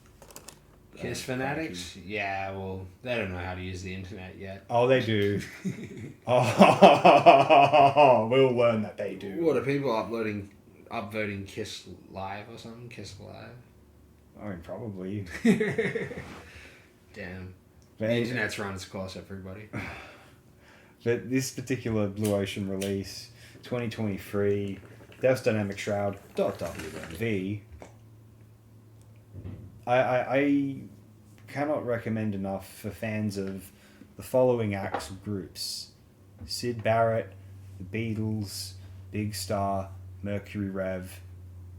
Kiss fanatics? Yeah, well, they don't know how to use the internet yet. Oh, they do. Oh, we'll learn that they do. What are people upvoting Kiss Live or something? Kiss Live? I mean, probably. Damn. The internet's run its course, everybody. But this particular Blue Ocean release, 2023, Death's Dynamic Shroud, .wmv. I cannot recommend enough for fans of the following acts of groups: Syd Barrett, the Beatles, Big Star, Mercury Rev,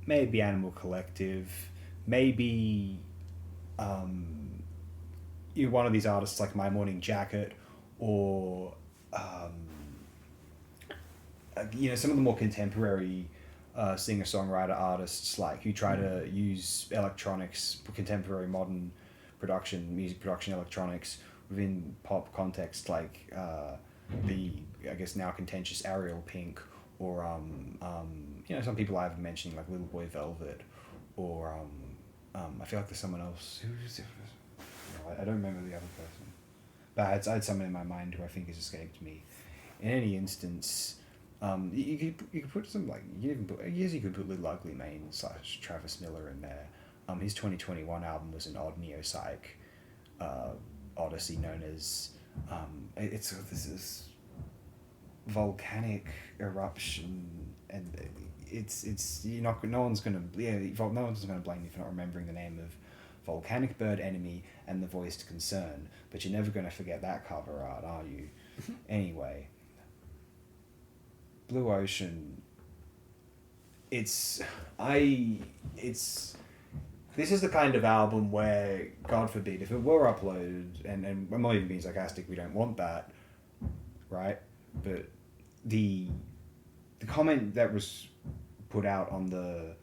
maybe Animal Collective, maybe one of these artists like My Morning Jacket, or some of the more contemporary singer-songwriter artists like who try to use electronics, contemporary modern music production electronics within pop context, like the I guess now contentious Ariel Pink, or some people I've been mentioning like Little Boy Velvet, or I feel like there's someone else I don't remember the other person, but I had someone in my mind who I think has escaped me. In any instance, you could put some you could put Little Ugly Mane / Travis Miller in there. His 2021 album was an odd neo-psych odyssey known as this is volcanic eruption, and no one's gonna blame me for not remembering the name of Volcanic Bird Enemy and The Voiced Concern, but you're never gonna forget that cover art, are you? Anyway, Blue Ocean, it's this is the kind of album where, God forbid, if it were uploaded, and I'm not even being sarcastic, we don't want that, right? But the comment that was put out on the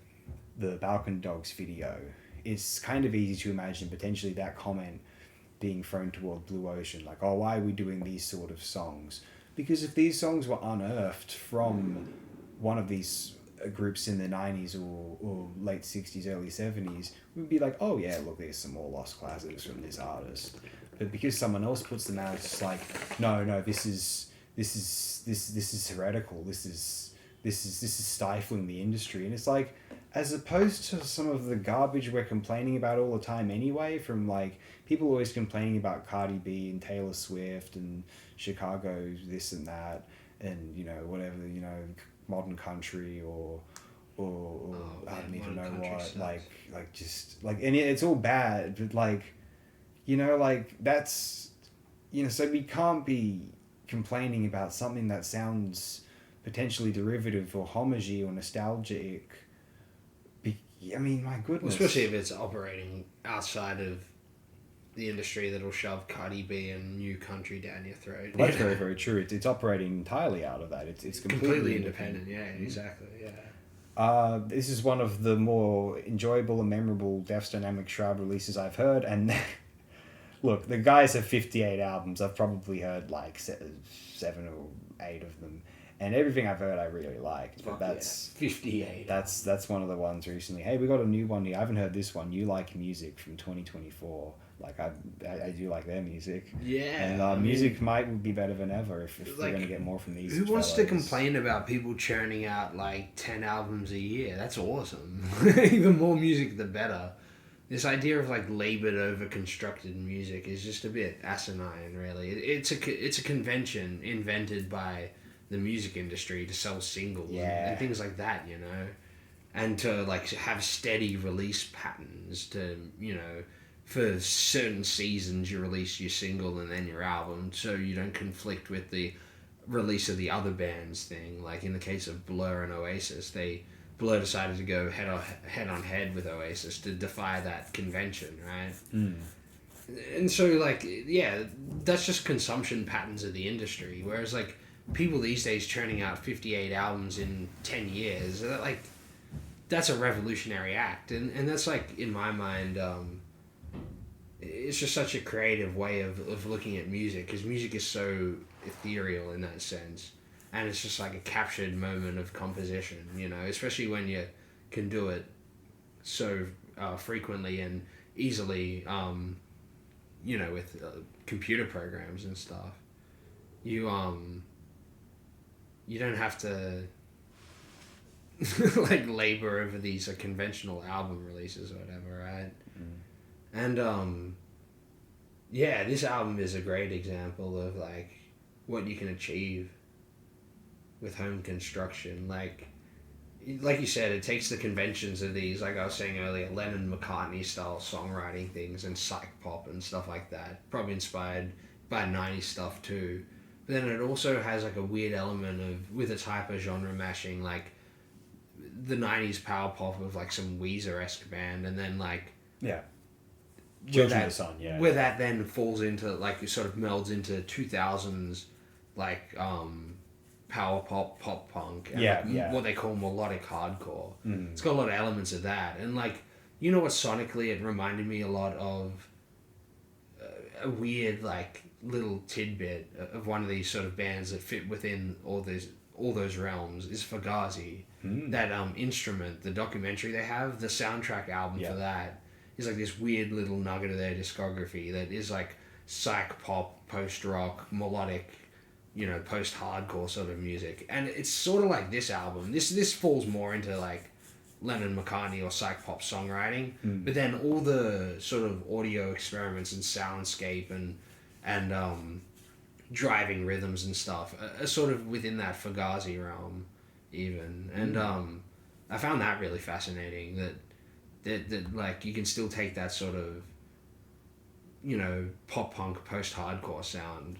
Balkan Dogs video, it's kind of easy to imagine potentially that comment being thrown toward Blue Ocean, like, oh, why are we doing these sort of songs? Because if these songs were unearthed from one of these groups in the 90s or late 60s, early 70s, we'd be like, oh yeah, look, there's some more lost classics from this artist. But because someone else puts them out, it's just like, no, this is heretical. This is stifling the industry. And it's like, as opposed to some of the garbage we're complaining about all the time anyway, from like people always complaining about Cardi B and Taylor Swift and Chicago this and that, and whatever, modern country or I don't even know what sucks. like just like, and it's all bad, but like that's so we can't be complaining about something that sounds potentially derivative or homage or nostalgic. I mean, my goodness. Especially if it's operating outside of the industry that'll shove Cardi B and new country down your throat. Well, that's very, very true. It's operating entirely out of that. It's completely independent. Yeah, exactly. Yeah. This is one of the more enjoyable and memorable Death's Dynamic Shroud releases I've heard, and look, the guys have 58 albums. I've probably heard like 7 or 8 of them. And everything I've heard I really liked. But that's 58. That's one of the ones recently. Hey, we got a new one here. I haven't heard this one. You Like Music from 2024. Like I do like their music. Yeah. And music might be better than ever if we're going to get more from these. Who wants to complain about people churning out like 10 albums a year? That's awesome. Even more music, the better. This idea of like labored over constructed music is just a bit asinine, really. It's a convention invented by the music industry to sell singles and things like that, and to like have steady release patterns to, for certain seasons you release your single and then your album, so you don't conflict with the release of the other band's thing. Like in the case of Blur and Oasis, Blur decided to go head on head with Oasis to defy that convention, right? And so like, yeah, that's just consumption patterns of the industry, whereas like people these days churning out 58 albums in 10 years, like, that's a revolutionary act. And that's, like, in my mind, it's just such a creative way of looking at music, because music is so ethereal in that sense. And it's just, like, a captured moment of composition, especially when you can do it so frequently and easily, with computer programs and stuff. You don't have to like labor over these conventional album releases or whatever, right? And this album is a great example of like what you can achieve with home construction. Like you said, it takes the conventions of these, like I was saying earlier, Lennon-McCartney style songwriting things and psych pop and stuff like that, probably inspired by 90s stuff too. But then it also has like a weird element of, with its hyper genre mashing, like the 90s power pop of like some Weezer-esque band, and then like where that then falls into like, it sort of melds into 2000s like power pop punk and what they call melodic hardcore. It's got a lot of elements of that, and like, what sonically it reminded me a lot of a weird like little tidbit of one of these sort of bands that fit within all those realms is Fugazi. That instrument, the documentary they have, the soundtrack album for that is like this weird little nugget of their discography that is like psych pop, post rock, melodic, post hardcore sort of music. And it's sort of like this album. This falls more into like Lennon-McCartney or psych pop songwriting, but then all the sort of audio experiments and soundscape and driving rhythms and stuff are sort of within that Fugazi realm even. And I found that really fascinating, that like you can still take that sort of pop punk post hardcore sound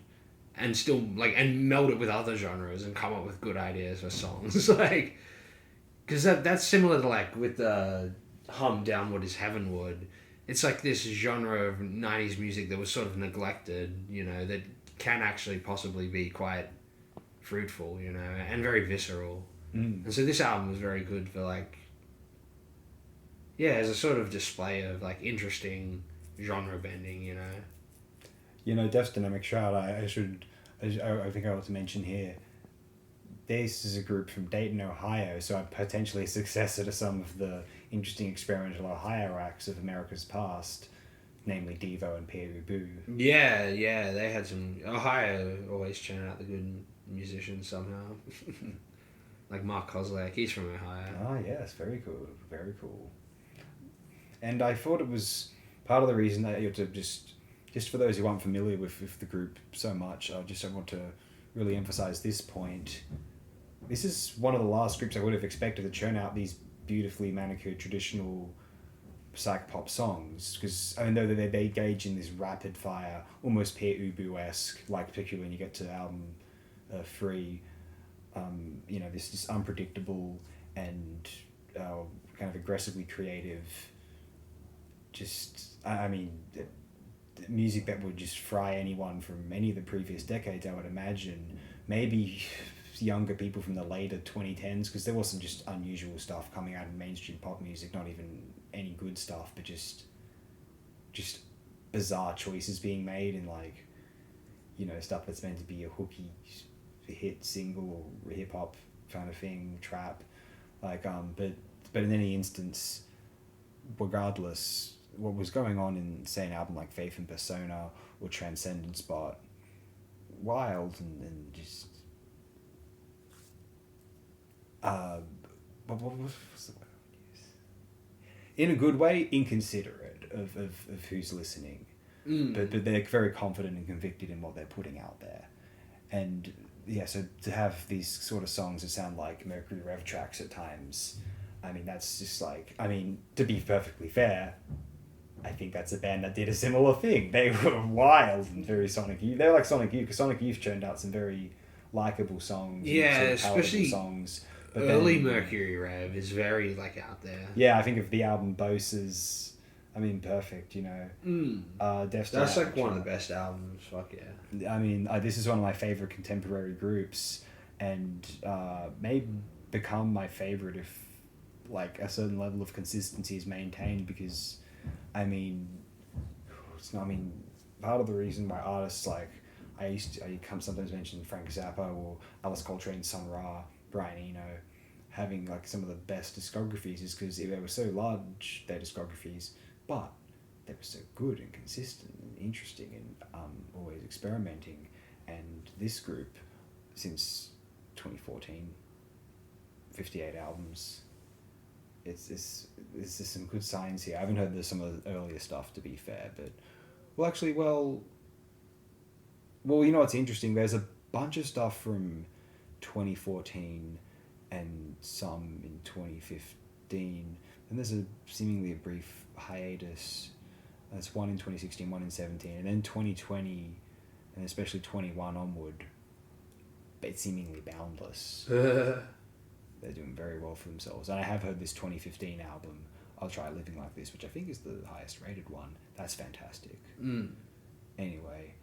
and still like, and meld it with other genres and come up with good ideas for songs. Like, Because that's similar to like with the Hum Downward is Heavenward. It's like this genre of 90s music that was sort of neglected, you know, that can actually possibly be quite fruitful, you know, and very visceral. And so this album was very good for like, yeah, as a sort of display of like interesting genre bending, you know. You know, Death's Dynamic Shroud, I think I ought to mention here, this is a group from Dayton, Ohio, so potentially a successor to some of the interesting experimental Ohio acts of America's past, namely Devo and Pere Ubu. Yeah, they had some... Ohio always churn out the good musicians somehow. Like Mark Kozlak, he's from Ohio. Oh, yes, very cool, very cool. And I thought it was part of the reason that you have to just for those who aren't familiar with the group so much, I want to really emphasize this point. This is one of the last groups I would have expected to churn out these beautifully manicured traditional psych pop songs, because I know that they engage in this rapid fire, almost Pere Ubu-esque, like particularly when you get to album 3, you know, this unpredictable and kind of aggressively creative, just, I mean, music that would just fry anyone from any of the previous decades, I would imagine. Maybe younger people from the later 2010s, because there was some just unusual stuff coming out in mainstream pop music, not even any good stuff, but just bizarre choices being made in, like, you know, stuff that's meant to be a hooky hit single or hip hop kind of thing, trap, like, but in any instance, regardless, what was going on in, say, an album like Faith and Persona or Transcendent Spot, wild and just what's the word I would use? In a good way, inconsiderate of who's listening. But they're very confident and convicted in what they're putting out there. And yeah, so to have these sort of songs that sound like Mercury Rev tracks at times, I mean, that's just like, I mean, to be perfectly fair, I think that's a band that did a similar thing. They were wild and very Sonic Youth. They were like Sonic Youth, because Sonic Youth churned out some very likable songs. Yeah, and sort of especially songs. But early Mercury Rev is very, like, out there. Yeah, I think of the album Boses, I mean, perfect, you know. That's like one of the best albums, fuck yeah. I mean, this is one of my favorite contemporary groups, and may become my favorite if, like, a certain level of consistency is maintained, because, I mean, part of the reason why artists like, I sometimes mention Frank Zappa or Alice Coltrane, Sun Ra, Brian Eno, having like some of the best discographies is because they were so large, their discographies, but they were so good and consistent and interesting and always experimenting. And this group, since 2014, 58 albums, it's just some good signs here. I haven't heard some of the earlier stuff, to be fair, but well, you know what's interesting? There's a bunch of stuff from 2014 and some in 2015, and there's seemingly a brief hiatus. That's one in 2016, one in 2017, and then 2020, and especially 21 onward, it's seemingly boundless. They're doing very well for themselves. And I have heard this 2015 album, I'll Try Living Like This, which I think is the highest rated one. That's fantastic. Anyway,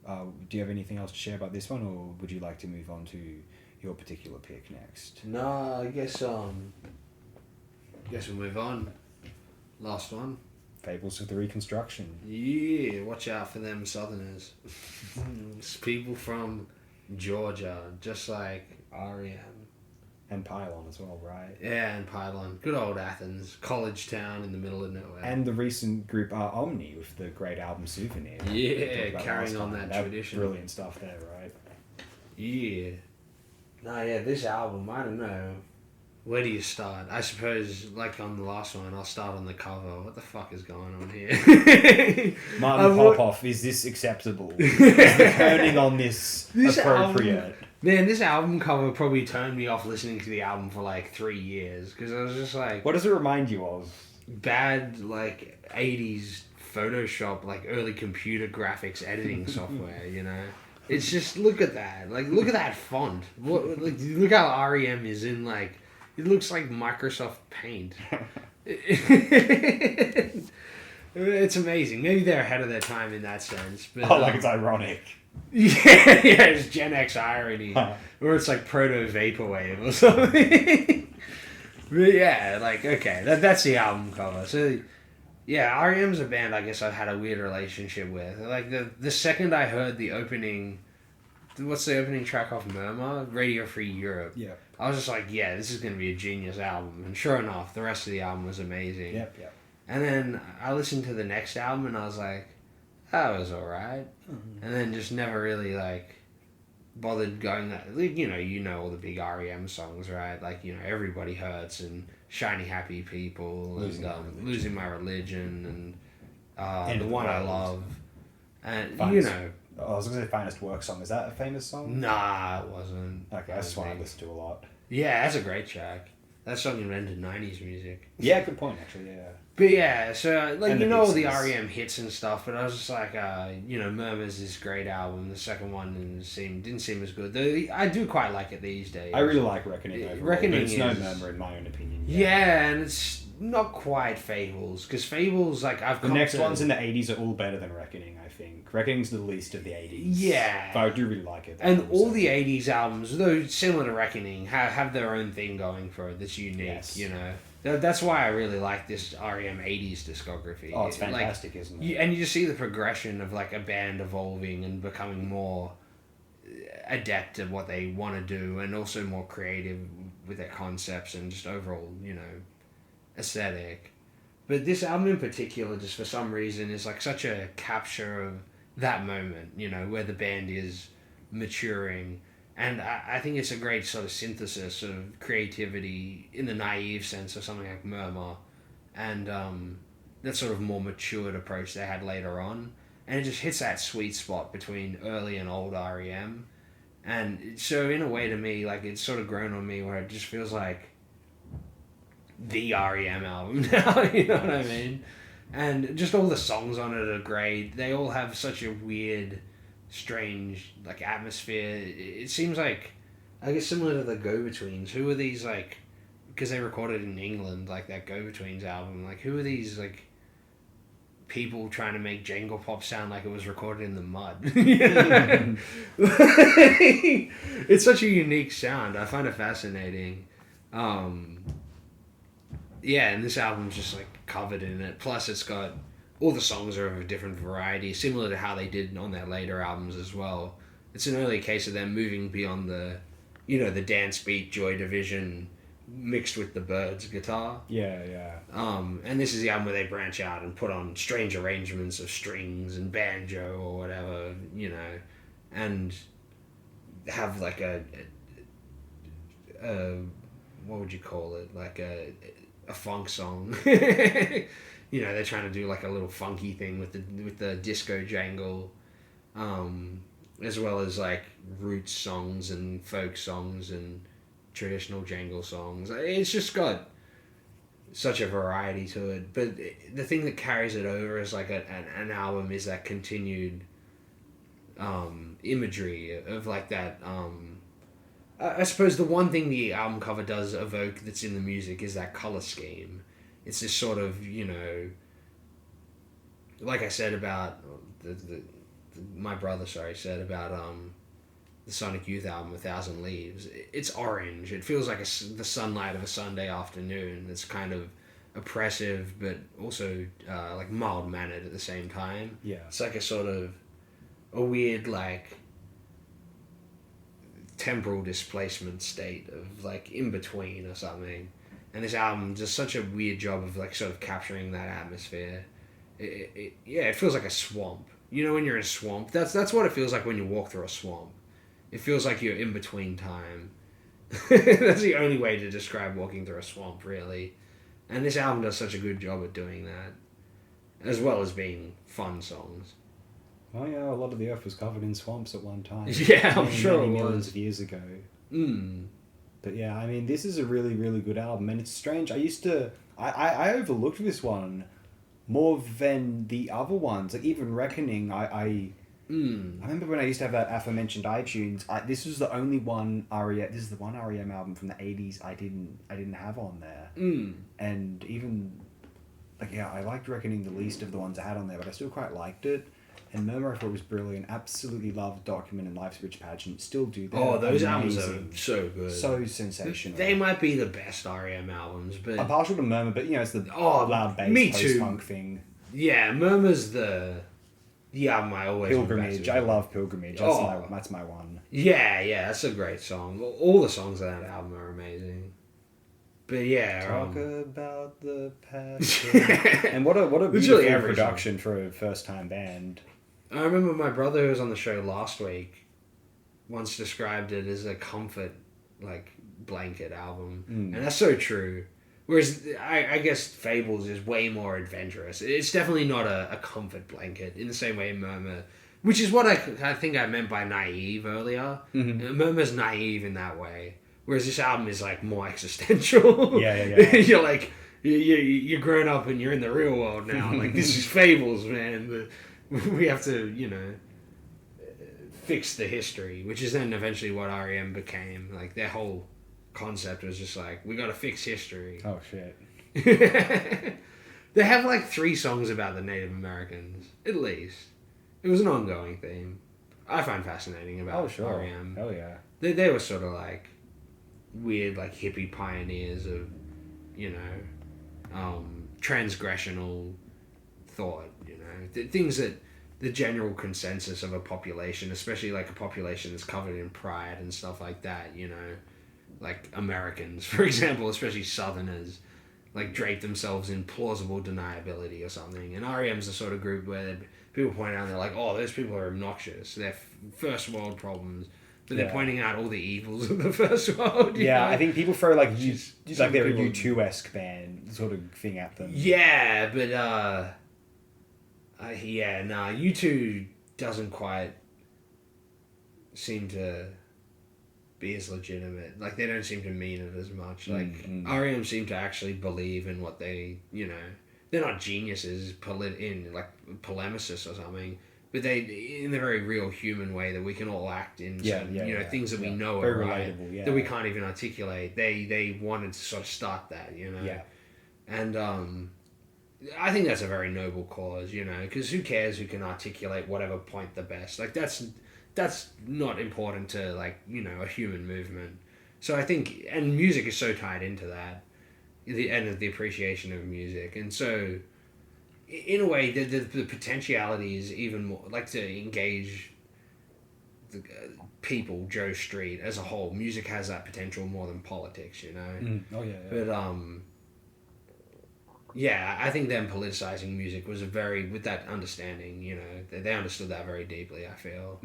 do you have anything else to share about this one, or would you like to move on to your particular pick next? No, I guess we'll move on. Last one. Fables of the Reconstruction. Yeah, watch out for them Southerners. It's people from Georgia, just like R.E.M. And Pylon as well, right? Yeah, and Pylon. Good old Athens. College town in the middle of nowhere. And the recent group Omni with the great album Souvenir. Yeah, carrying on that tradition. Brilliant stuff there, right? Yeah. No, yeah, this album, I don't know. Where do you start? I suppose, like on the last one, I'll start on the cover. What the fuck is going on here? Martin Popoff, is this acceptable? Is the turning on this appropriate? Album, man, this album cover probably turned me off listening to the album for like 3 years, because I was just like... What does it remind you of? Bad, like, 80s Photoshop, like early computer graphics editing software, you know? It's just, look at that. Like, look at that font. Look how R.E.M. is in, like, It looks like Microsoft Paint. It's amazing. Maybe they're ahead of their time in that sense. But, like it's ironic. Yeah, it's Gen X irony. Or it's like proto-vaporwave or something. But yeah, like, okay, that's the album cover. So, yeah, R.E.M's a band I guess I've had a weird relationship with. Like, the second I heard the opening... What's the opening track off Murmur? Radio Free Europe. Yeah. I was just like, yeah, this is going to be a genius album. And sure enough, the rest of the album was amazing. Yep. And then I listened to the next album and I was like, that was alright. Mm-hmm. And then just never really, like, bothered going that... You know all the big R.E.M. songs, right? Like, Everybody Hurts and Shiny Happy People and Losing My Religion and The One I Love. And, Finest, I was going to say Finest Work Song. Is that a famous song? Nah, it wasn't. Okay, that's one I listen to a lot. Yeah, that's a great track. That song invented 90s music. Yeah, good point, actually, yeah. But yeah, so, like, And all the R.E.M. hits and stuff, but I was just like, Murmur's this great album. The second one didn't seem as good. Though I do quite like it these days. I really like Reckoning overall, Reckoning but it's no Murmur in my own opinion. Yeah, and it's not quite Fables, because Fables, like, The next ones in the 80s are all better than Reckoning, I think. Reckoning's the least of the 80s. Yeah. But I do really like it. And all the 80s albums, though similar to Reckoning, have their own thing going for it that's unique, That's why I really like this R.E.M. 80s discography. Oh, it's fantastic, isn't it? And you just see the progression of, like, a band evolving and becoming more adept at what they want to do and also more creative with their concepts and just overall, aesthetic. But this album in particular, just for some reason, is, like, such a capture of that moment, where the band is maturing. And I think it's a great sort of synthesis of creativity in the naive sense of something like Murmur and that sort of more matured approach they had later on. And it just hits that sweet spot between early and old R.E.M. And so in a way to me, like, it's sort of grown on me where it just feels like the R.E.M. album now, you know what I mean? And just all the songs on it are great. They all have such a weird... strange, like, atmosphere. It seems like, I guess, similar to the Go-Betweens. Who are these, like, because they recorded in England, like, that Go-Betweens album, like, who are these, like, people trying to make jangle pop sound like it was recorded in the mud? It's such a unique sound. I find it fascinating. Yeah, and this album's just, like, covered in it. Plus, it's got... all the songs are of a different variety, similar to how they did on their later albums as well. It's an early case of them moving beyond the, the dance beat, Joy Division mixed with the Byrds guitar. Yeah. And this is the album where they branch out and put on strange arrangements of strings and banjo or whatever, and have like a what would you call it? Like a funk song. They're trying to do like a little funky thing with the disco jangle, as well as like roots songs and folk songs and traditional jangle songs. It's just got such a variety to it. But the thing that carries it over as like an album is that continued imagery of like that. I suppose the one thing the album cover does evoke that's in the music is that color scheme. It's this sort of, like I said about my brother, said about the Sonic Youth album, 1,000 Leaves. It's orange. It feels like the sunlight of a Sunday afternoon. It's kind of oppressive, but also like mild-mannered at the same time. Yeah. It's like a sort of a weird, like, temporal displacement state of, like, in-between or something. And this album does such a weird job of, like, sort of capturing that atmosphere. It feels like a swamp. When you're in a swamp, that's what it feels like when you walk through a swamp. It feels like you're in between time. That's the only way to describe walking through a swamp, really. And this album does such a good job at doing that, as well as being fun songs. Oh yeah, a lot of the earth was covered in swamps at one time. Yeah, I'm sure it was. Millions of years ago. But yeah, I mean, this is a really, really good album, and it's strange. I overlooked this one more than the other ones. Like, even Reckoning, I I remember when I used to have that aforementioned iTunes. This was the only one REM. This is the one REM album from the 80s I didn't have on there. And even I liked Reckoning the least of the ones I had on there, but I still quite liked it. And Murmur I thought was brilliant. Absolutely loved Document and Life's Rich Pageant. Still do. Those albums are so good. So sensational. They might be the best REM albums, but I'm partial to Murmur, but it's the loud bass post-punk thing. Yeah, Murmur's the album I always Pilgrimage. I love Pilgrimage. That's my one. Yeah, that's a great song. All the songs on that album are amazing. But yeah, talk about the past. And what a beautiful production for a first time band. I remember my brother who was on the show last week once described it as a comfort blanket album, and that's so true. Whereas I guess Fables is way more adventurous. It's definitely not a comfort blanket in the same way Murmur, which is what I think I meant by naive earlier. Murmur's naive in that way, whereas this album is more existential. Yeah. You're you're grown up and you're in the real world now. This is Fables, man. We have to, fix the history, which is then eventually what REM became. Their whole concept was just we got to fix history. Oh, shit. They have 3 songs about the Native Americans, at least. It was an ongoing theme. I find fascinating about REM. Hell yeah. They were sort of weird, hippie pioneers of, transgressional thought, things that the general consensus of a population, especially a population that's covered in pride and stuff like that, Americans, for example, especially Southerners, drape themselves in plausible deniability or something. And REM's the sort of group where people point out, they're those people are obnoxious. They're first world problems. But they're pointing out all the evils of the first world. You know? I think people throw they're a U2-esque band sort of thing at them. Yeah, but U2 doesn't quite seem to be as legitimate. They don't seem to mean it as much. REM seem to actually believe in what they, they're not geniuses, polemicists or something. But they, in a very real human way that we can all act in, things that we know are right, that we can't even articulate. They wanted to sort of start that, Yeah. And I think that's a very noble cause, because who cares who can articulate whatever point the best? That's not important to, a human movement. So I think, and music is so tied into that, the appreciation of music. And so, in a way, the potentiality is even more, to engage the people, Joe Street, as a whole. Music has that potential more than politics, Oh, yeah. But, I think them politicizing music was with that understanding, they understood that very deeply, I feel.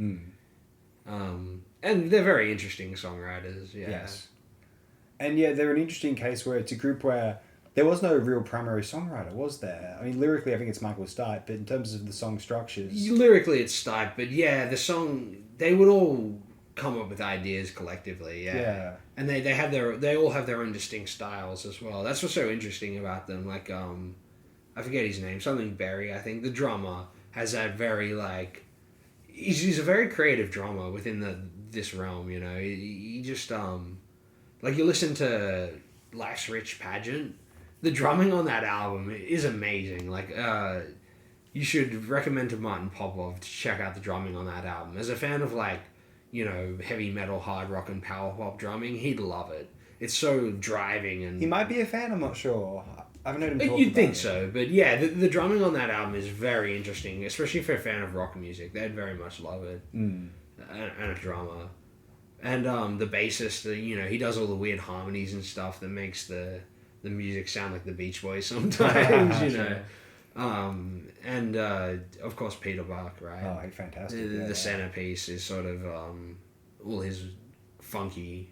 And they're very interesting songwriters, Yes. And they're an interesting case where it's a group where there was no real primary songwriter, was there? I mean, lyrically, I think it's Michael Stipe, but in terms of the song structures... Lyrically, it's Stipe, but the song... They would all come up with ideas collectively, And they all have their own distinct styles as well. That's what's so interesting about them. I forget his name, something Berry, I think. The drummer has that very, He's a very creative drummer within this realm, He just, you listen to Life's Rich Pageant... The drumming on that album is amazing. You should recommend to Martin Popov to check out the drumming on that album. As a fan of heavy metal, hard rock, and power pop drumming, he'd love it. It's so driving and... He might be a fan, I'm not sure. I haven't heard him talk about it. You'd think so, but the drumming on that album is very interesting, especially for a fan of rock music. They'd very much love it. And a drummer. And the bassist, he does all the weird harmonies and stuff that makes the music sound like the Beach Boys sometimes, and of course Peter Buck, right? Oh, fantastic! The centerpiece is sort of all his funky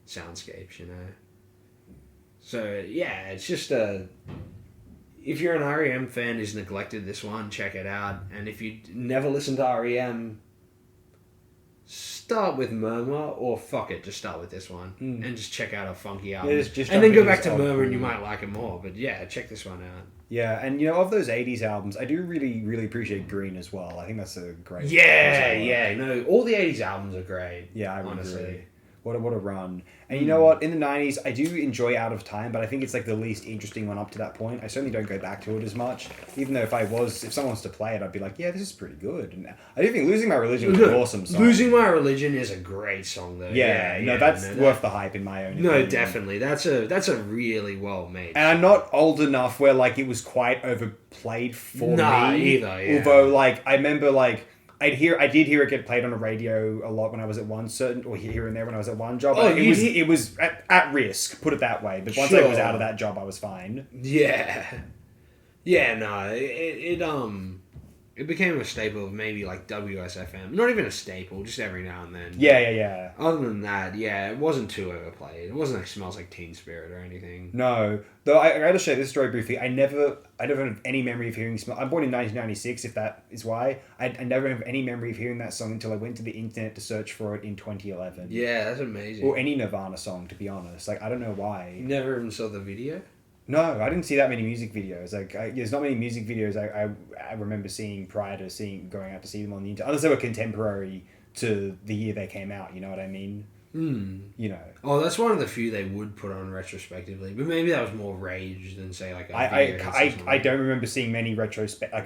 soundscapes, So it's just if you're an REM fan who's neglected this one, check it out. And if you never listen to REM, start with Murmur, or fuck it, just start with this one and just check out a funky album. Yeah, just and then go jump back into to this Murmur old and you cool. might like it more. But yeah, check this one out. Yeah, and you know, of those 80s albums, I do really, really appreciate Green as well. I think that's a great... Yeah, no, all the 80s albums are great. Yeah, I would honestly. agree. What a run. And you know what? In the 90s, I do enjoy Out of Time, but I think it's like the least interesting one up to that point. I certainly don't go back to it as much. Even though if someone wants to play it, I'd be like, yeah, this is pretty good. And I do think Losing My Religion was an awesome song. Losing My Religion is a great song, though. That's worth the hype in my own opinion. No, definitely. That's a really well made And I'm not old enough where like it was quite overplayed for me. Either, yeah. Although like I remember like I did hear it get played on the radio a lot when I was at here and there when I was at one job. It was at risk, put it that way. But once I was out of that job, I was fine. Yeah. Yeah, no, it became a staple of maybe like WSFM. Not even a staple, just every now and then. Yeah. Other than that, yeah, it wasn't too overplayed. It wasn't like Smells Like Teen Spirit or anything. No. Though I gotta share this story briefly. I never have any memory of hearing I'm born in 1996, if that is why. I never have any memory of hearing that song until I went to the internet to search for it in 2011. Yeah, that's amazing. Or any Nirvana song, to be honest. Like, I don't know why. You never even saw the video? No, I didn't see that many music videos. Like, there's not many music videos I remember seeing prior to going out to see them on the internet, unless they were contemporary to the year they came out. You know what I mean? You know. Oh, that's one of the few they would put on retrospectively, but maybe that was more Rage than say like. I don't remember seeing many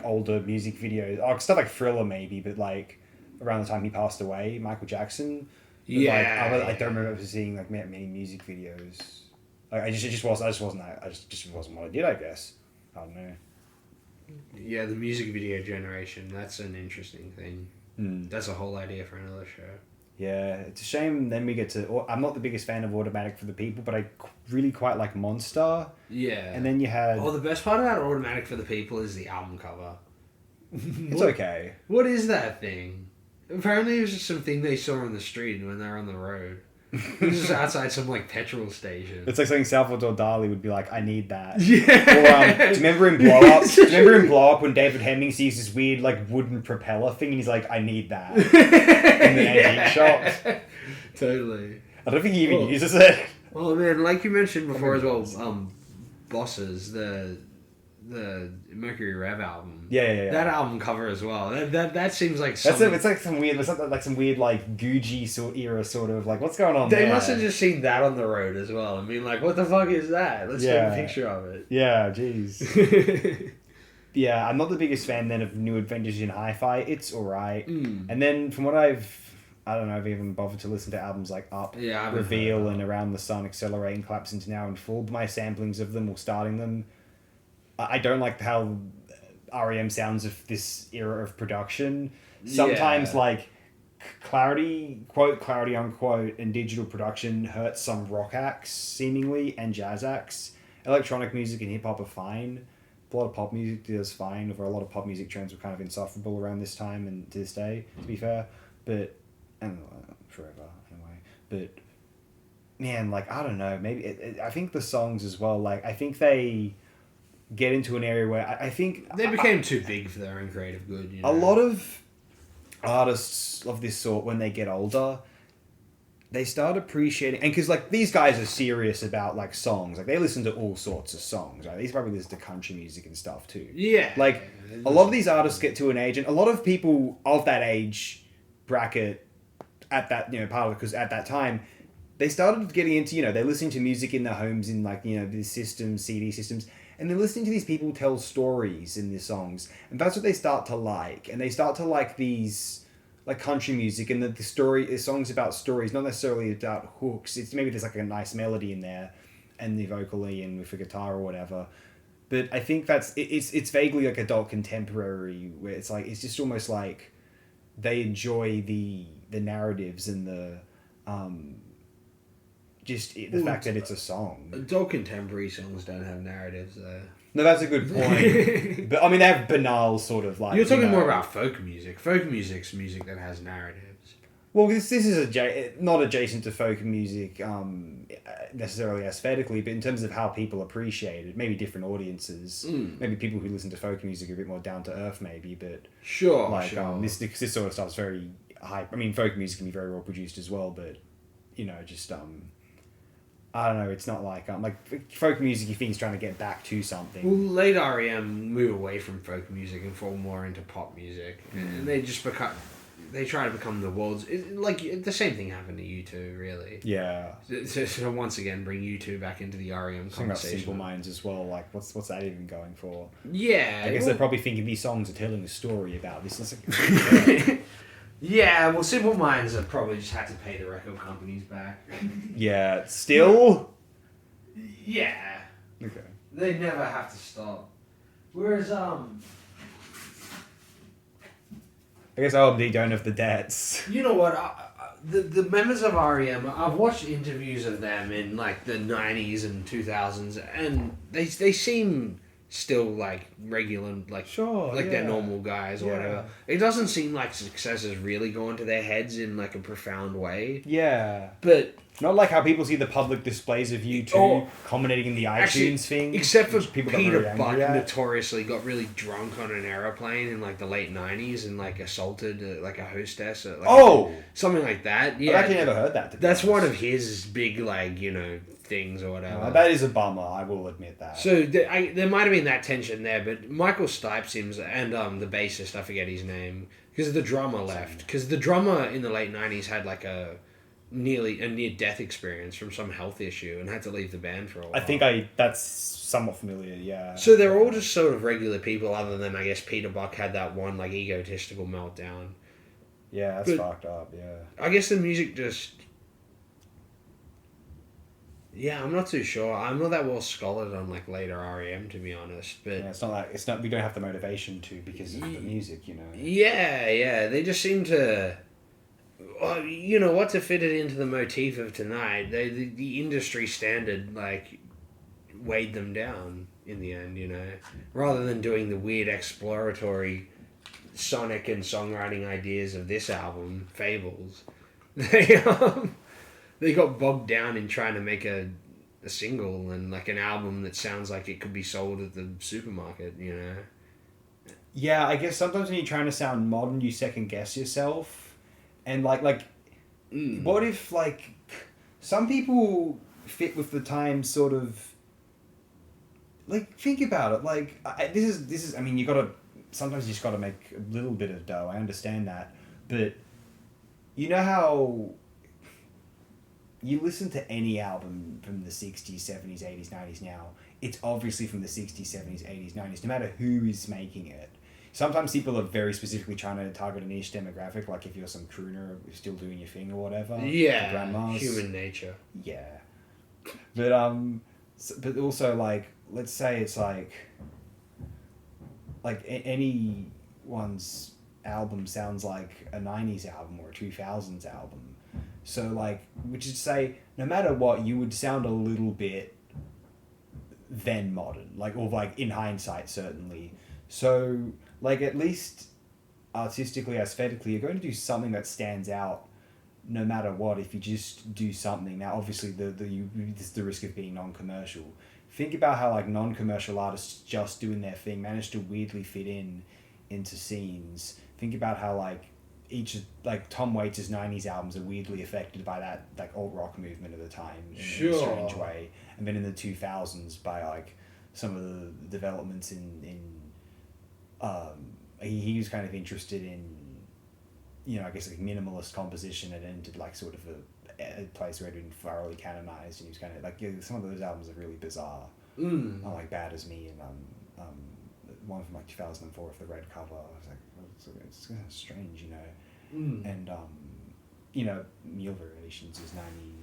older music videos. Oh, stuff like Thriller maybe, but like around the time he passed away, Michael Jackson. But Yeah. I don't remember seeing like many music videos. Like, I just wasn't what I did, I guess. I don't know. Yeah, the music video generation, that's an interesting thing. That's a whole idea for another show. Yeah, it's a shame then we get to... I'm not the biggest fan of Automatic for the People, but I really quite like Monster. Yeah. And then you had... Oh, the best part about Automatic for the People is the album cover. It's okay. What is that thing? Apparently it was just something they saw on the street when they were on the road. It was just outside some like petrol station. It's like something Salvador Dali would be like, I need that. Yeah. Or, do you remember in Blow Up? Do you remember in Blow Up when David Hemming sees this weird like wooden propeller thing and he's like, I need that. In the antique shop. Totally. I don't think he even uses it. Oh man, like you mentioned before as well, Bosses, the Mercury Rev album. Yeah. That album cover as well. That seems like it's like some weird Gucci era sort of like, what's going on They there? must have just seen that on the road as well. I mean, like, what the fuck is that? Let's take a picture of it. Yeah, jeez. Yeah, I'm not the biggest fan then of New Adventures in Hi-Fi. It's alright. And then from what I don't know if I've even bothered to listen to albums like Up, Reveal, and Around the Sun, Accelerate, and Collapse into Now in Full. My samplings of them or starting them, I don't like how REM sounds of this era of production. Sometimes like clarity, quote, clarity unquote, and digital production hurts some rock acts seemingly and jazz acts. Electronic music and hip hop are fine. A lot of pop music is fine, or a lot of pop music trends were kind of insufferable around this time and to this day, to be fair. But and forever anyway. But man, like I don't know, maybe I think the songs as well. Like I think they get into an area where I think they became too big for their own creative good. You know? A lot of artists of this sort, when they get older, they start appreciating, and because like these guys are serious about like songs, like they listen to all sorts of songs, right? These probably listen to country music and stuff too. Yeah, like a lot of these artists get to an age, and a lot of people of that age bracket at that part of it, because at that time they started getting into they're listening to music in their homes in like these systems, CD systems. And they're listening to these people tell stories in their songs. And that's what they start to like. And they start to like these, like country music and the songs about stories, not necessarily about hooks. It's maybe there's like a nice melody in there and the vocally and with a guitar or whatever. But I think it's vaguely like adult contemporary where it's like, it's just almost like they enjoy the narratives and the fact that it's a song. Adult contemporary songs don't have narratives, though. No, that's a good point. But I mean, they have banal sort of like. You're talking more about folk music. Folk music's music that has narratives. Well, this is not adjacent to folk music necessarily aesthetically, but in terms of how people appreciate it, maybe different audiences. Maybe people who listen to folk music are a bit more down to earth, maybe. But sure. This sort of stuff's very hype. I mean, folk music can be very well produced as well, but just I don't know. It's not like folk music. You think is trying to get back to something. Well, late REM move away from folk music and fall more into pop music, and they just they try to become the world's... the same thing happened to U2, really. Yeah. So once again, bring U2 back into the REM conversation. Simple Minds as well. Like, what's that even going for? Yeah. I guess they're probably thinking these songs are telling a story about this. Yeah, well, Simple Minds have probably just had to pay the record companies back. Yeah, still? Yeah. Okay. They never have to stop. Whereas, I guess OMD don't have the debts. You know what? The members of REM, I've watched interviews of them in like the 90s and 2000s, and they seem still like regular, like sure, they're normal guys or whatever. It doesn't seem like success has really gone to their heads in like a profound way. Yeah, but not like how people see the public displays of U2 culminating in the iTunes thing. Except for Peter Buck notoriously got really drunk on an airplane in like the late 90s and like assaulted like a hostess. Or, something like that. Yeah, I've actually never heard that. That's one of his big things or whatever. That is a bummer, I will admit that. So there might have been that tension there, but Michael Stipe seems, and the bassist, I forget his name, because the drummer left. Because the drummer in the late 90s had like a near-death experience from some health issue and had to leave the band for a while. I think that's somewhat familiar, yeah. So they're all just sort of regular people, other than, I guess, Peter Buck had that one egotistical meltdown. Yeah, that's fucked up, yeah. I guess the music just... Yeah, I'm not too sure. I'm not that well scholared on later REM, to be honest. But yeah, it's not. We don't have the motivation to because of the music, Yeah. They just seem to, what to fit it into the motif of tonight. The industry standard weighed them down in the end, rather than doing the weird exploratory sonic and songwriting ideas of this album, Fables. They got bogged down in trying to make a single and an album that sounds like it could be sold at the supermarket, Yeah, I guess sometimes when you're trying to sound modern, you second guess yourself. And what if some people fit with the times sort of think about it. This is I mean, sometimes you just gotta make a little bit of dough. I understand that. But you know how you listen to any album from the 60s, 70s, 80s, 90s now, it's obviously from the 60s, 70s, 80s, 90s, no matter who is making it. Sometimes people are very specifically trying to target a niche demographic, like if you're some crooner still doing your thing or whatever. Yeah, grandmas. Human nature. Yeah. But also, let's say it's anyone's album sounds like a 90s album or a 2000s album. So, which is to say, no matter what, you would sound a little bit then modern. In hindsight, certainly. So, at least artistically, aesthetically, you're going to do something that stands out no matter what if you just do something. Now, obviously, there's the risk of being non-commercial. Think about how, non-commercial artists just doing their thing manage to weirdly fit into scenes. Think about how, Tom Waits' 90s albums are weirdly affected by that alt-rock movement at the time in a strange way, and then in the 2000s by some of the developments in he was kind of interested in I guess minimalist composition and entered sort of a place where it had been thoroughly canonized, and he was kind of some of those albums are really bizarre. Bad As Me and one from 2004 with the red cover. I was it's kind of strange, and Meal Variations is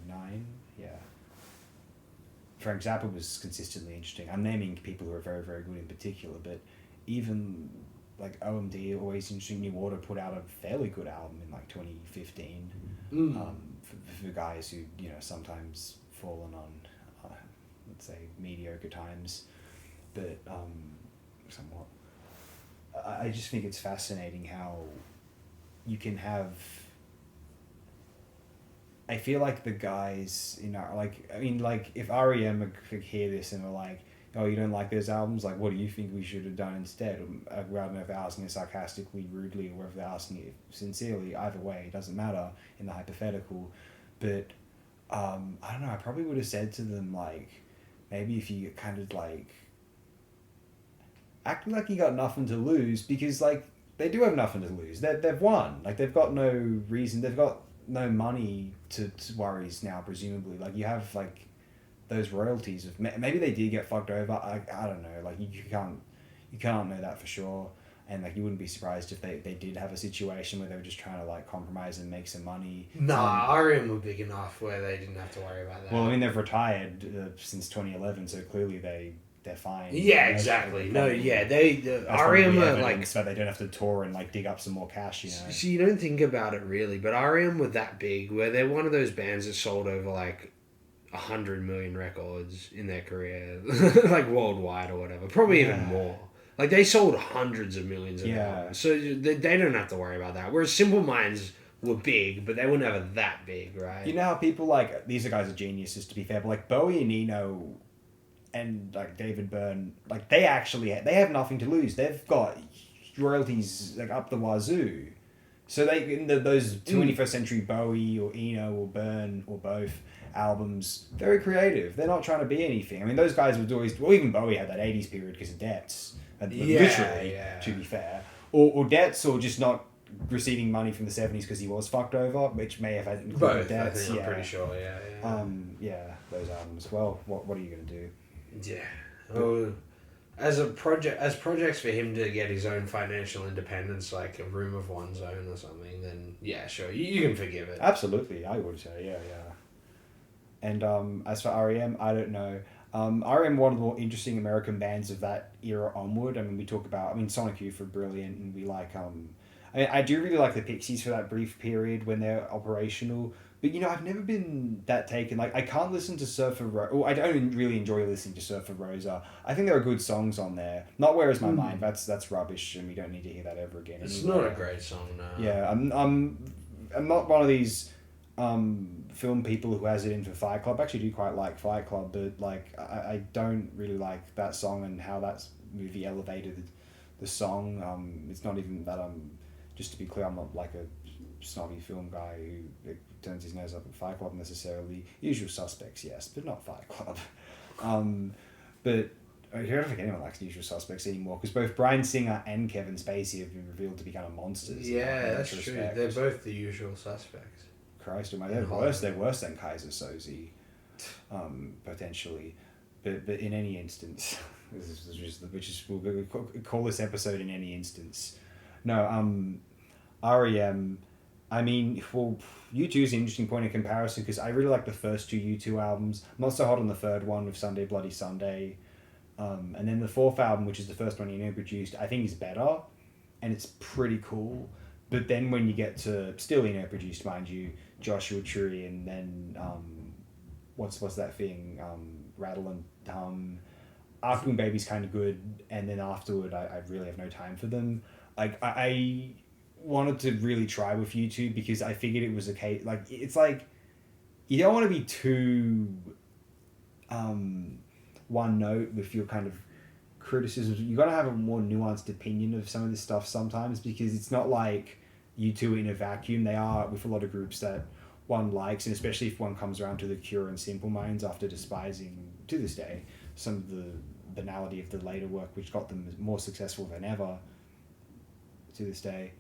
99. Yeah, Frank Zappa was consistently interesting. I'm naming people who are very, very good in particular, but even OMD, Always Interesting. New Order put out a fairly good album in 2015. For guys who sometimes fallen on let's say mediocre times, but somewhat. I just think it's fascinating how you can have. I feel like the guys if REM could hear this and are oh, you don't like those albums? Like, what do you think we should have done instead? I don't know if they're asking it sarcastically, rudely, or whether they're asking it sincerely. Either way, it doesn't matter in the hypothetical. But, I don't know, I probably would have said to them, like, maybe if you kind of, like, acting like you got nothing to lose, because, like, they do have nothing to lose. They've won. Like, they've got no reason, they've got no money to worries now, presumably. Like, you have, like, those royalties of maybe they did get fucked over. I don't know. Like, you can't know that for sure. And, like, you wouldn't be surprised if they did have a situation where they were just trying to, like, compromise and make some money. Nah, RM were big enough where they didn't have to worry about that. Well, I mean, they've retired since 2011, so clearly they're fine. Yeah, exactly. No, yeah, they RM are like, so they don't have to tour and like dig up some more cash. You know. So you don't think about it really, but RM were that big where they're one of those bands that sold over like 100 million records in their career, like worldwide or whatever. Probably even more. Like, they sold hundreds of millions of albums. So they don't have to worry about that. Whereas Simple Minds were big, but they were never that big, right? You know how people, like, these guys are geniuses, to be fair, but, like, Bowie and Eno and, like, David Byrne, like, they have nothing to lose. They've got royalties, like, up the wazoo. So those 21st century Bowie or Eno or Byrne or both albums, very creative. They're not trying to be anything. I mean, those guys would always... Well, even Bowie had that 80s period because of debts. Literally, to be fair. Or debts, or just not receiving money from the 70s because he was fucked over, which may have had included debts. I'm pretty sure, those albums. Well, what are you going to do? Yeah. Oh, as projects for him to get his own financial independence, like a room of one's own or something, then yeah, sure, you can forgive it. Absolutely, I would say, yeah. And as for R.E.M., I don't know. R.E.M. one of the more interesting American bands of that era onward. I mean, we talk about... I mean, Sonic Youth are brilliant, and we like... I do really like the Pixies for that brief period when they're operational. But, you know, I've never been that taken. Like, I can't listen to Surfer Rosa... Oh, I don't really enjoy listening to Surfer Rosa. I think there are good songs on there. Not Where Is My Mind. That's rubbish, and we don't need to hear that ever again. It's not a great song, no. Yeah, I'm not one of these... film people who has it in for Fight Club. I actually do quite like Fight Club, but like I don't really like that song and how that movie elevated the song. It's not even that just to be clear, I'm not like a snobby film guy who turns his nose up at Fight Club necessarily. Usual Suspects, yes, but not Fight Club. But I don't think anyone likes Usual Suspects anymore because both Bryan Singer and Kevin Spacey have been revealed to be kind of monsters. Yeah, that's true. They're both the Usual Suspects. Christ, they're worse than Kaiser Soze, potentially, but in any instance, we'll call this episode In Any Instance. No, R.E.M. I mean, well, U2 is an interesting point of comparison because I really like the first two U2 albums. I'm not so hot on the third one with Sunday Bloody Sunday, and then the fourth album, which is the first one Eno produced, I think is better, and it's pretty cool. But then when you get to still Eno produced, mind you, Joshua Tree, and then what's that thing? Rattle and Hum. Afternoon Baby's kind of good, and then afterward, I really have no time for them. Like I wanted to really try with U2 because I figured it was a case. Like it's like you don't want to be too one note with your kind of criticisms. You got to have a more nuanced opinion of some of this stuff sometimes because it's not like U2 in a vacuum. They are with a lot of groups that one likes, and especially if one comes around to The Cure and Simple Minds after despising, to this day, some of the banality of the later work which got them more successful than ever to this day.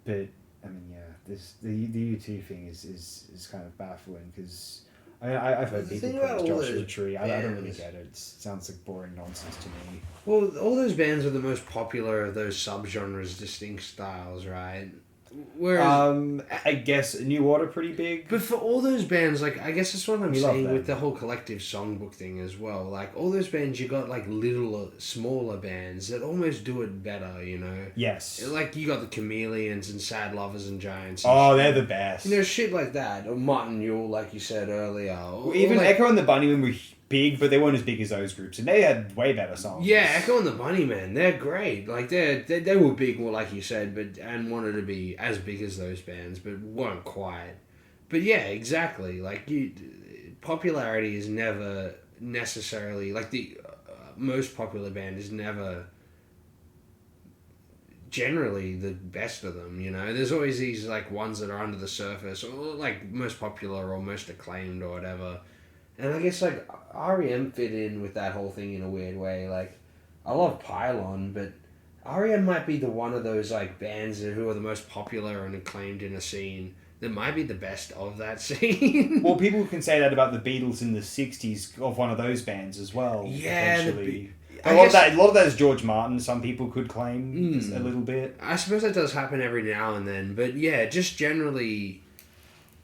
But I mean, yeah, the U2 thing is kind of baffling because I've heard people praise Joshua Tree. I don't really get it. It sounds like boring nonsense to me. Well, all those bands are the most popular of those subgenres, distinct styles, right? Whereas, I guess New Order pretty big. But for all those bands, like, I guess that's what I'm saying with the whole collective songbook thing as well. Like, all those bands, you got, like, smaller bands that almost do it better, you know? Yes. Like, you got the Chameleons and Sad Lovers and Giants. And they're the best. You know, shit like that. Or Martin Yule, like you said earlier. Well, even like, Echo and the Bunnymen were big, but they weren't as big as those groups, and they had way better songs. Yeah, Echo and the Bunnymen, they're great. Like they were big, well, like you said, and wanted to be as big as those bands, but weren't quite. But yeah, exactly. Like popularity is never necessarily like the most popular band is never generally the best of them, you know. There's always these like ones that are under the surface, or like most popular or most acclaimed or whatever. And I guess like REM fit in with that whole thing in a weird way. Like, I love Pylon, but REM might be the one of those like bands who are the most popular and acclaimed in a scene that might be the best of that scene. Well, people can say that about the Beatles in the '60s of one of those bands as well. Yeah, potentially. A lot of that is George Martin. Some people could claim a little bit. I suppose that does happen every now and then, but yeah, just generally,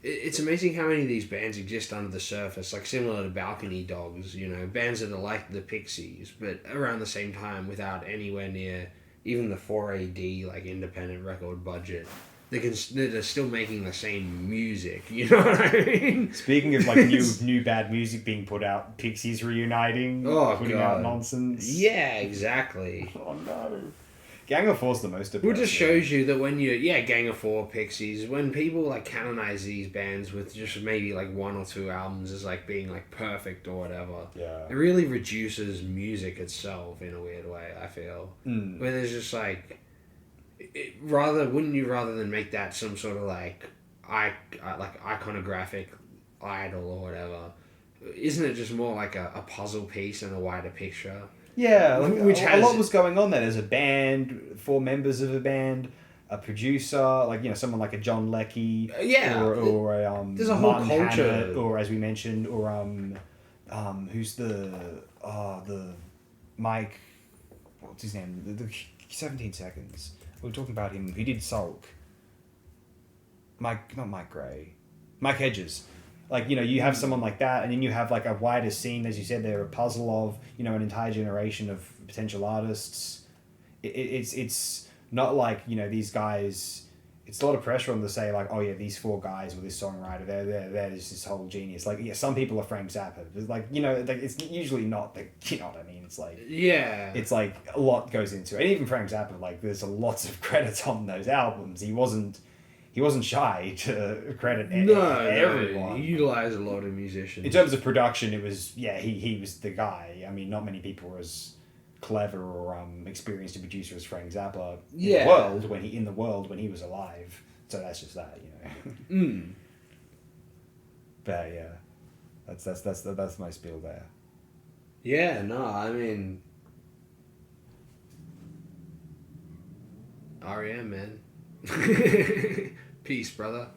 it's amazing how many of these bands exist under the surface, like similar to Balcony Dogs, you know, bands that are like the Pixies, but around the same time without anywhere near even the 4AD like independent record budget. They're still making the same music, you know what I mean? Speaking of like new bad music being put out, Pixies reuniting, putting out nonsense. Yeah, exactly. Oh no. Gang of Four's the most depressing. Well, it just shows you that when Gang of Four, Pixies, when people like canonize these bands with just maybe like one or two albums as like being like perfect or whatever, it really reduces music itself in a weird way, I feel. Where there's just like, rather than make that some sort of like iconographic idol or whatever, isn't it just more like a puzzle piece and a wider picture? Yeah, like a lot was going on there. There's a band, 4 members of a band, a producer, like, you know, someone like a John Leckie, or a there's a Martin whole culture, Hannett, or as we mentioned, or who's the Mike, what's his name? The 17 Seconds. We were talking about him. He did Sulk. Not Mike Gray. Mike Hedges. Like, you know, you have someone like that, and then you have like a wider scene, as you said, they're a puzzle of, you know, an entire generation of potential artists. It's not like, you know, these guys, it's a lot of pressure on them to say like, oh yeah, these 4 guys or this songwriter, they're just this whole genius. Like, yeah, some people are Frank Zappa. It's like, you know, like, it's usually not the, you know what I mean? It's like, it's like a lot goes into it. And even Frank Zappa, like, there's lots of credits on those albums. He wasn't shy to credit everyone. He utilized a lot of musicians. In terms of production, it was, he was the guy. I mean, not many people were as clever or experienced a producer as Frank Zappa in the world when he was alive. So that's just that, you know. But yeah, that's my spiel there. Yeah, no, I mean, REM, man. Peace, brother.